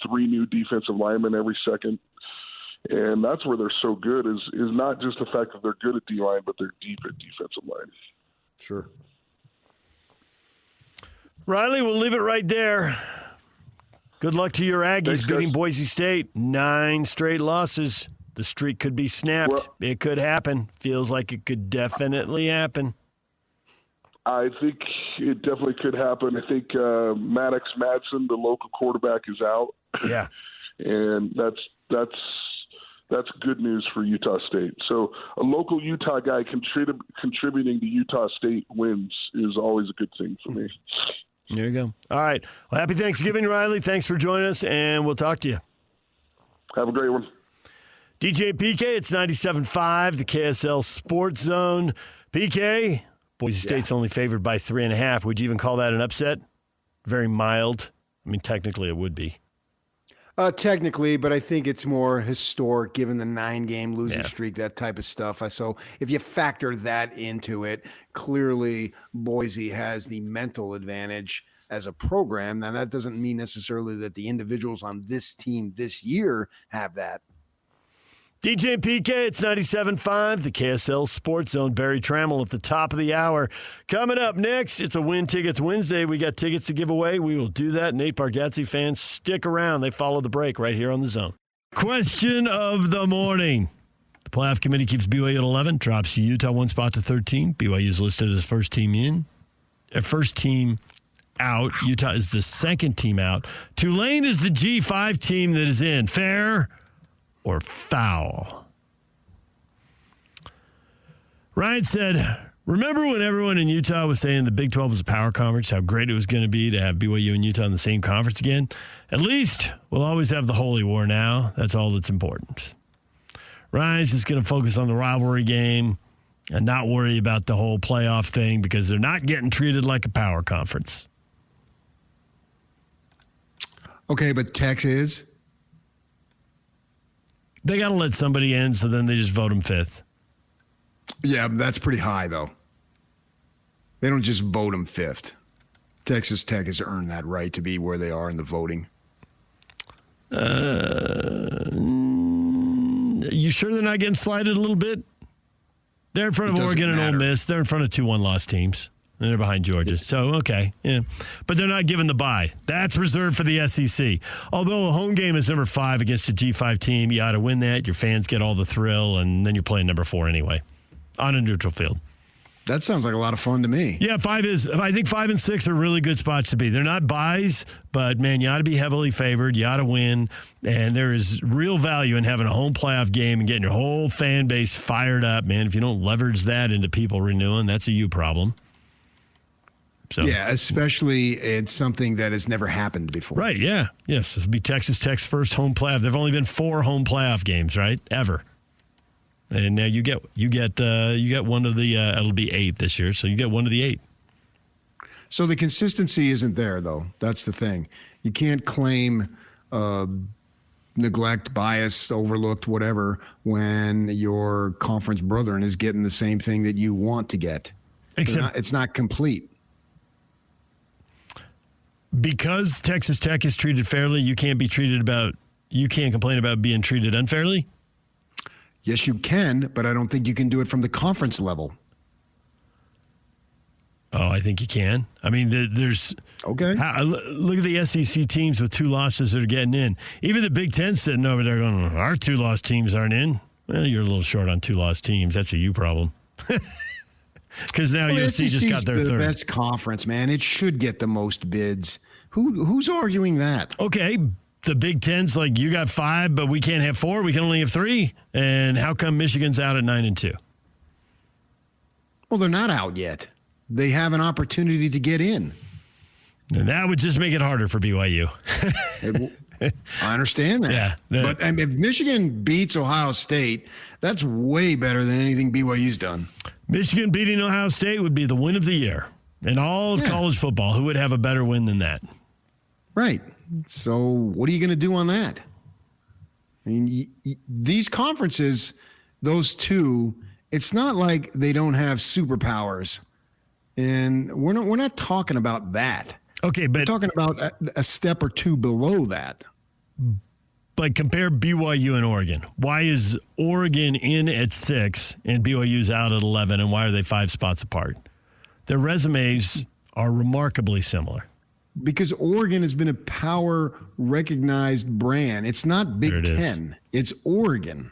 Speaker 15: 3 new defensive linemen every second. And that's where they're so good is not just the fact that they're good at D-line, but they're deep at defensive line.
Speaker 8: Sure.
Speaker 1: Riley, we'll leave it right there. Good luck to your Aggies.
Speaker 15: Thanks,
Speaker 1: beating
Speaker 15: guys.
Speaker 1: Boise State. 9 straight losses. The streak could be snapped.
Speaker 15: Well,
Speaker 1: it could happen. Feels like it could definitely happen.
Speaker 15: I think it definitely could happen. I think Maddox Madsen, the local quarterback, is out.
Speaker 1: Yeah.
Speaker 15: And that's good news for Utah State. So a local Utah guy contributing to Utah State wins is always a good thing for me.
Speaker 1: There you go. All right. Well, happy Thanksgiving, Riley. Thanks for joining us, and we'll talk to you.
Speaker 15: Have a great one.
Speaker 1: DJ PK, it's 97.5, the KSL Sports Zone. PK, Boise State's only favored by 3.5. Would you even call that an upset? Very mild. I mean, technically it would be.
Speaker 8: Technically, but I think it's more historic given the 9-game losing streak, that type of stuff. So if you factor that into it, clearly Boise has the mental advantage as a program. Now, that doesn't mean necessarily that the individuals on this team this year have that.
Speaker 1: DJ PK, it's 97.5, the KSL Sports Zone. Barry Tramel at the top of the hour. Coming up next, it's a Win Tickets Wednesday. We got tickets to give away. We will do that. Nate Bargatze fans, stick around. They follow the break right here on the Zone. Question of the morning. The playoff committee keeps BYU at 11, drops Utah 1 spot to 13. BYU is listed as first team in. First team out. Utah is the second team out. Tulane is the G5 team that is in. Fair or foul? Ryan said, remember when everyone in Utah was saying the Big 12 was a power conference, how great it was going to be to have BYU and Utah in the same conference again? At least we'll always have the Holy War now. That's all that's important. Ryan's just going to focus on the rivalry game and not worry about the whole playoff thing because they're not getting treated like a power conference.
Speaker 8: Okay, but Tex is?
Speaker 1: They got to let somebody in, so then they just vote them fifth.
Speaker 8: Yeah, that's pretty high, though. They don't just vote them fifth. Texas Tech has earned that right to be where they are in the voting.
Speaker 1: You sure they're not getting slighted a little bit? They're in front of Oregon and Ole Miss. They're in front of 2 1-loss teams. And they're behind Georgia. So, okay. Yeah. But they're not given the bye. That's reserved for the SEC. Although a home game is number 5 against a G5 team, you ought to win that. Your fans get all the thrill, and then you're playing number 4 anyway on a neutral field.
Speaker 8: That sounds like a lot of fun to me.
Speaker 1: Yeah, 5 is. I think 5 and 6 are really good spots to be. They're not buys, but, man, you ought to be heavily favored. You ought to win. And there is real value in having a home playoff game and getting your whole fan base fired up, man. If you don't leverage that into people renewing, that's a you problem. So.
Speaker 8: Yeah, especially it's something that has never happened before.
Speaker 1: Right, yeah. Yes, this will be Texas Tech's first home playoff. There have only been 4 home playoff games, right? Ever. And now you get one of the it'll be 8 this year, so you get one of the 8.
Speaker 8: So the consistency isn't there, though. That's the thing. You can't claim neglect, bias, overlooked, whatever, when your conference brethren is getting the same thing that you want to get.
Speaker 1: Except
Speaker 8: it's not complete.
Speaker 1: Because Texas Tech is treated fairly, you can't complain about being treated unfairly?
Speaker 8: Yes, you can, but I don't think you can do it from the conference level.
Speaker 1: Oh, I think you can. I mean, there's...
Speaker 8: Okay.
Speaker 1: Look at the SEC teams with 2 losses that are getting in. Even the Big Ten sitting over there going, our 2-loss teams aren't in. Well, you're a little short on 2-loss teams. That's a you problem. Because now USC just got their third.
Speaker 8: The best conference, man. It should get the most bids. Who's arguing that?
Speaker 1: Okay, the Big Ten's like, you got 5, but we can't have 4. We can only have 3. And how come Michigan's out at 9-2?
Speaker 8: Well, they're not out yet. They have an opportunity to get in.
Speaker 1: And that would just make it harder for BYU.
Speaker 8: I understand that.
Speaker 1: Yeah,
Speaker 8: but if Michigan beats Ohio State, that's way better than anything BYU's done.
Speaker 1: Michigan beating Ohio State would be the win of the year in all of college football. Who would have a better win than that?
Speaker 8: Right. So what are you going to do on that? I mean, these conferences, those 2, it's not like they don't have superpowers. And we're not talking about that.
Speaker 1: Okay, but
Speaker 8: we're talking about a step or two below that.
Speaker 1: But compare BYU and Oregon. Why is Oregon in at 6 and BYU's out at 11, and why are they 5 spots apart? Their resumes are remarkably similar.
Speaker 8: Because Oregon has been a power-recognized brand. It's not Big Ten. It's Oregon.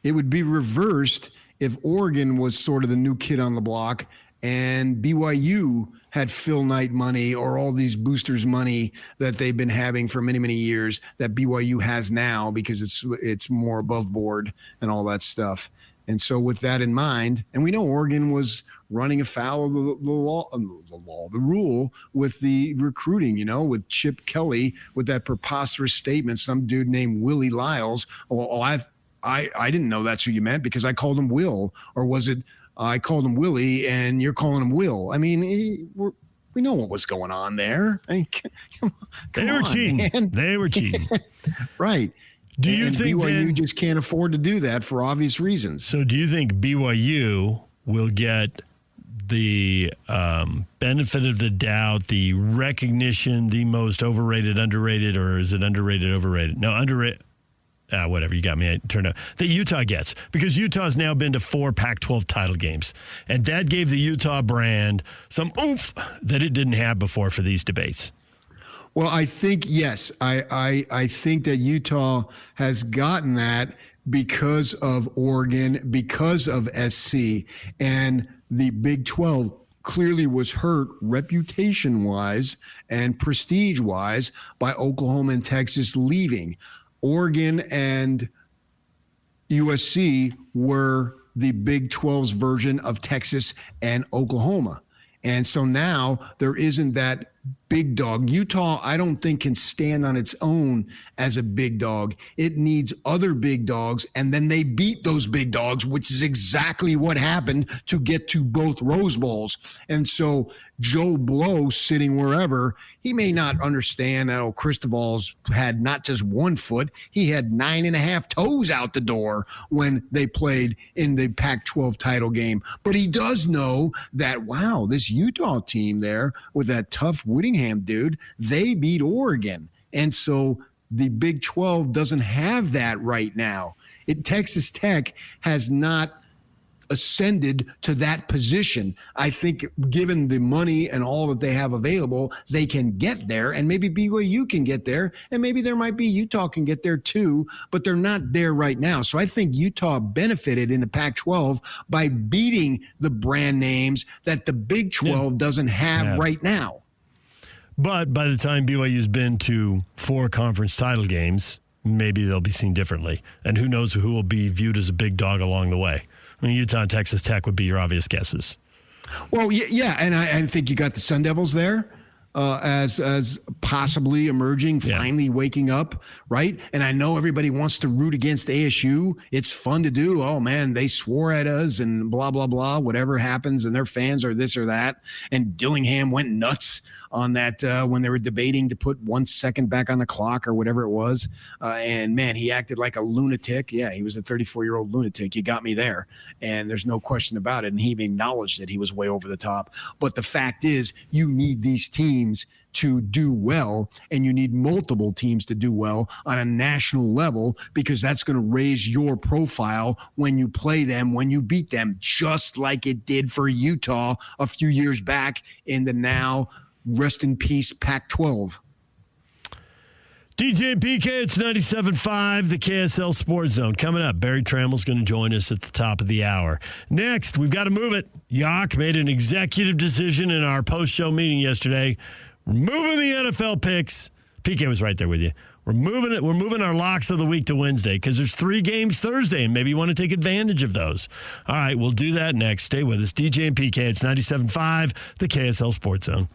Speaker 8: It would be reversed if Oregon was sort of the new kid on the block and BYU had Phil Knight money or all these boosters money that they've been having for many, many years that BYU has now because it's more above board and all that stuff. And so with that in mind, and we know Oregon was running afoul of the rule with the recruiting, with Chip Kelly, with that preposterous statement, some dude named Willie Lyles. I didn't know that's who you meant because I called him Will, or was it I called him Willie and you're calling him Will? I mean, we know what was going on there. I mean,
Speaker 1: they were cheating. Man. They were cheating.
Speaker 8: Right.
Speaker 1: Do you think
Speaker 8: BYU just can't afford to do that for obvious reasons?
Speaker 1: So do you think BYU will get the benefit of the doubt, the recognition, the most overrated, underrated, or is it underrated, overrated? No, underrated. Whatever, you got me. It turned out that Utah gets, because Utah's now been to 4 Pac-12 title games, and that gave the Utah brand some oomph that it didn't have before for these debates.
Speaker 8: Well, I think, yes, I think that Utah has gotten that because of Oregon, because of SC, and the Big 12 clearly was hurt reputation-wise and prestige-wise by Oklahoma and Texas leaving. Oregon and USC were the Big 12's version of Texas and Oklahoma. And so now there isn't that big dog. Utah, I don't think, can stand on its own as a big dog. It needs other big dogs, and then they beat those big dogs, which is exactly what happened to get to both Rose Bowls. And so Joe Blow, sitting wherever, he may not understand that Cristobal's had not just 1 foot, he had 9.5 toes out the door when they played in the Pac-12 title game. But he does know that, wow, this Utah team there with that tough Whittingham dude, they beat Oregon. And so the Big 12 doesn't have that right now. Texas Tech has not ascended to that position. I think given the money and all that they have available, they can get there, and maybe BYU can get there, and maybe there might be Utah can get there too, but they're not there right now. So I think Utah benefited in the Pac-12 by beating the brand names that the Big 12 doesn't have right now.
Speaker 1: But by the time BYU's been to 4 conference title games, maybe they'll be seen differently. And who knows who will be viewed as a big dog along the way. I mean, Utah and Texas Tech would be your obvious guesses.
Speaker 8: Well, yeah, and I think you got the Sun Devils there as possibly emerging, finally waking up, right? And I know everybody wants to root against ASU. It's fun to do. Oh, man, they swore at us and blah, blah, blah, whatever happens, and their fans are this or that. And Dillingham went nuts on that when they were debating to put 1 second back on the clock or whatever it was. And, man, he acted like a lunatic. Yeah, he was a 34-year-old lunatic. You got me there. And there's no question about it. And he even acknowledged that he was way over the top. But the fact is, you need these teams to do well, and you need multiple teams to do well on a national level, because that's going to raise your profile when you play them, when you beat them, just like it did for Utah a few years back in the now rest in peace Pac-12.
Speaker 1: DJ and PK, it's 97.5, the KSL Sports Zone. Coming up, Barry Tramel's going to join us at the top of the hour. Next, we've got to move it. Yak made an executive decision in our post-show meeting yesterday. We're moving the NFL picks. PK was right there with you. We're moving our locks of the week to Wednesday because there's 3 games Thursday, and maybe you want to take advantage of those. All right, we'll do that next. Stay with us. DJ and PK, it's 97.5, the KSL Sports Zone.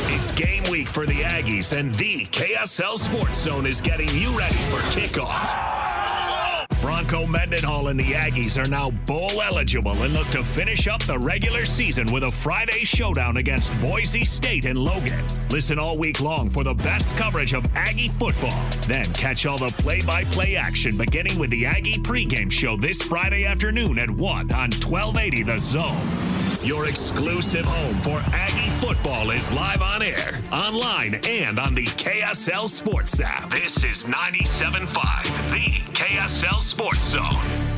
Speaker 10: It's game week for the Aggies, and the KSL Sports Zone is getting you ready for kickoff. Bronco Mendenhall and the Aggies are now bowl eligible and look to finish up the regular season with a Friday showdown against Boise State and Logan. Listen all week long for the best coverage of Aggie football. Then catch all the play-by-play action beginning with the Aggie pregame show this Friday afternoon at 1 on 1280 The Zone. Your exclusive home for Aggie football is live on air, online, and on the KSL Sports app. This is 97.5, the KSL Sports Zone.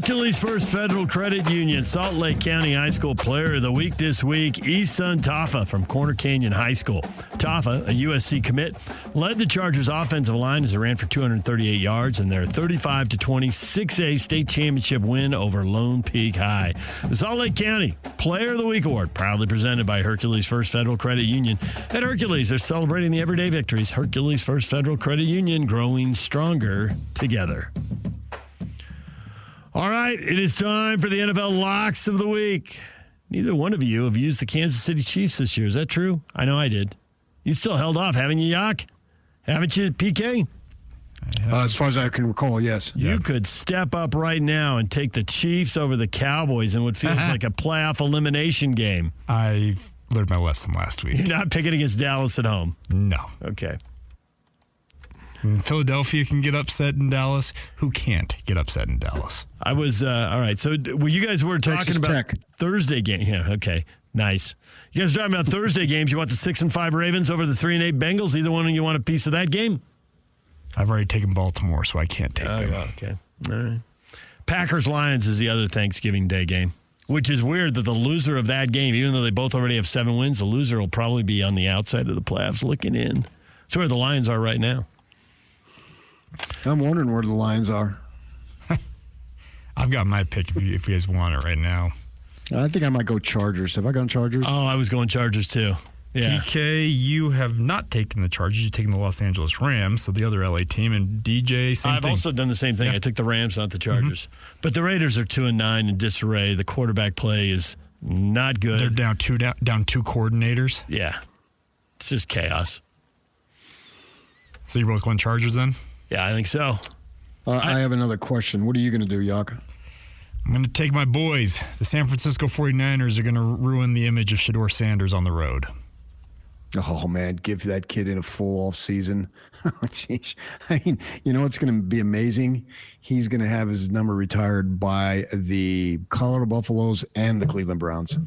Speaker 1: Hercules First Federal Credit Union Salt Lake County High School Player of the Week this week, Isun Tafa from Corner Canyon High School. Tafa, a USC commit, led the Chargers' offensive line as they ran for 238 yards in their 35-20 6A state championship win over Lone Peak High. The Salt Lake County Player of the Week award, proudly presented by Hercules First Federal Credit Union. At Hercules, they're celebrating the everyday victories. Hercules First Federal Credit Union, growing stronger together. All right, it is time for the NFL Locks of the Week. Neither one of you have used the Kansas City Chiefs this year. Is that true? I know I did. You still held off, haven't you, Yak? Haven't you, PK?
Speaker 8: As far as I can recall, yes.
Speaker 1: You could step up right now and take the Chiefs over the Cowboys in what feels like a playoff elimination game.
Speaker 12: I learned my lesson last week.
Speaker 1: You're not picking against Dallas at home?
Speaker 12: No.
Speaker 1: Okay.
Speaker 12: Philadelphia can get upset in Dallas. Who can't get upset in Dallas?
Speaker 1: I was, all right. So you guys were talking
Speaker 8: Texas
Speaker 1: about
Speaker 8: Tech.
Speaker 1: Thursday game. Yeah, okay. Nice. You guys were talking about Thursday games. You want the 6-5 Ravens over the 3-8 Bengals? Either one of you want a piece of that game?
Speaker 12: I've already taken Baltimore, so I can't take them.
Speaker 1: Okay. All right. Packers-Lions is the other Thanksgiving Day game, which is weird that the loser of that game, even though they both already have 7 wins, the loser will probably be on the outside of the playoffs looking in. That's where the Lions are right now.
Speaker 8: I'm wondering where the Lions are.
Speaker 12: I've got my pick if you guys want it right now.
Speaker 8: I think I might go Chargers. Have I gone Chargers?
Speaker 1: Oh, I was going Chargers too. Yeah.
Speaker 12: PK, you have not taken the Chargers. You've taken the Los Angeles Rams, so the other LA team. And DJ, same
Speaker 1: I've
Speaker 12: thing.
Speaker 1: also done the same thing.
Speaker 12: Yeah.
Speaker 1: I took the Rams, not the Chargers. Mm-hmm. But the Raiders are 2-9 in disarray. The quarterback play is not good.
Speaker 12: They're down two coordinators.
Speaker 1: Yeah. It's just chaos.
Speaker 12: So you're both going Chargers then?
Speaker 1: Yeah, I think so.
Speaker 8: I have another question. What are you going to do, Yak?
Speaker 12: I'm going to take my boys. The San Francisco 49ers are going to ruin the image of Shedeur Sanders on the road.
Speaker 8: Oh, man, give that kid in a full off season. Jeez. I mean, you know what's going to be amazing? He's going to have his number retired by the Colorado Buffaloes and the Cleveland Browns.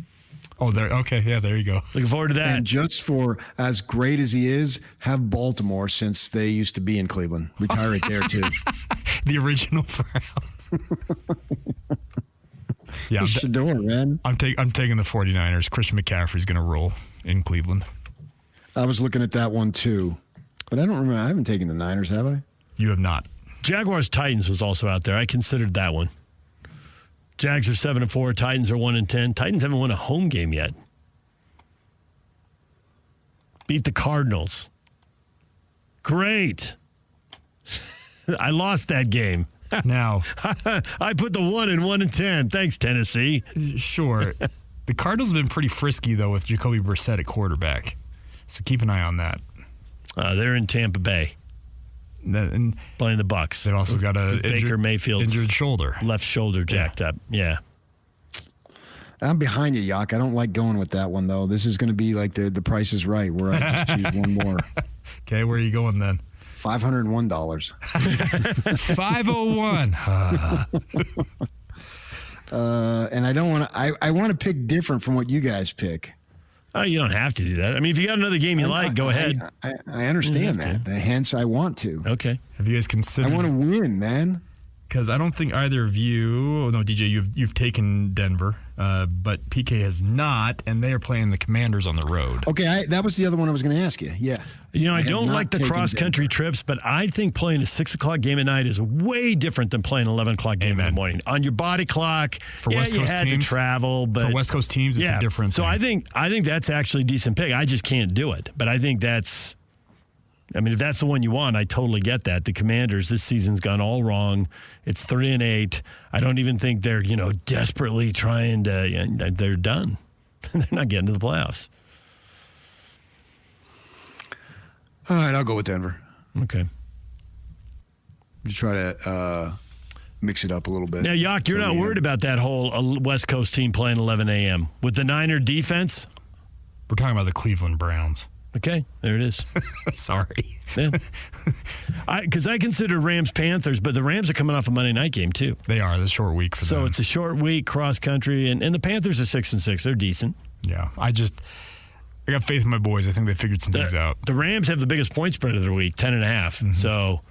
Speaker 12: Oh, okay. Yeah, there you go.
Speaker 1: Looking forward to that.
Speaker 8: And just for as great as he is, have Baltimore, since they used to be in Cleveland. Retire it there, too.
Speaker 12: The original Browns. Yeah,
Speaker 8: Shedeur, man.
Speaker 12: I'm taking the 49ers. Christian McCaffrey's going to roll in Cleveland.
Speaker 8: I was looking at that one, too. But I don't remember. I haven't taken the Niners, have I?
Speaker 12: You have not.
Speaker 1: Jaguars-Titans was also out there. I considered that one. Jags are 7-4. Titans are 1-10. Titans haven't won a home game yet. Beat the Cardinals. Great. I lost that game.
Speaker 12: Now,
Speaker 1: I put the 1 in 1-10. Thanks, Tennessee.
Speaker 12: Sure. The Cardinals have been pretty frisky, though, with Jacoby Brissett at quarterback. So keep an eye on that.
Speaker 1: They're in Tampa Bay.
Speaker 12: And
Speaker 1: playing the Bucks.
Speaker 12: They've also got a
Speaker 1: Baker Mayfield's
Speaker 12: injured shoulder.
Speaker 1: Left shoulder jacked up. Yeah.
Speaker 8: I'm behind you, Yak. I don't like going with that one, though. This is going to be like the Price is Right, where I just choose one more.
Speaker 12: Okay, where are you going then?
Speaker 8: $501.
Speaker 12: 501.
Speaker 8: And I don't want to. I want to pick different from what you guys pick.
Speaker 1: Oh, you don't have to do that. I mean, if you got another game you like, go ahead.
Speaker 8: I understand that. Hence, I want to.
Speaker 1: Okay.
Speaker 12: Have you guys considered?
Speaker 8: I want to win, man.
Speaker 12: Because I don't think either of you. Oh, no, DJ, you've taken Denver, but PK has not, and they are playing the Commanders on the road.
Speaker 8: Okay, that was the other one I was going to ask you. Yeah.
Speaker 1: You know, I don't like the cross-country trips, but I think playing a 6 o'clock game at night is way different than playing an 11 o'clock game in the morning. On your body clock,
Speaker 12: for West Coast
Speaker 1: you had
Speaker 12: teams,
Speaker 1: to travel, but
Speaker 12: for West Coast teams, it's a different thing.
Speaker 1: So I think that's actually a decent pick. I just can't do it, but I think that's. I mean, if that's the one you want, I totally get that. The Commanders this season's gone all wrong. It's 3-8. I don't even think they're desperately trying to. They're done. They're not getting to the playoffs.
Speaker 8: All right, I'll go with Denver.
Speaker 1: Okay.
Speaker 8: Just try to mix it up a little bit.
Speaker 1: Now, Yak, you're not worried about that whole West Coast team playing 11 a.m. with the Niner defense?
Speaker 12: We're talking about the Cleveland Browns.
Speaker 1: Okay, there it is.
Speaker 12: Sorry.
Speaker 1: Because I consider Rams-Panthers, but the Rams are coming off a Monday night game, too.
Speaker 12: They are. It's a short week for them.
Speaker 1: So it's a short week, cross-country, and the Panthers are 6-6. They're decent.
Speaker 12: Yeah, I got faith in my boys. I think they figured some things out.
Speaker 1: The Rams have the biggest point spread of the week, 10.5. Mm-hmm. So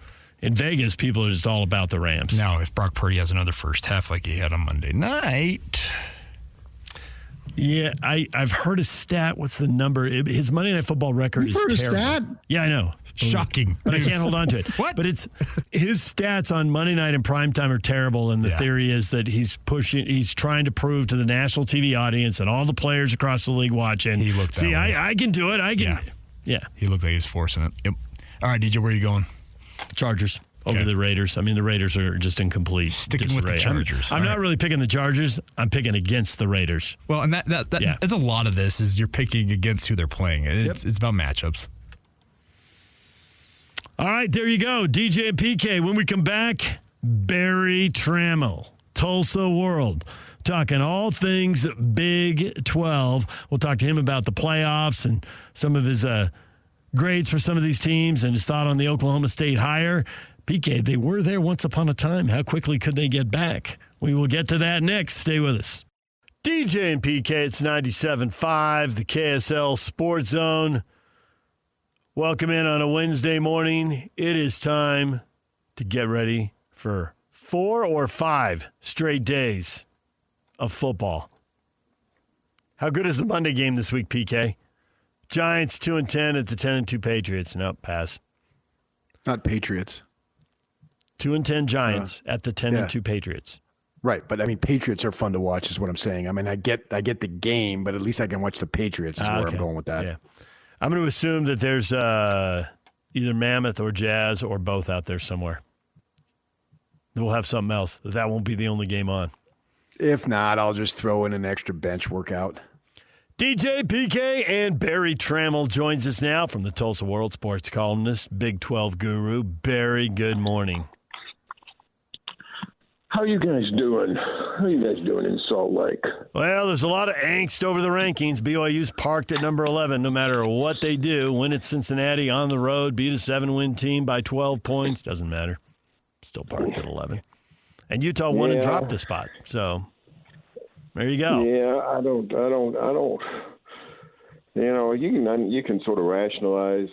Speaker 1: in Vegas, people are just all about the Rams.
Speaker 12: Now, if Brock Purdy has another first half like he had on Monday night...
Speaker 1: Yeah, I've heard a stat. What's the number? His Monday Night Football record is terrible.
Speaker 8: Heard a stat?
Speaker 1: Yeah, I know.
Speaker 12: Shocking.
Speaker 1: But I can't hold on to it.
Speaker 12: What?
Speaker 1: But it's his stats on Monday night and primetime are terrible, and the theory is that he's trying to prove to the national TV audience and all the players across the league watching.
Speaker 12: He looked that way.
Speaker 1: I can do it. I can. Yeah.
Speaker 12: He looked like he was forcing it. Yep. All right, DJ, where are you going?
Speaker 1: Chargers. Over the Raiders. I mean, the Raiders are just in complete
Speaker 12: sticking with the Chargers.
Speaker 1: I'm not really picking the Chargers. I'm picking against the Raiders.
Speaker 12: Well, and that's a lot of this is you're picking against who they're playing. It's about matchups.
Speaker 1: All right, there you go. DJ and PK. When we come back, Barry Tramel, Tulsa World, talking all things Big 12. We'll talk to him about the playoffs and some of his grades for some of these teams and his thought on the Oklahoma State hire. PK, they were there once upon a time. How quickly could they get back? We will get to that next. Stay with us. DJ and PK, it's 97.5, the KSL Sports Zone. Welcome in on a Wednesday morning. It is time to get ready for 4 or 5 straight days of football. How good is the Monday game this week, PK? Giants 2-10 at the 10-2 Patriots. No, pass.
Speaker 14: Not Patriots.
Speaker 1: 2-10 Giants at the 10-2 Patriots.
Speaker 14: Right, but I mean, Patriots are fun to watch, is what I'm saying. I mean, I get the game, but at least I can watch the Patriots. Is where I'm going with that.
Speaker 1: Yeah, I'm going to assume that there's either Mammoth or Jazz or both out there somewhere. We'll have something else. That won't be the only game on.
Speaker 14: If not, I'll just throw in an extra bench workout.
Speaker 1: DJ, PK, and Barry Tramel joins us now from the Tulsa World sports columnist, Big 12 guru. Barry, good morning.
Speaker 16: How you guys doing? How you guys doing in Salt Lake?
Speaker 1: Well, there's a lot of angst over the rankings. BYU's parked at number 11 no matter what they do. Win at Cincinnati on the road, beat a 7-win team by 12 points. Doesn't matter. Still parked at 11. And Utah won and dropped a spot. So there you go.
Speaker 16: Yeah, I don't. You know, you can sort of rationalize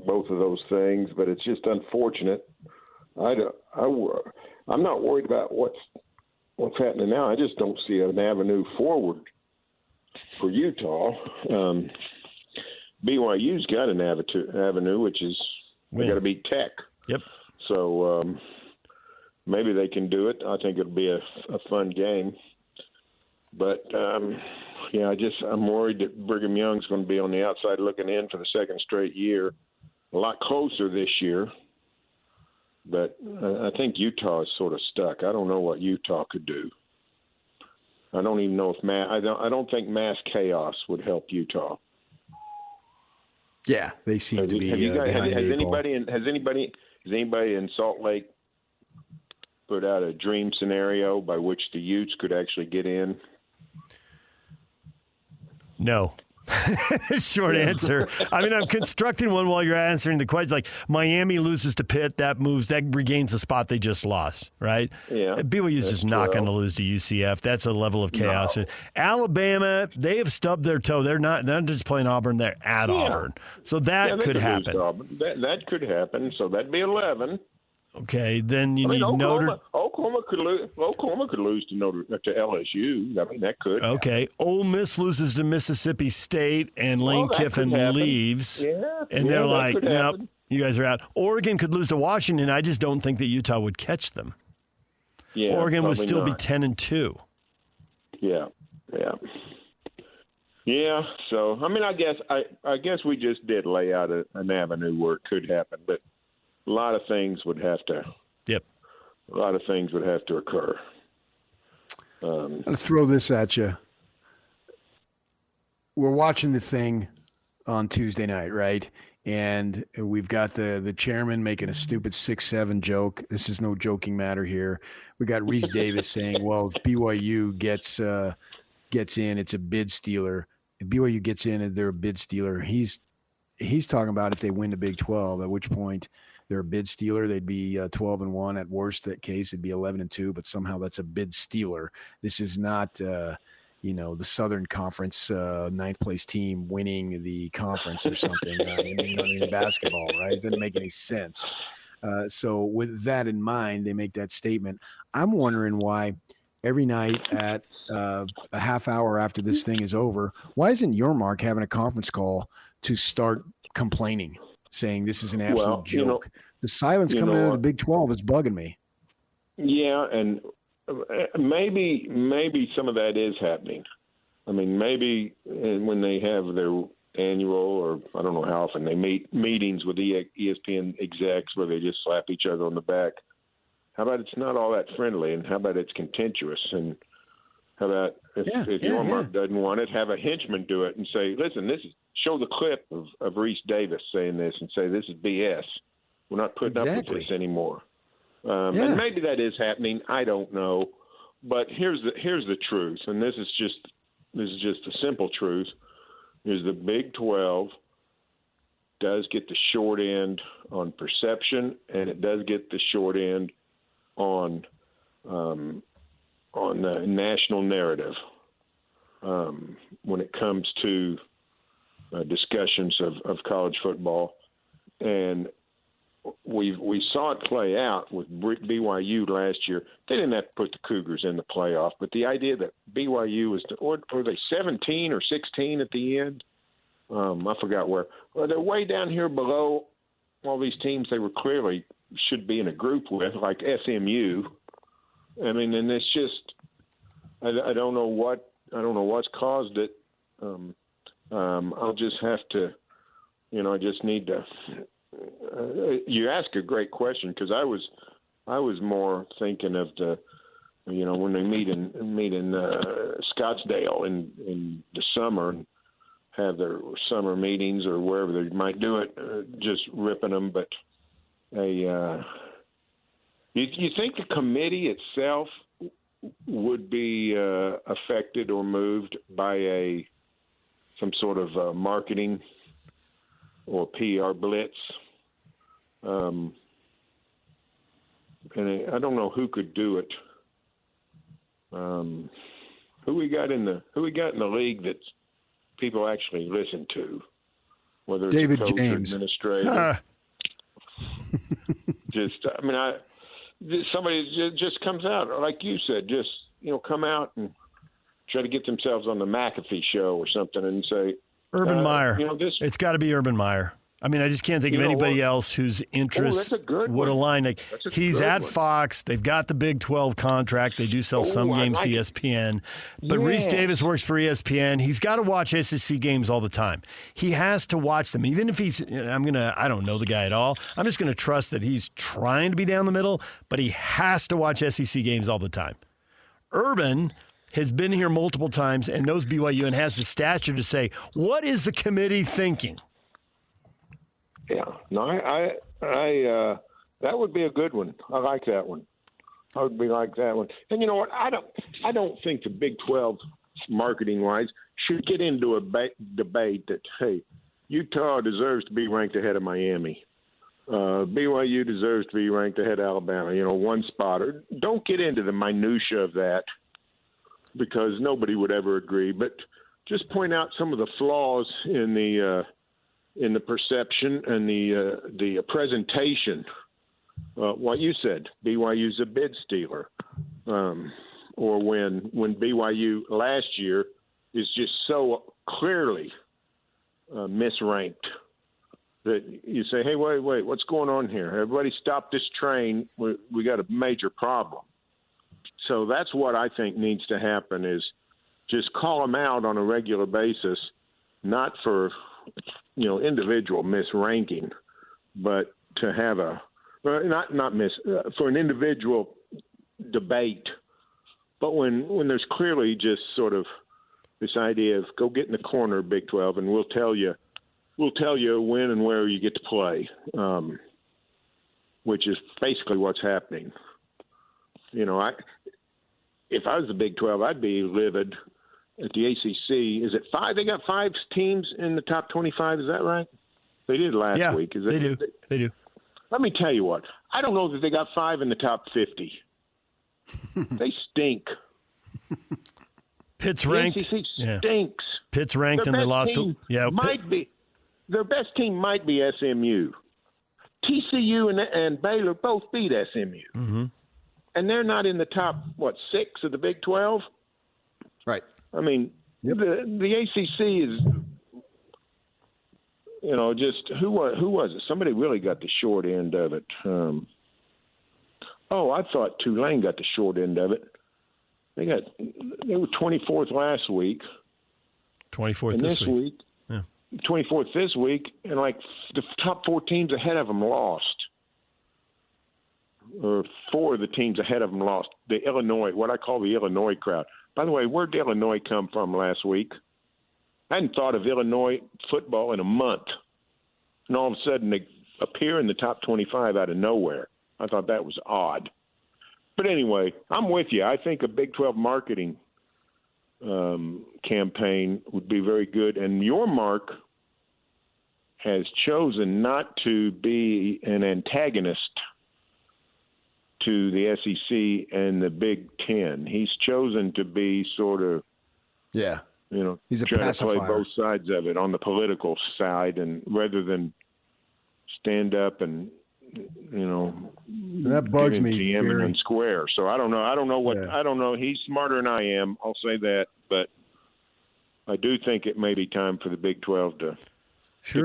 Speaker 16: both of those things, but it's just unfortunate. I'm not worried about what's happening now. I just don't see an avenue forward for Utah. BYU's got an avenue, which is they got to beat Tech.
Speaker 1: Yep.
Speaker 16: So maybe they can do it. I think it'll be a fun game. But I'm worried that Brigham Young's going to be on the outside looking in for the second straight year. A lot closer this year. But I think Utah is sort of stuck. I don't know what Utah could do. I don't even know if I don't think mass chaos would help Utah.
Speaker 14: Yeah, they seem to be.
Speaker 16: Has anybody in Salt Lake put out a dream scenario by which the Utes could actually get in?
Speaker 1: No. Short answer. I mean, I'm constructing one while you're answering the question. Like, Miami loses to Pitt, that regains the spot they just lost, right?
Speaker 16: Yeah.
Speaker 1: BYU's just not going to lose to UCF. That's a level of chaos. No. Alabama, they have stubbed their toe. They're not just playing Auburn, they're at Auburn. So that could happen.
Speaker 16: That could happen. So that'd be 11.
Speaker 1: Okay, then you need
Speaker 16: Oklahoma could lose. Oklahoma could lose to LSU. I mean, that could.
Speaker 1: Okay, Ole Miss loses to Mississippi State, and Lane Kiffin leaves, and they're like, "Nope, you guys are out." Oregon could lose to Washington. I just don't think that Utah would catch them.
Speaker 16: Yeah,
Speaker 1: Oregon would still be
Speaker 16: not.
Speaker 1: 10-2.
Speaker 16: Yeah. So I mean, I guess we just did lay out an avenue where it could happen, but. A lot of things would have to.
Speaker 1: Yep.
Speaker 16: A lot of things would have to occur.
Speaker 14: I'll throw this at you. We're watching the thing on Tuesday night, right? And we've got the chairman making a stupid 6-7 joke. This is no joking matter here. We got Reese Davis saying, "Well, if BYU gets in, it's a bid stealer." if BYU gets in and they're a bid stealer, he's talking about if they win the Big 12, at which point they're a bid stealer. They'd be 12-1 at worst. That case, it'd be 11-2, but somehow that's a bid stealer. This is not, the Southern Conference 9th place team winning the conference or something in basketball, right? It doesn't make any sense. So with that in mind, they make that statement. I'm wondering why every night at a half hour after this thing is over, why isn't Yormark having a conference call to start complaining, saying this is an absolute joke? The silence coming out of the Big 12 is bugging me.
Speaker 16: Yeah, and maybe some of that is happening. I mean, maybe when they have their annual, or I don't know how often they meetings with ESPN execs where they just slap each other on the back. How about it's not all that friendly, and how about it's contentious? And how about if Yormark doesn't want it, have a henchman do it and say, listen, show the clip of Reese Davis saying this and say this is BS. We're not putting up with this anymore. And maybe that is happening. I don't know. But here's the truth, and this is just the simple truth, is the Big 12 does get the short end on perception, and it does get the short end on the national narrative when it comes to discussions of college football. And we saw it play out with BYU last year. They didn't have to put the Cougars in the playoff, but the idea that BYU was, or were they 17 or 16 at the end? I forgot where. Well, they're way down here below all these teams they were clearly should be in a group with, like SMU. I mean, and it's just, I don't know what's caused it. I'll just have to, I just need to. You ask a great question, because I was more thinking of the, when they meet in Scottsdale in the summer and have their summer meetings or wherever they might do it, just ripping them. But you think the committee itself would be affected or moved by some sort of marketing or PR blitz? And I don't know who could do it. Who we got in the league that people actually listen to? Whether it's
Speaker 8: David
Speaker 16: a coach
Speaker 8: James,
Speaker 16: or administrator. Somebody just comes out, like you said, just come out and try to get themselves on the McAfee show or something and say,
Speaker 1: Urban Meyer. It's got to be Urban Meyer. I mean, I just can't think of anybody else whose interests would align. Like, he's at Fox. They've got the Big 12 contract. They do sell some games to ESPN. But Reese Davis works for ESPN. He's got to watch SEC games all the time. He has to watch them. Even if I don't know the guy at all. I'm just going to trust that he's trying to be down the middle, but he has to watch SEC games all the time. Urban has been here multiple times and knows BYU and has the stature to say, what is the committee thinking?
Speaker 16: Yeah, no, I that would be a good one. I like that one. I would be like that one. And you know what? I don't think the Big 12, marketing-wise, should get into a debate that, hey, Utah deserves to be ranked ahead of Miami. BYU deserves to be ranked ahead of Alabama. One spot. Or don't get into the minutia of that, because nobody would ever agree. But just point out some of the flaws in the perception and the presentation. What you said, BYU's a bid stealer, or when BYU last year is just so clearly misranked that you say, hey, wait, what's going on here? Everybody stop this train. We got a major problem. So that's what I think needs to happen, is just call them out on a regular basis, not for individual misranking, but to have for an individual debate. But when there's clearly just sort of this idea of go get in the corner, Big 12, and we'll tell you when and where you get to play, which is basically what's happening. If I was the Big 12, I'd be livid at the ACC. Is it 5? They got 5 teams in the top 25. Is that right? They did last week.
Speaker 1: They do. They do.
Speaker 16: Let me tell you what. I don't know that they got 5 in the top 50. They stink.
Speaker 1: Pitt's
Speaker 16: the
Speaker 1: ranked.
Speaker 16: ACC stinks.
Speaker 1: Yeah. Pitt's ranked, and they lost to. Yeah,
Speaker 16: Their best team might be SMU. TCU and Baylor both beat SMU.
Speaker 1: Mm-hmm.
Speaker 16: And they're not in the top, 6 of the Big 12?
Speaker 14: Right.
Speaker 16: I mean, the ACC is, just who was it? Somebody really got the short end of it. I thought Tulane got the short end of it. They were 24th last week.
Speaker 1: 24th this week. Yeah.
Speaker 16: 24th this week, and the top 4 teams ahead of them lost. Or 4 of the teams ahead of them lost. The Illinois, what I call the Illinois crowd. By the way, where did Illinois come from last week? I hadn't thought of Illinois football in a month. And all of a sudden they appear in the top 25 out of nowhere. I thought that was odd. But anyway, I'm with you. I think a Big 12 marketing campaign would be very good. And your Mark has chosen not to be an antagonist to the SEC and the Big Ten. He's chosen to be sort of,
Speaker 14: he's a
Speaker 16: try
Speaker 14: pacifier.
Speaker 16: to play both sides of it on the political side, and rather than stand up and
Speaker 14: that bugs me.
Speaker 16: Tiananmen Square. So I don't know. I don't know. He's smarter than I am. I'll say that, but I do think it may be time for the Big 12 to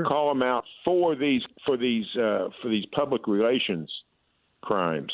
Speaker 16: call them out for these public relations crimes.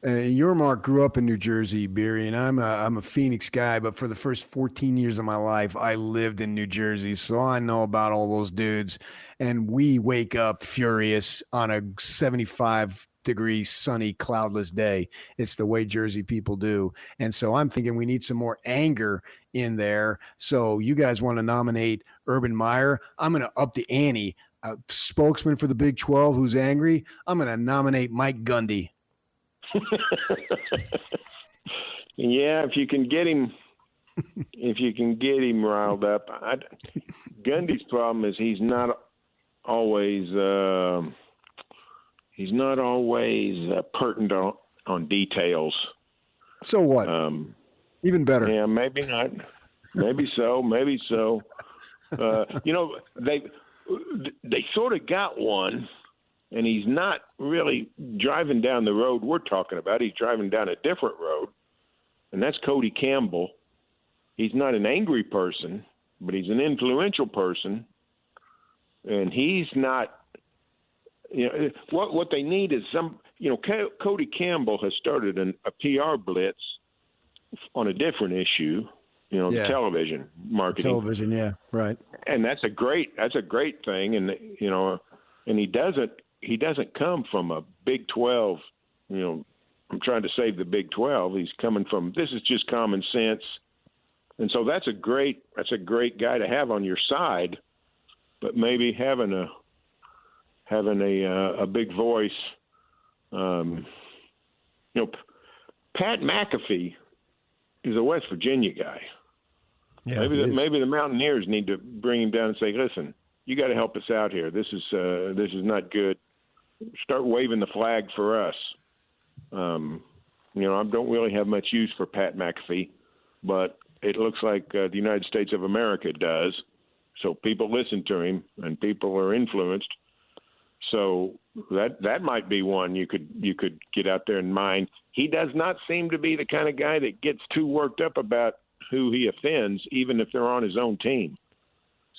Speaker 8: Your Mark grew up in New Jersey, Beery, and I'm a Phoenix guy, but for the first 14 years of my life, I lived in New Jersey, so I know about all those dudes. And we wake up furious on a 75-degree, sunny, cloudless day. It's the way Jersey people do. And so I'm thinking we need some more anger in there. So you guys want to nominate Urban Meyer? I'm going to up the ante. A spokesman for the Big 12 who's angry, I'm going to nominate Mike Gundy.
Speaker 16: Yeah, if you can get him riled up. Gundy's problem is he's not always pertinent on details.
Speaker 8: So what? Even better.
Speaker 16: Yeah, maybe not. Maybe so. Maybe so. They sort of got one. And he's not really driving down the road we're talking about. He's driving down a different road, and that's Cody Campbell. He's not an angry person, but he's an influential person, and he's not what they need is some Cody Campbell has started a PR blitz on a different issue, television marketing.
Speaker 8: Television, yeah, right.
Speaker 16: And that's a great thing, and and he doesn't come from a Big 12, I'm trying to save the Big 12. He's coming from, this is just common sense. And so that's a great guy to have on your side, but maybe having a big voice. Pat McAfee is a West Virginia guy.
Speaker 1: Yeah,
Speaker 16: maybe the Mountaineers need to bring him down and say, listen, you got to help us out here. This is not good. Start waving the flag for us. I don't really have much use for Pat McAfee, but it looks like the United States of America does. So people listen to him, and people are influenced. So that might be one you could get out there and mind. He does not seem to be the kind of guy that gets too worked up about who he offends, even if they're on his own team.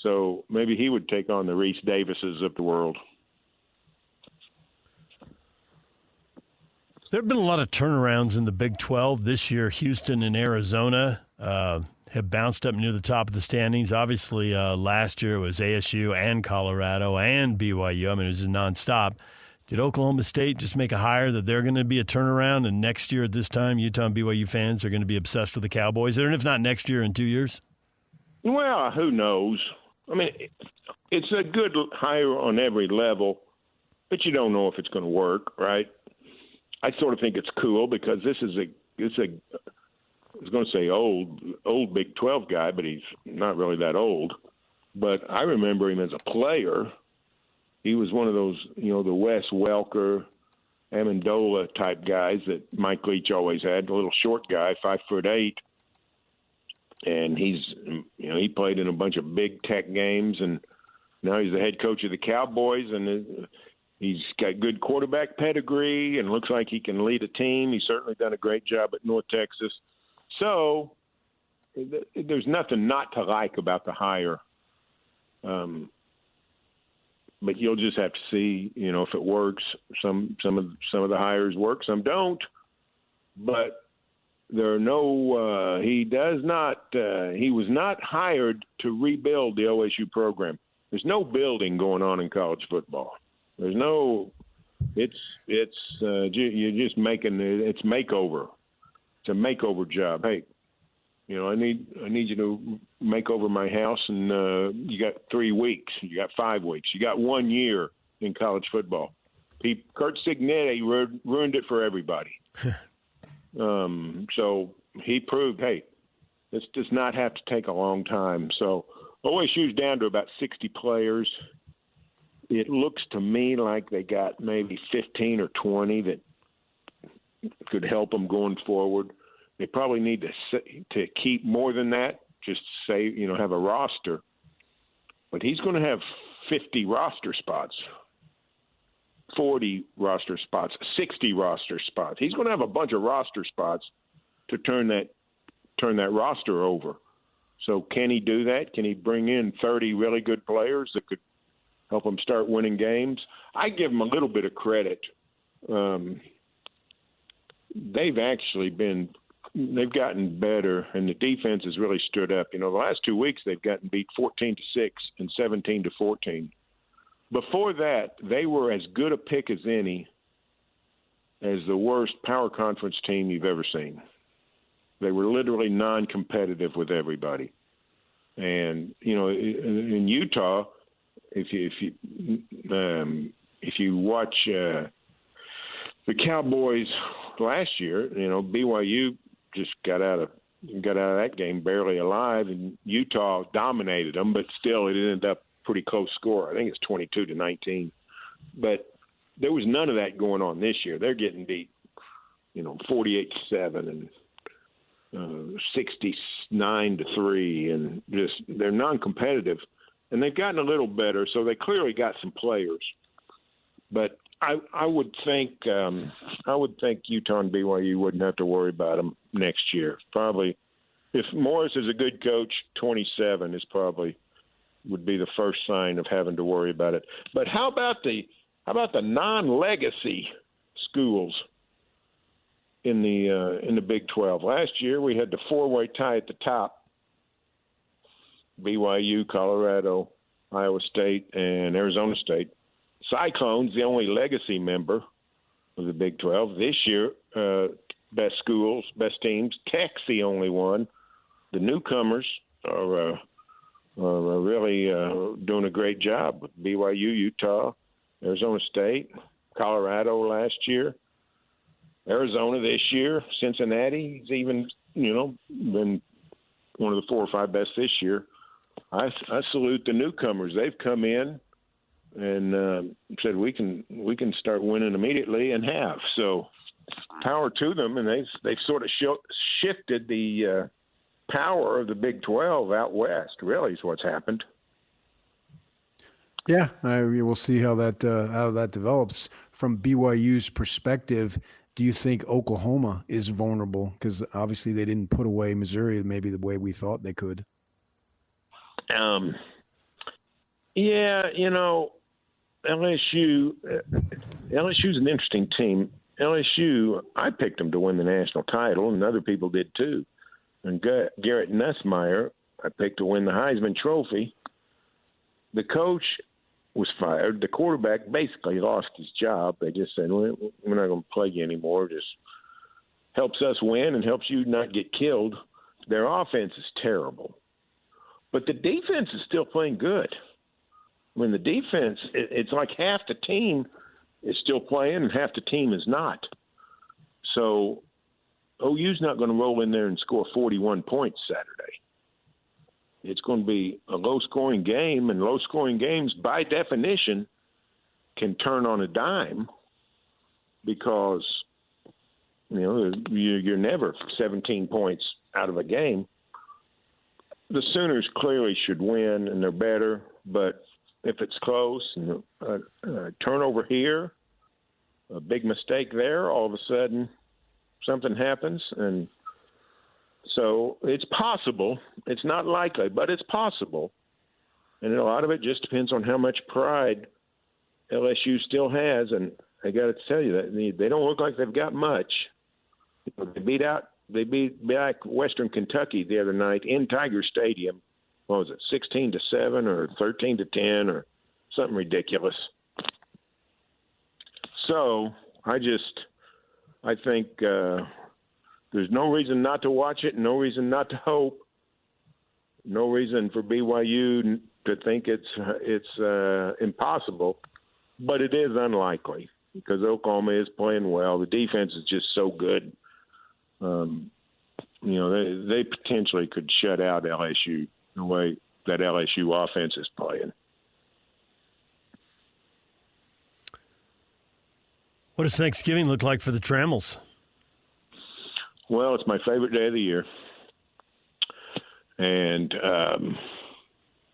Speaker 16: So maybe he would take on the Reese Davises of the world.
Speaker 1: There have been a lot of turnarounds in the Big 12 this year. Houston and Arizona have bounced up near the top of the standings. Obviously, last year it was ASU and Colorado and BYU. I mean, it was nonstop. Did Oklahoma State just make a hire that they're going to be a turnaround, and next year at this time, Utah and BYU fans are going to be obsessed with the Cowboys? And if not next year, in 2 years?
Speaker 16: Well, who knows? I mean, it's a good hire on every level, but you don't know if it's going to work, right? I sort of think it's cool because this is was going to say old Big 12 guy, but he's not really that old. But I remember him as a player. He was one of those, the Wes Welker, Amendola type guys that Mike Leach always had, a little short guy, 5'8". And he played in a bunch of big tech games, and now he's the head coach of the Cowboys, and he's got good quarterback pedigree and looks like he can lead a team. He's certainly done a great job at North Texas. So there's nothing not to like about the hire. But you'll just have to see, if it works. Some of the hires work, some don't. But there are no. He was not hired to rebuild the OSU program. There's no building going on in college football. There's no. You're just making it's makeover. It's a makeover job. Hey, I need you to make over my house, and you got 3 weeks, you got 5 weeks, you got 1 year in college football. Kurt Cignetti ruined it for everybody. So he proved, hey, this does not have to take a long time. So OSU's down to about 60 players. It looks to me like they got maybe 15 or 20 that could help them going forward. They probably need to keep more than that, just say, have a roster. But he's going to have 50 roster spots, 40 roster spots, 60 roster spots. He's going to have a bunch of roster spots to turn that roster over. So can he do that? Can he bring in 30 really good players that could help him start winning games? I give him a little bit of credit. They've gotten better, and the defense has really stood up. The last 2 weeks they've gotten beat 14-6 and 17-14. Before that, they were as good a pick as any as the worst power conference team you've ever seen. They were literally non-competitive with everybody. And in Utah, if you watch the Cowboys last year, BYU just got out of that game barely alive, and Utah dominated them, but still it ended up pretty close score. I think it's 22-19. But there was none of that going on this year. They're getting beat, 48-7 and 69-3, and just they're non-competitive, and they've gotten a little better. So they clearly got some players, but I would think Utah and BYU wouldn't have to worry about them next year. Probably, if Morris is a good coach, 27 is probably would be the first sign of having to worry about it. But how about the non-legacy schools in the Big 12? Last year we had the four-way tie at the top: BYU, Colorado, Iowa State, and Arizona State. Cyclones, the only legacy member of the Big 12. This year, best schools, best teams. Tech's the only one. The newcomers are really doing a great job with BYU, Utah, Arizona State, Colorado last year, Arizona this year, Cincinnati. He's even, been one of the 4 or 5 best this year. I salute the newcomers. They've come in and said we can start winning immediately, and have. So power to them, and they've sort of shifted the power of the Big 12 out west. Really, is what's happened.
Speaker 8: Yeah, we'll see how that develops. From BYU's perspective, do you think Oklahoma is vulnerable? Because obviously they didn't put away Missouri maybe the way we thought they could.
Speaker 16: Yeah, LSU's an interesting team. LSU, I picked them to win the national title, and other people did too. And Garrett Nussmeier, I picked to win the Heisman Trophy. The coach was fired. The quarterback basically lost his job. They just said, we're not going to play you anymore. Just helps us win and helps you not get killed. Their offense is terrible. But the defense is still playing good. When the defense, it's like half the team is still playing and half the team is not. So OU's not going to roll in there and score 41 points Saturday. It's going to be a low-scoring game, and low-scoring games, by definition, can turn on a dime because, you're never 17 points out of a game. The Sooners clearly should win, and they're better, but if it's close, a turnover here, a big mistake there, all of a sudden something happens, and so it's possible. It's not likely, but it's possible. And a lot of it just depends on how much pride LSU still has. And I got to tell you that they don't look like they've got much. They beat back Western Kentucky the other night in Tiger Stadium. What was it, 16-7 or 13-10 or something ridiculous? So I think there's no reason not to watch it, no reason not to hope, no reason for BYU to think it's impossible, but it is unlikely because Oklahoma is playing well. The defense is just so good. They potentially could shut out LSU the way that LSU offense is playing.
Speaker 1: What does Thanksgiving look like for the Tramels?
Speaker 16: Well, it's my favorite day of the year. And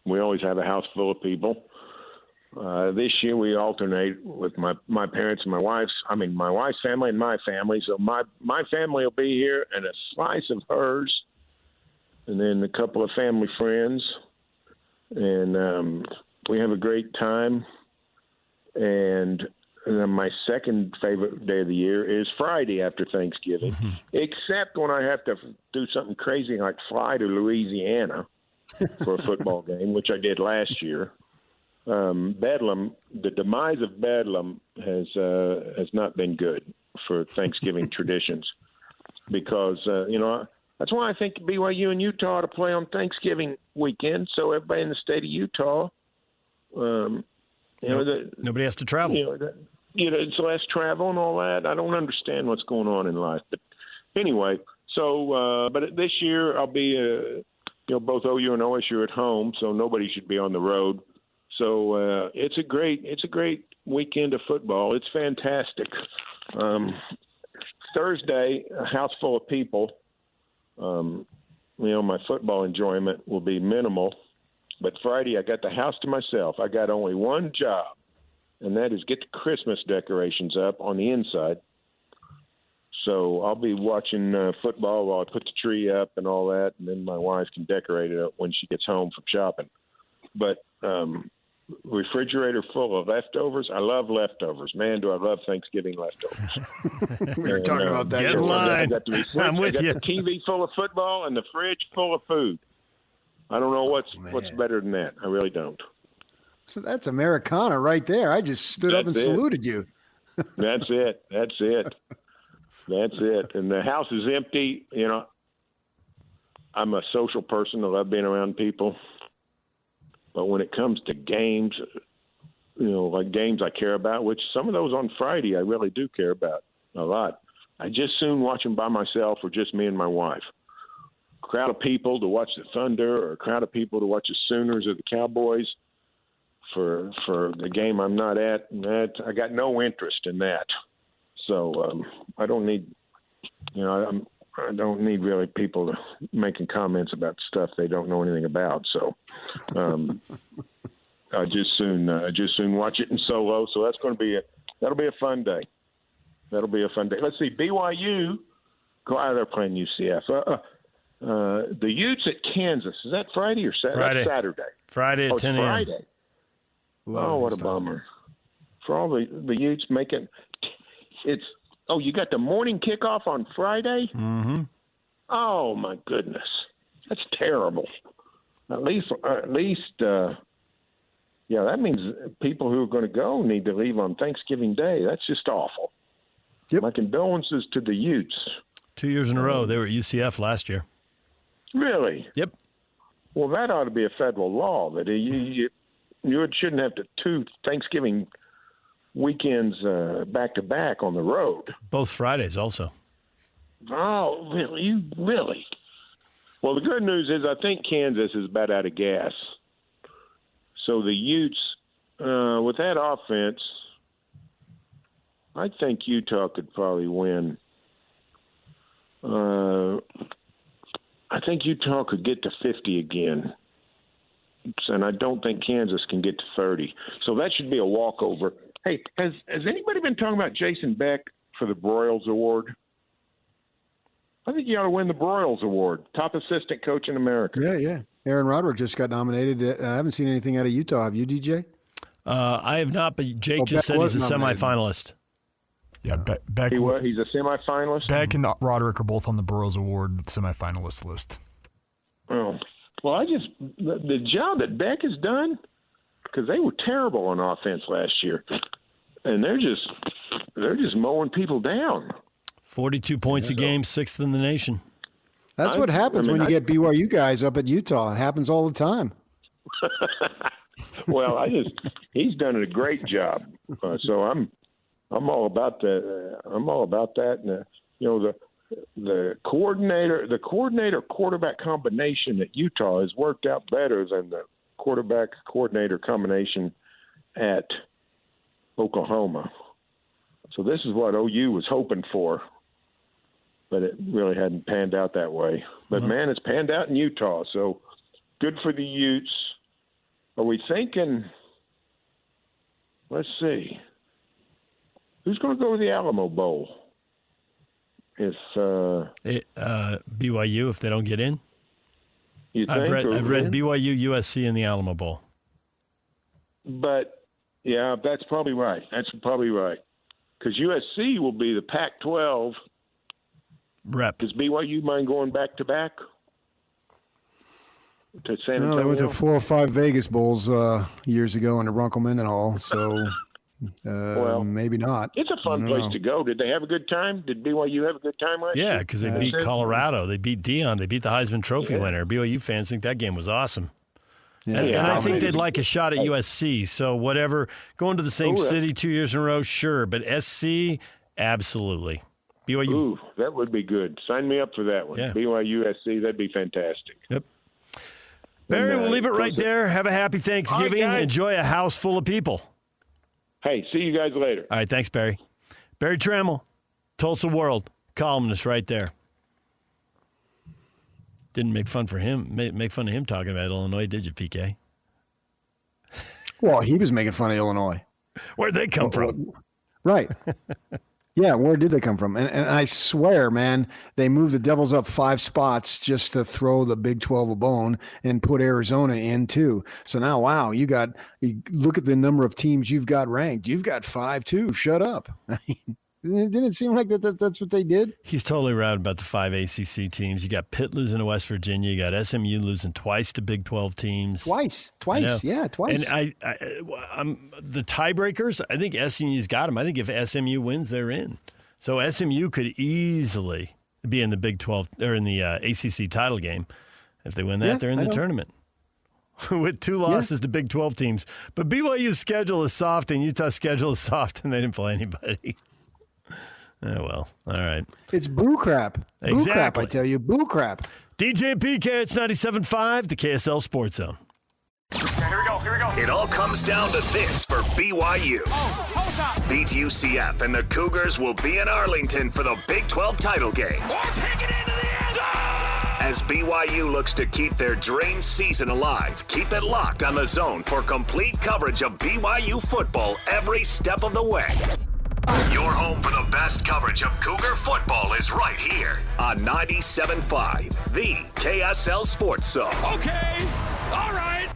Speaker 16: we always have a house full of people. This year we alternate with my parents and my wife's family and my family. So my family will be here and a slice of hers, and then a couple of family friends. And we have a great time. And then my second favorite day of the year is Friday after Thanksgiving, except when I have to do something crazy like fly to Louisiana for a football game, which I did last year. Bedlam, the demise of Bedlam has not been good for Thanksgiving traditions because, that's why I think BYU and Utah ought to play on Thanksgiving weekend so everybody in the state of Utah,
Speaker 1: nobody has to travel.
Speaker 16: It's less travel and all that. I don't understand what's going on in life. But anyway, but this year I'll be, both OU and OSU are at home, so nobody should be on the road. So it's a great weekend of football. It's fantastic. Thursday, a house full of people. My football enjoyment will be minimal. But Friday, I got the house to myself. I got only one job, and that is get the Christmas decorations up on the inside. So I'll be watching football while I put the tree up and all that, and then my wife can decorate it up when she gets home from shopping. But refrigerator full of leftovers. I love leftovers. Man, do I love Thanksgiving leftovers.
Speaker 8: We were talking about that.
Speaker 1: Get in line. I'm with you.
Speaker 16: The TV full of football and the fridge full of food. I don't know what's better than that. I really don't.
Speaker 8: So that's Americana right there. I just stood up and saluted you.
Speaker 16: That's it. And the house is empty. I'm a social person. I love being around people. But when it comes to games, like games I care about, which some of those on Friday I really do care about a lot, I just soon watch them by myself or just me and my wife. A crowd of people to watch the Thunder or a crowd of people to watch the Sooners or the Cowboys for the game I'm not at. I got no interest in that. So I don't need, I don't need really people making comments about stuff they don't know anything about. So I just soon watch it in solo. So that's going to that'll be a fun day. Let's see, BYU. They're playing UCF. The Utes at Kansas. Is that Friday or Saturday? Saturday.
Speaker 1: Friday at 10 a.m.
Speaker 16: Friday. What a bummer. For all the Utes making it's. Oh, you got the morning kickoff on Friday?
Speaker 1: Mm-hmm.
Speaker 16: Oh, my goodness. That's terrible. At least, that means people who are going to go need to leave on Thanksgiving Day. That's just awful.
Speaker 8: Yep.
Speaker 16: My condolences to the Utes.
Speaker 1: 2 years in a row. They were at UCF last year.
Speaker 16: Really?
Speaker 1: Yep.
Speaker 16: Well, that ought to be a federal law that you shouldn't have two Thanksgiving weekends back to back on the road.
Speaker 1: Both Fridays also.
Speaker 16: Oh, really? Really? Well, the good news is I think Kansas is about out of gas. So the Utes, with that offense, I think Utah could probably win. I think Utah could get to 50 again. And I don't think Kansas can get to 30. So that should be a walkover. Hey, has anybody been talking about Jason Beck for the Broyles Award? I think you ought to win the Broyles Award, top assistant coach in America.
Speaker 8: Yeah. Aaron Roderick just got nominated. I haven't seen anything out of Utah. Have you, DJ?
Speaker 1: I have not, but Jake just said he's a semifinalist.
Speaker 12: Yeah, Beck.
Speaker 16: He's a semifinalist?
Speaker 12: Beck and Roderick are both on the Broyles Award semifinalist list.
Speaker 16: Oh. Well, the job that Beck has done, because they were terrible on offense last year, and they're just mowing people down.
Speaker 1: 42 points a game, 6th in the nation.
Speaker 8: That's what happens when you get BYU guys up at Utah. It happens all the time.
Speaker 16: Well, he's done a great job. So I'm all about that. I'm all about that. And the coordinator quarterback combination at Utah has worked out better than the quarterback coordinator combination at Oklahoma. So this is what OU was hoping for, but it really hadn't panned out that way. But man, it's panned out in Utah. So good for the Utes. Are we thinking? Let's see. Who's going to go to the Alamo Bowl? If
Speaker 1: BYU, if they don't get in,
Speaker 16: I've
Speaker 1: read BYU USC in the Alamo Bowl.
Speaker 16: But yeah, that's probably right. Because USC will be the Pac-12
Speaker 1: rep.
Speaker 16: Does BYU mind going back to back to San Antonio?
Speaker 8: No, they went to 4 or 5 Vegas Bowls years ago under Bronco Mendenhall. So. Well, maybe not.
Speaker 16: It's a fun place to go. Did they have a good time? Did BYU have a good time last year?
Speaker 1: Yeah, because they beat Colorado. They beat Dion. They beat the Heisman Trophy winner. BYU fans think that game was awesome. Yeah. And I think they'd like a shot at USC. So whatever, going to the same city 2 years in a row, sure. But SC, absolutely. BYU.
Speaker 16: Ooh, that would be good. Sign me up for that one. Yeah. BYU, SC, that'd be fantastic.
Speaker 1: Yep. Barry, we'll leave it right there. Have a happy Thanksgiving. Right, enjoy a house full of people.
Speaker 16: Hey, see you guys later.
Speaker 1: All right, thanks, Barry. Barry Tramel, Tulsa World, columnist right there. Didn't make fun of him talking about Illinois, did you, PK?
Speaker 8: Well, he was making fun of Illinois.
Speaker 1: Where'd they come from?
Speaker 8: Right. Yeah, where did they come from? And I swear, man, they moved the Devils up 5 spots just to throw the Big 12 a bone and put Arizona in too. So now, wow, you look at the number of teams you've got ranked. You've got 5 too. Shut up. I mean, didn't it seem like that's what they did?
Speaker 1: He's totally right about the 5 ACC teams. You got Pitt losing to West Virginia. You got SMU losing twice to Big 12 teams.
Speaker 8: Twice. Yeah, twice.
Speaker 1: And I'm the tiebreakers, I think SMU's got them. I think if SMU wins, they're in. So SMU could easily be in the Big 12 or in the ACC title game. If they win that, they're in the tournament. With 2 losses to Big 12 teams. But BYU's schedule is soft and Utah's schedule is soft, and they didn't play anybody. Oh, well, all right.
Speaker 8: It's boo crap.
Speaker 1: Exactly.
Speaker 8: Boo crap, I tell you. Boo crap.
Speaker 1: DJ and PK, it's 97.5, the KSL Sports Zone.
Speaker 10: Here we go. It all comes down to this for BYU. Beat UCF, and the Cougars will be in Arlington for the Big 12 title game. Take it into the end zone! As BYU looks to keep their drained season alive, keep it locked on the Zone for complete coverage of BYU football every step of the way. Your home for the best coverage of Cougar football is right here on 97.5, the KSL Sports Zone. Okay, all right.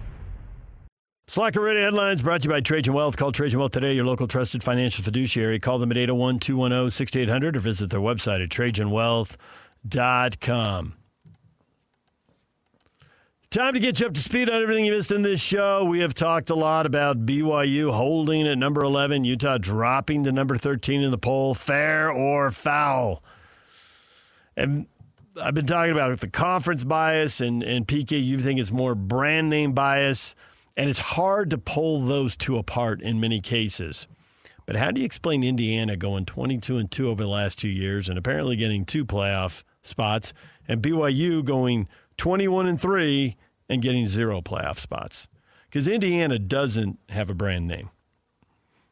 Speaker 1: Slacker Radio Headlines brought to you by Trajan Wealth. Call Trajan Wealth today, your local trusted financial fiduciary. Call them at 801-210-6800 or visit their website at trajanwealth.com. Time to get you up to speed on everything you missed in this show. We have talked a lot about BYU holding at number 11, Utah dropping to number 13 in the poll. Fair or foul? And I've been talking about the conference bias, and PK, you think it's more brand name bias, and it's hard to pull those two apart in many cases. But how do you explain Indiana going 22-2 over the last 2 years and apparently getting 2 playoff spots, and BYU going 21-3 and getting 0 playoff spots? Because Indiana doesn't have a brand name.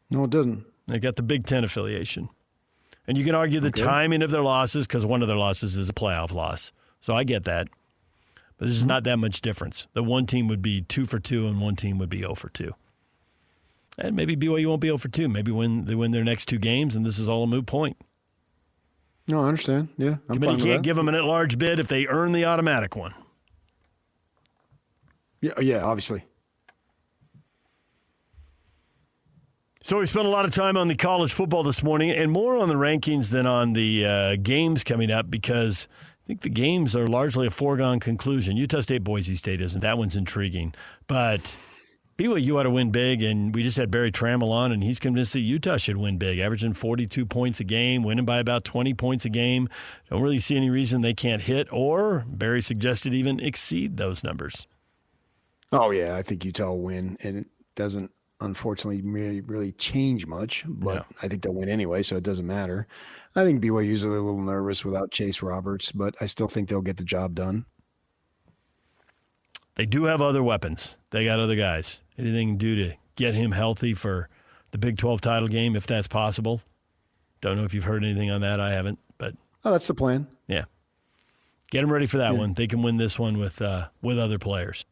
Speaker 8: No, it doesn't.
Speaker 1: They got the Big Ten affiliation. And you can argue the timing of their losses because one of their losses is a playoff loss. So I get that. But there's not that much difference. The one team would be 2 for 2 and one team would be 0 for 2. And maybe BYU won't be 0 for 2. Maybe they win their next 2 games and this is all a moot point.
Speaker 8: No, I understand. Yeah,
Speaker 1: Committee can't give them an at-large bid if they earn the automatic one.
Speaker 8: Yeah, obviously.
Speaker 1: So we spent a lot of time on the college football this morning and more on the rankings than on the games coming up because I think the games are largely a foregone conclusion. Utah State, Boise State isn't. That one's intriguing. But BYU ought to win big, and we just had Barry Tramel on, and he's convinced that Utah should win big, averaging 42 points a game, winning by about 20 points a game. Don't really see any reason they can't hit or, Barry suggested, even exceed those numbers.
Speaker 8: Oh, yeah, I think Utah will win, and it doesn't, unfortunately, really change much, but I think they'll win anyway, so it doesn't matter. I think BYU's a little nervous without Chase Roberts, but I still think they'll get the job done.
Speaker 1: They do have other weapons. They got other guys. Anything to do to get him healthy for the Big 12 title game, if that's possible? Don't know if you've heard anything on that. I haven't, but
Speaker 8: that's the plan.
Speaker 1: Yeah, get him ready for that one. They can win this one with other players.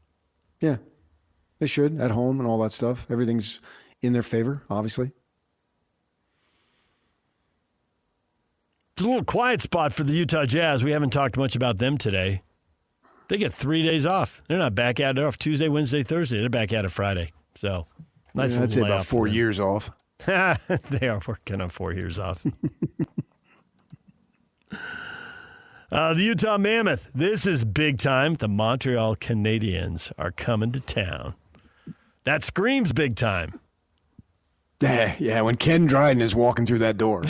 Speaker 8: Yeah, they should at home and all that stuff. Everything's in their favor, obviously.
Speaker 1: It's a little quiet spot for the Utah Jazz. We haven't talked much about them today. They get 3 days off. They're not back at it off Tuesday, Wednesday, Thursday. They're back at it Friday. So nice.
Speaker 8: I'd say about 4 years off.
Speaker 1: They are working on 4 years off. The Utah Mammoth. This is big time. The Montreal Canadiens are coming to town. That screams big time.
Speaker 8: Yeah, when Ken Dryden is walking through that door.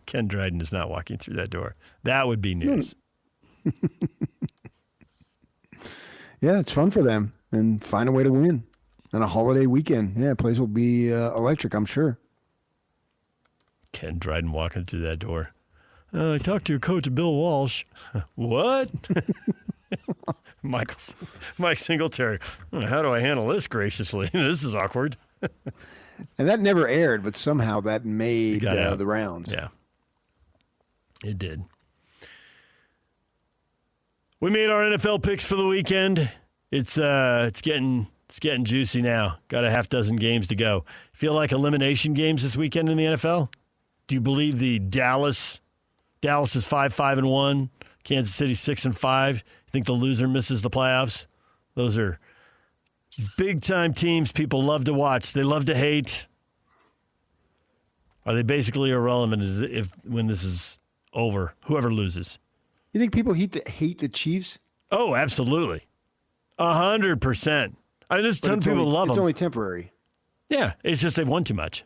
Speaker 1: Ken Dryden is not walking through that door. That would be news.
Speaker 8: Yeah, it's fun for them and find a way to win on a holiday weekend. Yeah, place will be electric, I'm sure.
Speaker 1: Ken Dryden walking through that door. I talked to your coach, Bill Walsh. What? Mike Singletary. How do I handle this graciously? This is awkward.
Speaker 8: And that never aired, but somehow that made the rounds.
Speaker 1: Yeah, it did. We made our NFL picks for the weekend. It's getting juicy now. Got a half dozen games to go. Feel like elimination games this weekend in the NFL? Do you believe the Dallas is 5-5-1, Kansas City 6-5? You think the loser misses the playoffs? Those are big time teams people love to watch. They love to hate. Are they basically irrelevant when this is over? Whoever loses.
Speaker 8: You think people hate the Chiefs?
Speaker 1: Oh, absolutely. 100%. I mean, there's a ton of people love them.
Speaker 8: It's only temporary.
Speaker 1: Yeah, it's just they've won too much.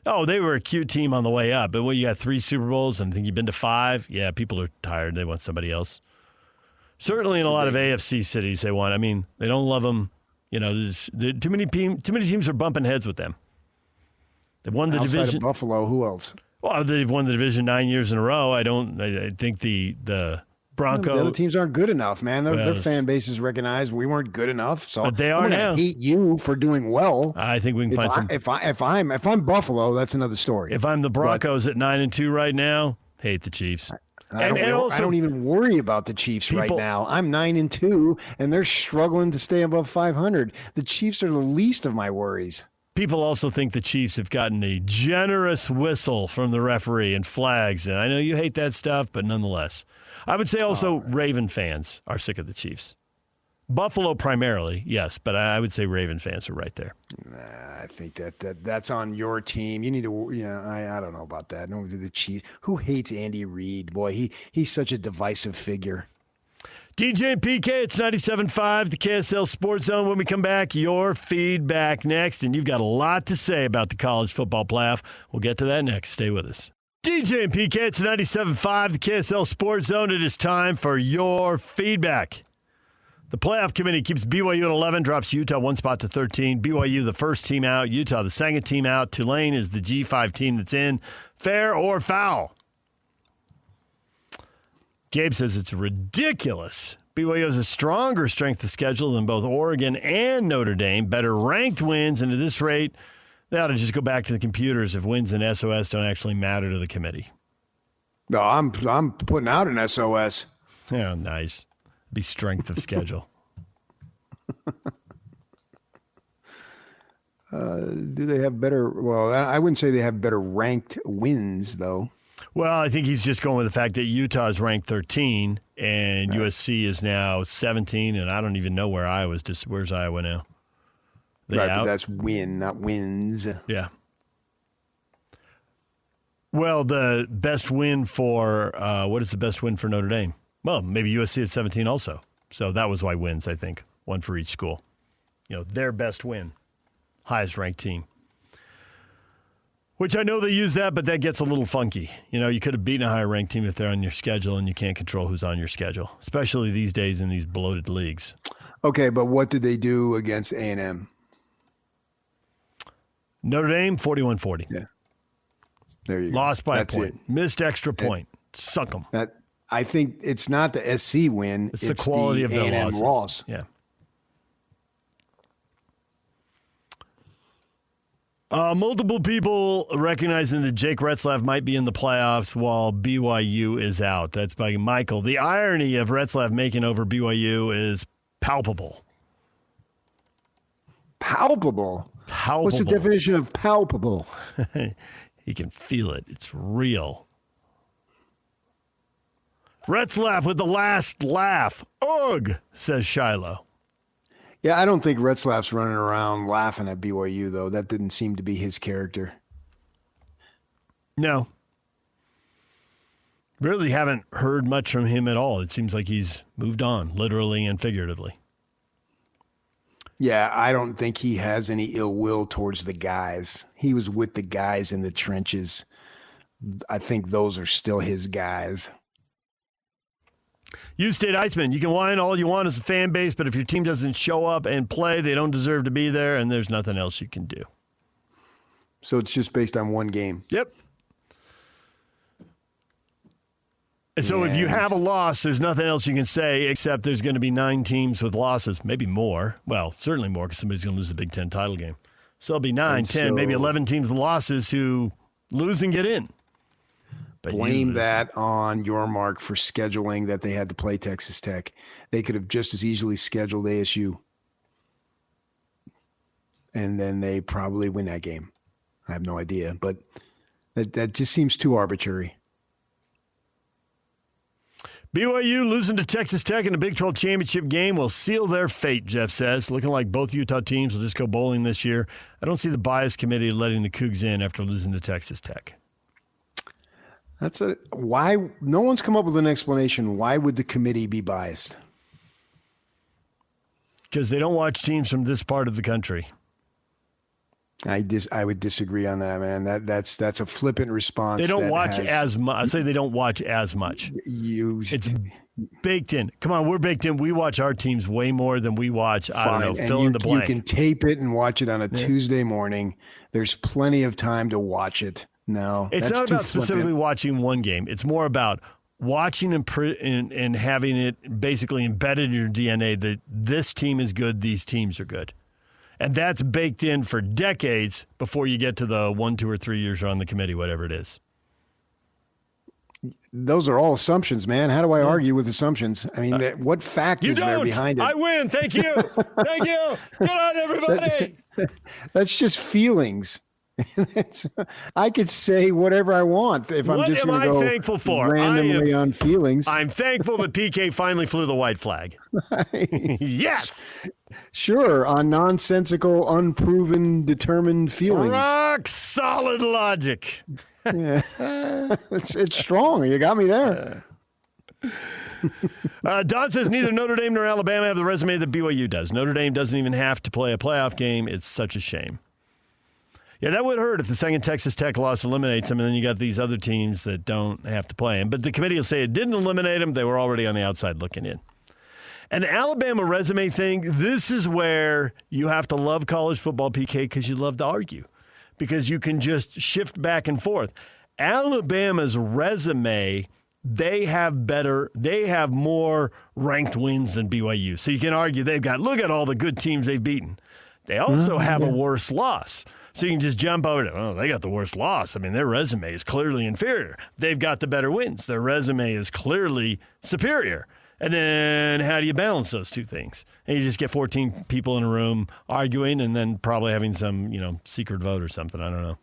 Speaker 1: Oh, they were a cute team on the way up. But you got 3 Super Bowls and I think you've been to 5. Yeah, people are tired. They want somebody else. Certainly in a lot of AFC cities they want. I mean, they don't love them. You know, too many teams are bumping heads with them. They won the
Speaker 8: Outside
Speaker 1: division.
Speaker 8: Of Buffalo, who else?
Speaker 1: Well, they've won the division 9 years in a row. I think the Broncos.
Speaker 8: The other teams aren't good enough, man. Their fan base is recognized we weren't good enough. So
Speaker 1: but they are
Speaker 8: I'm
Speaker 1: now.
Speaker 8: Hate you for doing well.
Speaker 1: I think we can find some.
Speaker 8: If I'm Buffalo, that's another story.
Speaker 1: If I'm the Broncos at 9-2 right now, hate the Chiefs.
Speaker 8: I don't even worry about the Chiefs right now. I'm 9-2, and they're struggling to stay above 500. The Chiefs are the least of my worries.
Speaker 1: People also think the Chiefs have gotten a generous whistle from the referee and flags, and I know you hate that stuff, but nonetheless. I would say also Raven fans are sick of the Chiefs. Buffalo primarily, yes, but I would say Raven fans are right there.
Speaker 8: I think that's on your team. You need to, I don't know about that. No, the Chiefs. Who hates Andy Reid? Boy, he's such a divisive figure.
Speaker 1: DJ and PK, it's 97.5, the KSL Sports Zone. When we come back, your feedback next, and you've got a lot to say about the college football playoff. We'll get to that next. Stay with us. DJ and PK, it's 97.5, the KSL Sports Zone. It is time for your feedback. The playoff committee keeps BYU at 11, drops Utah one spot to 13. BYU the first team out, Utah the second team out. Tulane is the G5 team that's in. Fair or foul? Gabe says it's ridiculous. BYU has a stronger strength of schedule than both Oregon and Notre Dame. Better ranked wins, and at this rate, they ought to just go back to the computers if wins and SOS don't actually matter to the committee.
Speaker 8: No, I'm putting out an SOS.
Speaker 1: Yeah, nice. Be strength of schedule.
Speaker 8: Do they have better? Well, I wouldn't say they have better ranked wins, though.
Speaker 1: Well, I think he's just going with the fact that Utah is ranked 13 and USC is now 17, and I don't even know where Iowa's. Where's Iowa now?
Speaker 8: Right, but that's win, not wins.
Speaker 1: Yeah. Well, the best win for what is the best win for Notre Dame? Well, maybe USC at 17 also. So that was why wins, I think. One for each school. Their best win. Highest ranked team. Which I know they use that, but that gets a little funky. You could have beaten a higher ranked team if they're on your schedule, and you can't control who's on your schedule, especially these days in these bloated leagues.
Speaker 8: Okay, but what did they do against A&M?
Speaker 1: Notre Dame, 41-40.
Speaker 8: Yeah. There you go.
Speaker 1: Lost by
Speaker 8: That's
Speaker 1: a point.
Speaker 8: It.
Speaker 1: Missed extra point. Suck them.
Speaker 8: I think it's not the SC win.
Speaker 1: It's the quality of their
Speaker 8: A&M loss.
Speaker 1: Yeah. Multiple people recognizing that Jake Retzlaff might be in the playoffs while BYU is out. That's by Michael. The irony of Retzlaff making over BYU is palpable.
Speaker 8: Palpable?
Speaker 1: Palpable.
Speaker 8: What's the definition of palpable?
Speaker 1: He can feel it. It's real. Retzlaff with the last laugh. Ugh, says Shiloh.
Speaker 8: Yeah, I don't think Retzlaff's running around laughing at BYU, though. That didn't seem to be his character.
Speaker 1: No. Really haven't heard much from him at all. It seems like he's moved on, literally and figuratively.
Speaker 8: Yeah, I don't think he has any ill will towards the guys. He was with the guys in the trenches. I think those are still his guys.
Speaker 1: U-State Iceman, you can whine all you want as a fan base, but if your team doesn't show up and play, they don't deserve to be there, and there's nothing else you can do.
Speaker 8: So it's just based on one game?
Speaker 1: Yep. And so if you have a loss, there's nothing else you can say except there's going to be 9 teams with losses, maybe more. Well, certainly more because somebody's going to lose the Big Ten title game. So it'll be 9, 10, maybe 11 teams with losses who lose and get in. But
Speaker 8: blame that on your mark for scheduling that they had to play Texas Tech. They could have just as easily scheduled ASU. And then they probably win that game. I have no idea, but that just seems too arbitrary.
Speaker 1: BYU losing to Texas Tech in the Big 12 championship game will seal their fate, Jeff says. Looking like both Utah teams will just go bowling this year. I don't see the bias committee letting the Cougs in after losing to Texas Tech.
Speaker 8: Why no one's come up with an explanation. Why would the committee be biased?
Speaker 1: Because they don't watch teams from this part of the country.
Speaker 8: I would disagree on that, man. That's a flippant response.
Speaker 1: They don't watch as much. I say they don't watch as much. It's baked in. Come on, we're baked in. We watch our teams way more than we watch, I don't know, fill in the blank.
Speaker 8: You can tape it and watch it on a Tuesday morning. There's plenty of time to watch it. No,
Speaker 1: it's not about specifically watching one game. It's more about watching and having it basically embedded in your DNA that this team is good, these teams are good. And that's baked in for decades before you get to the 1, 2, or 3 years you're on the committee, whatever it is.
Speaker 8: Those are all assumptions, man. How do I argue with assumptions? I mean, what fact is there behind it?
Speaker 1: I win. Thank you. Thank you. Good on, everybody.
Speaker 8: That's just feelings. I could say whatever I want if I'm just going to go
Speaker 1: thankful for?
Speaker 8: randomly on feelings.
Speaker 1: I'm thankful that PK finally flew the white flag. Yes.
Speaker 8: Sure, on nonsensical, unproven, determined feelings.
Speaker 1: Rock solid logic.
Speaker 8: Yeah. It's strong. You got me there.
Speaker 1: Don says neither Notre Dame nor Alabama have the resume that BYU does. Notre Dame doesn't even have to play a playoff game. It's such a shame. Yeah, that would hurt if the second Texas Tech loss eliminates them, and then you got these other teams that don't have to play them. But the committee will say it didn't eliminate them. They were already on the outside looking in. An Alabama resume thing, this is where you have to love college football, PK, because you love to argue. Because you can just shift back and forth. Alabama's resume, they have more ranked wins than BYU. So you can argue look at all the good teams they've beaten. They also have a worse loss. So you can just jump over to, they got the worst loss. I mean, their resume is clearly inferior. They've got the better wins. Their resume is clearly superior. And then how do you balance those two things? And you just get 14 people in a room arguing and then probably having some, secret vote or something. I don't know.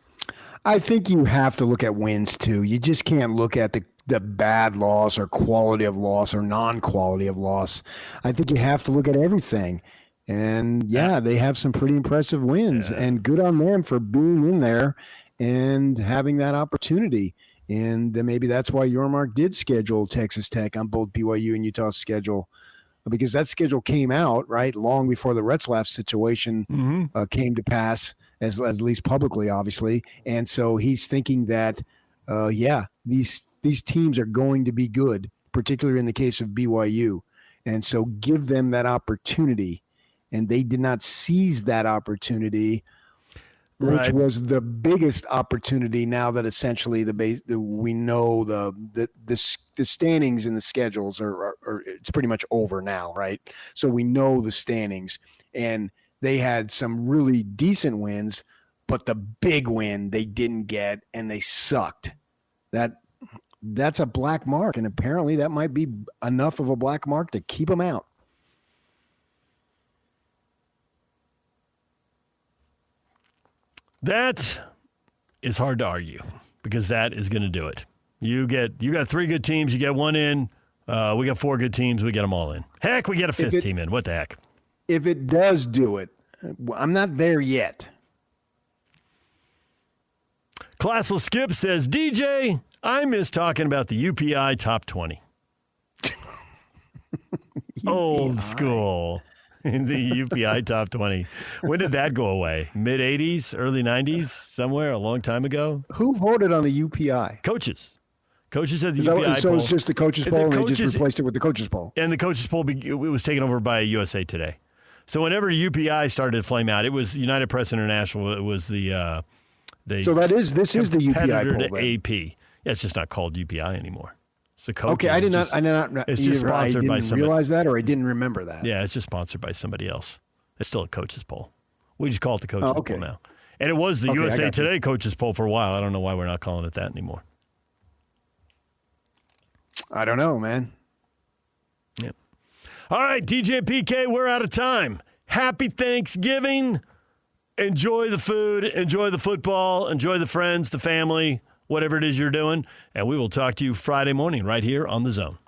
Speaker 14: I think you have to look at wins, too. You just can't look at the bad loss or quality of loss or non-quality of loss. I think you have to look at everything. And, they have some pretty impressive wins. And good on them for being in there and having that opportunity. And maybe that's why Yormark did schedule Texas Tech on both BYU and Utah's schedule, because that schedule came out, right, long before the Retzlaff situation came to pass, as at least publicly, obviously. And so he's thinking that, these teams are going to be good, particularly in the case of BYU. And so give them that opportunity. And they did not seize that opportunity, which was the biggest opportunity now that essentially we know the standings and the schedules are it's pretty much over now, right? So we know the standings, and they had some really decent wins, but the big win they didn't get, and they sucked. That's a black mark, and apparently that might be enough of a black mark to keep them out.
Speaker 1: That is hard to argue because that is going to do it. You got 3 good teams. You get 1 in. We got 4 good teams. We get them all in. Heck, we get a 5th team in. What the heck?
Speaker 14: If it does do it, I'm not there yet.
Speaker 1: Classless Skip says, DJ, I miss talking about the UPI top 20. Old school. The UPI top 20. When did that go away? Mid-'80s, early 90s, somewhere a long time ago?
Speaker 14: Who voted on the UPI?
Speaker 1: Coaches. Coaches had the UPI poll.
Speaker 14: So it's just the coaches poll, and they just replaced it with the coaches poll.
Speaker 1: And the coaches poll, it was taken over by USA Today. So whenever UPI started to flame out, it was United Press International. It was the
Speaker 14: so this is the UPI poll,
Speaker 1: to AP. Yeah, it's just not called UPI anymore. So coaches.
Speaker 14: Okay, I did not.
Speaker 1: It's just sponsored by somebody.
Speaker 14: I didn't realize that, or I didn't remember that.
Speaker 1: Yeah, it's just sponsored by somebody else. It's still a coaches poll. We just call it the coaches poll now. And it was the USA Today coaches poll for a while. I don't know why we're not calling it that anymore.
Speaker 14: I don't know, man.
Speaker 1: Yeah. All right, DJ PK, we're out of time. Happy Thanksgiving. Enjoy the food. Enjoy the football. Enjoy the friends, the family, whatever it is you're doing. And we will talk to you Friday morning right here on The Zone.